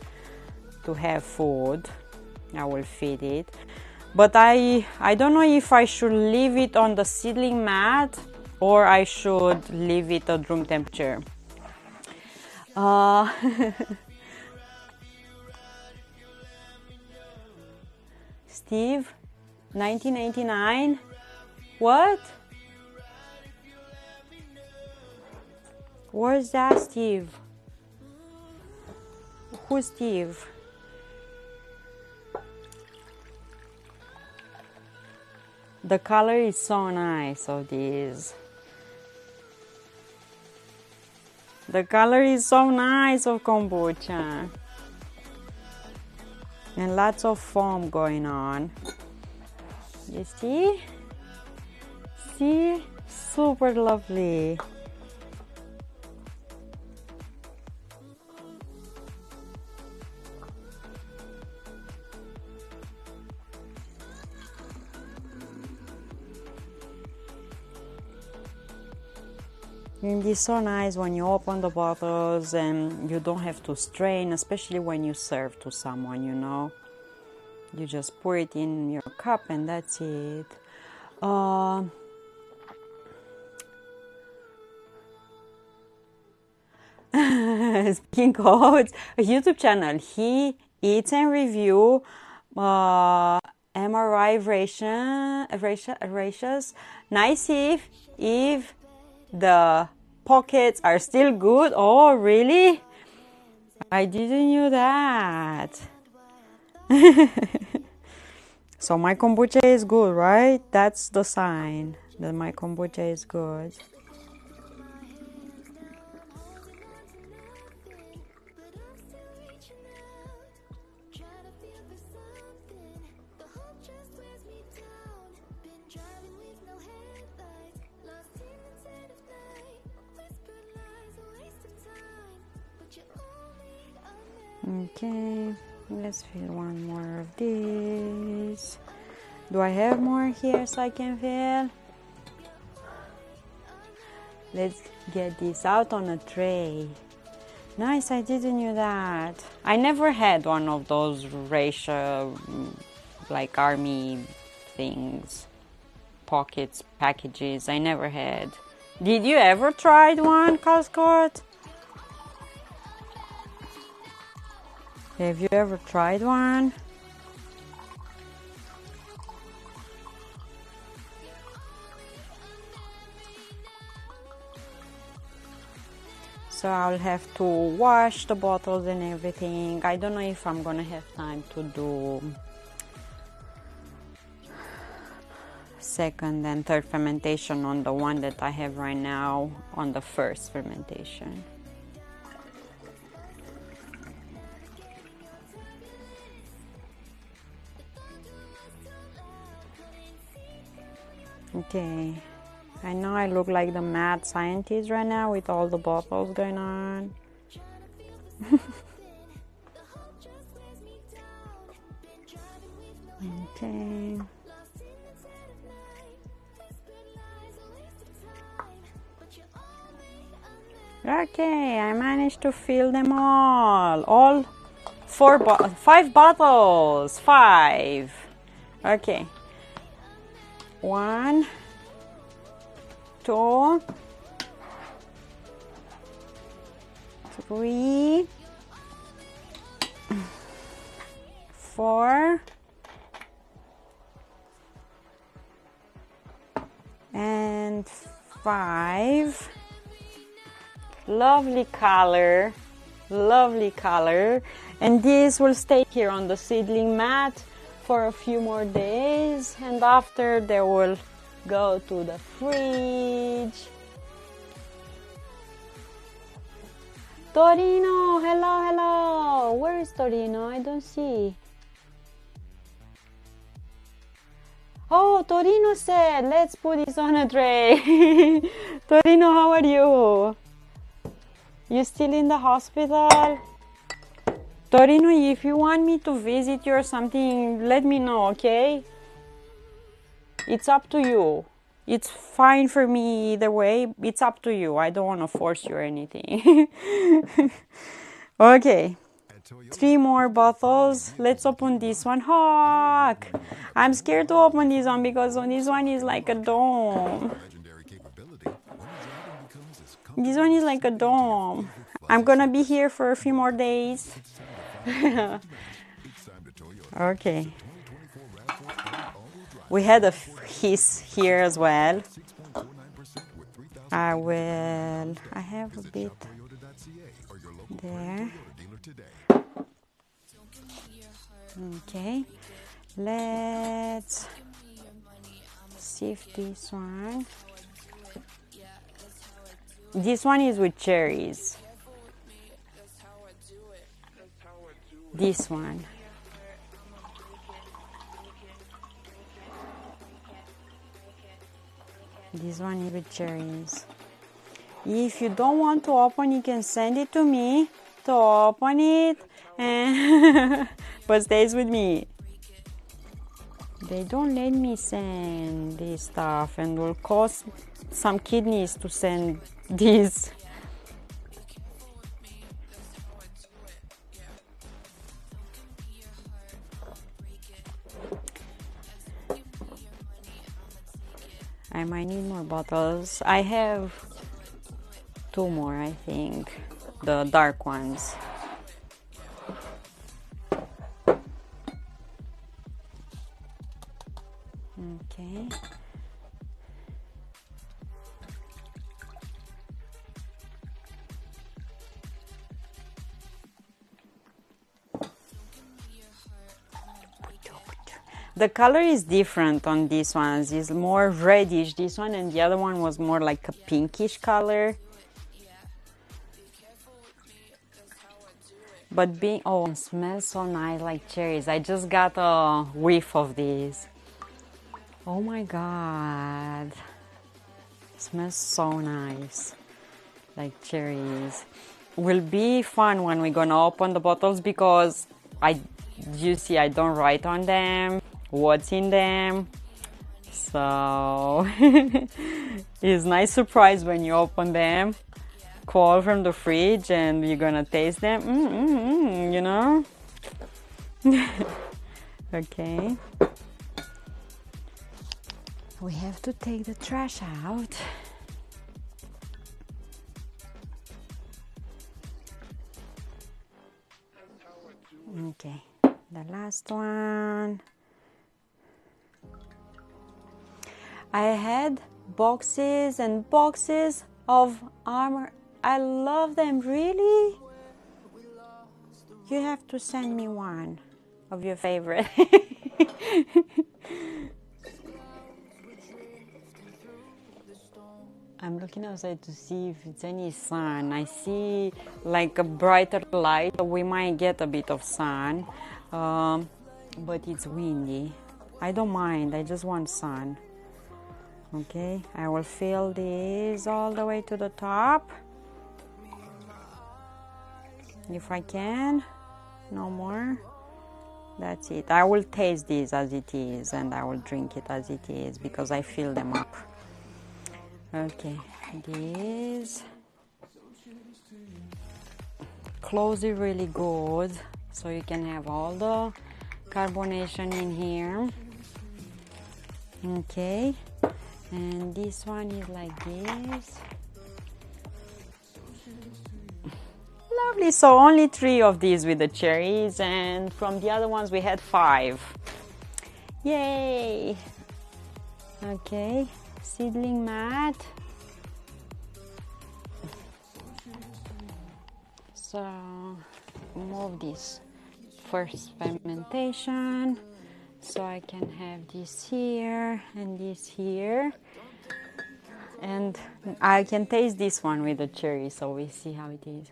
to have food. I will feed it, but I don't know if I should leave it on the seedling mat or I should leave it at room temperature. Steve, 1999. What? Where's that, Steve? Who's Steve? The color is so nice of these. The color is so nice of kombucha. And lots of foam going on. You see? See? Super lovely. And it's so nice when you open the bottles and you don't have to strain, especially when you serve to someone, you know. You just pour it in your cup and that's it. Speaking Codes, a YouTube channel. He eats and review MRI ratios. Nice if the pockets are still good. Oh, really? I didn't know that. So my kombucha is good, right? That's the sign that my kombucha is good. Okay, let's fill one more of this. Do I have more here so I can fill? Let's get this out on a tray. Nice, I didn't know that. I never had one of those ratio, like army things, pockets, packages. I never had. Did you ever try one, Cascot? Have you ever tried one? So I'll have to wash the bottles and everything. I don't know if I'm gonna have time to do second and third fermentation on the one that I have right now on the first fermentation. Okay, I know I look like the mad scientist right now with all the bottles going on. Okay. Okay, I managed to fill them all 5 bottles, 5. Okay. 1, 2, 3, 4, and 5. Lovely color, and this will stay here on the seedling mat for a few more days, and after they will go to the fridge. Torino, hello. Where is Torino? I don't see. Oh, Torino said, let's put this on a tray. Torino, how are you? You still in the hospital? Torino, if you want me to visit you or something, let me know, okay? It's up to you. It's fine for me either way. It's up to you. I don't want to force you or anything. Okay. 3 more bottles. Let's open this one. Hawk! I'm scared to open this one because this one is like a dome. This one is like a dome. I'm gonna be here for a few more days. Okay. We had a hiss here as well. I have a bit there. Okay. Let's sift this one. This one is with cherries. This one. This one is with cherries. If you don't want to open, you can send it to me to open it, and but stays with me. They don't let me send this stuff, and will cost some kidneys to send this. I might need more bottles. I have 2 more, I think, the dark ones. Okay. The color is different on these ones. It's more reddish, this one, and the other one was more like a pinkish color. But being, oh, it smells so nice like cherries. I just got a whiff of these. Oh my god. It smells so nice. Like cherries. Will be fun when we're gonna open the bottles because you see I don't write on them what's in them. So it's nice surprise when you open them. Cold from the fridge and you're gonna taste them. You know? Okay. We have to take the trash out. Okay, the last one. I had boxes and boxes of Armor. I love them, really? You have to send me one of your favorite. I'm looking outside to see if it's any sun. I see like a brighter light. We might get a bit of sun, but it's windy. I don't mind. I just want sun. Okay, I will fill this all the way to the top. If I can, no more. That's it. I will taste this as it is and I will drink it as it is because I fill them up. Okay, this. Close it really good so you can have all the carbonation in here. Okay, and this one is like this. Lovely. So only 3 of these with the cherries, and from the other ones we had 5. Yay. Okay, seedling mat. So move this first fermentation so I can have this here and this here, and I can taste this one with the cherry, so we see how it is.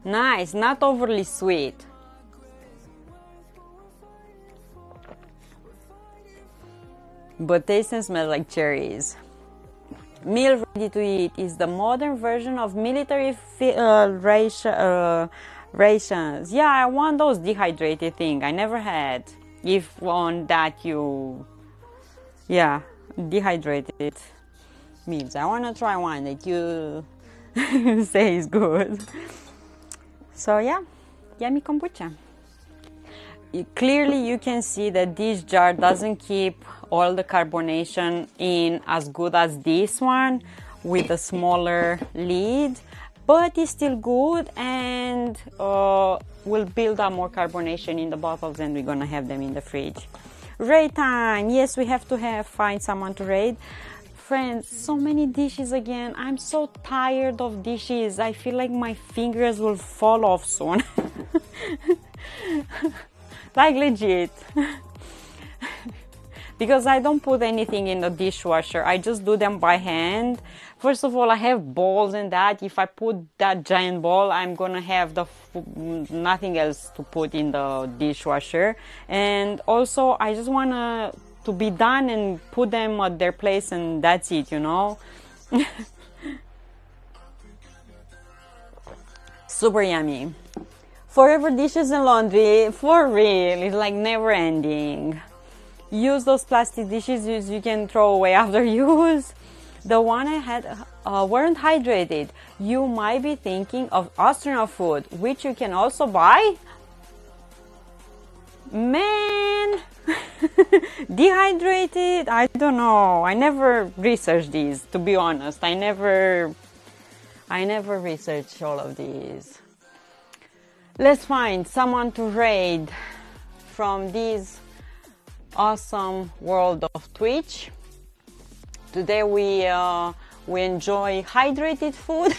Nice, not overly sweet. But tastes and smells like cherries. Meal ready to eat is the modern version of military rations. Yeah, I want those dehydrated thing. I never had. If on that you, yeah, dehydrated meals. I want to try one that you say is good. So yeah, yummy kombucha. Clearly you can see that this jar doesn't keep all the carbonation in as good as this one with a smaller lid, but it's still good and will build up more carbonation in the bottles, and we're gonna have them in the fridge. Raid time. Yes, we have to find someone to raid. Friends, so many dishes again. I'm so tired of dishes. I feel like my fingers will fall off soon. Like legit. because I don't put anything in the dishwasher. I just do them by hand. First of all, I have bowls and that. If I put that giant bowl, I'm gonna have nothing else to put in the dishwasher. And also, I just wanna to be done and put them at their place, and that's it, you know. Super yummy. Forever dishes and laundry, for real, it's like never ending. Use those plastic dishes you can throw away after use. The one I had weren't hydrated. You might be thinking of astronaut food, which you can also buy. Man, dehydrated, I don't know. I never researched these, to be honest. I never researched all of these. Let's find someone to raid from this awesome world of Twitch. Today we enjoy hydrated food,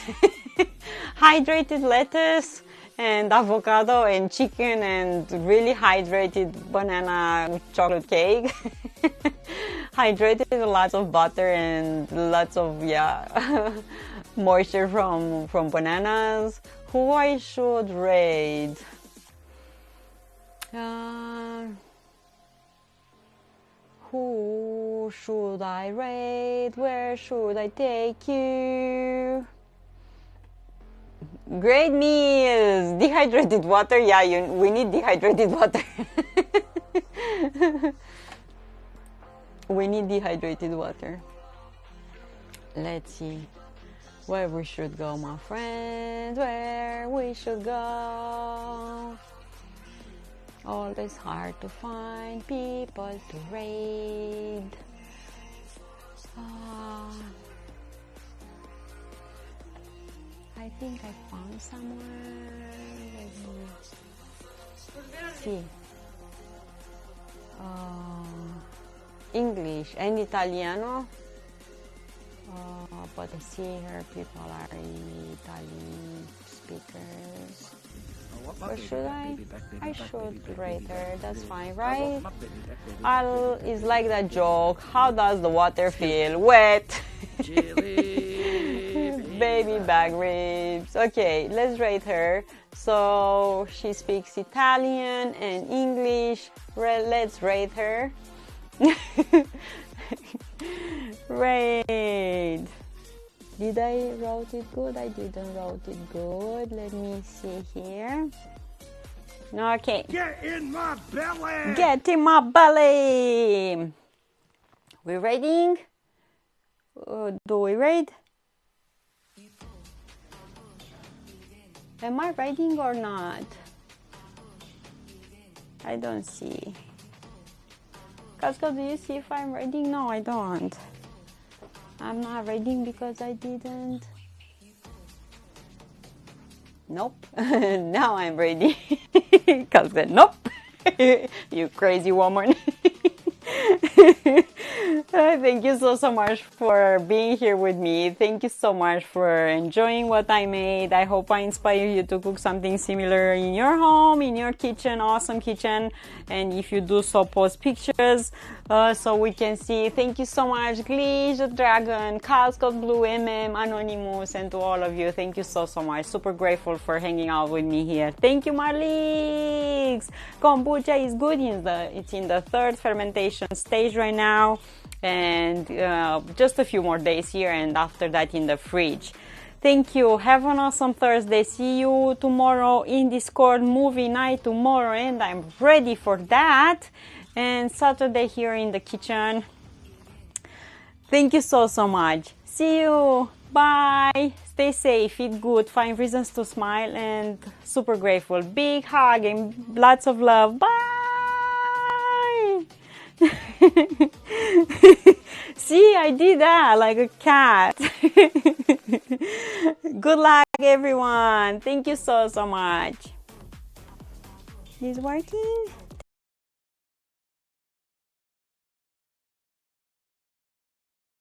hydrated lettuce and avocado and chicken and really hydrated banana chocolate cake. Hydrated, lots of butter and lots of moisture from bananas. Who I should raid? Who should I raid? Where should I take you? Great meals! Dehydrated water? Yeah, we need dehydrated water. We need dehydrated water. Let's see where we should go, my friends. Where we should go. Always hard to find people to raid. I think I found someone. Let me see. English and Italiano. But I see here people are Italian speakers. Or should I? I should rate her. That's fine, right? It's like that joke. How does the water feel? Wet. Baby back ribs. Okay, let's rate her. So she speaks Italian and English. Let's rate her. Rate. Did I wrote it good? I didn't wrote it good. Let me see here. Okay. Get in my belly! Get in my belly! We rating? Do we rate? Am I rating or not? I don't see. Casco, do you see if I'm rating? No, I don't. I'm not rating because I didn't. Nope. Now I'm ready. Casco, nope. You crazy woman. Thank you so much for being here with me. Thank you so much for enjoying what I made. I hope I inspire you to cook something similar in your home, in your kitchen, awesome kitchen. And if you do so, post pictures so we can see. Thank you so much, Glitch, the Dragon, Calscott Blue, MM, Anonymous, and to all of you. Thank you so much. Super grateful for hanging out with me here. Thank you, Marlix. Kombucha is good. It's in the third fermentation stage right now. And just a few more days here, and after that in the fridge. Thank you. Have an awesome Thursday. See you tomorrow in Discord movie night tomorrow, and I'm ready for that. And Saturday here in the kitchen. Thank you so much. See you. Bye. Stay safe, eat good, find reasons to smile, and super grateful. Big hug and lots of love. Bye. See, I did that like a cat. Good luck, everyone. Thank you so much. Is working?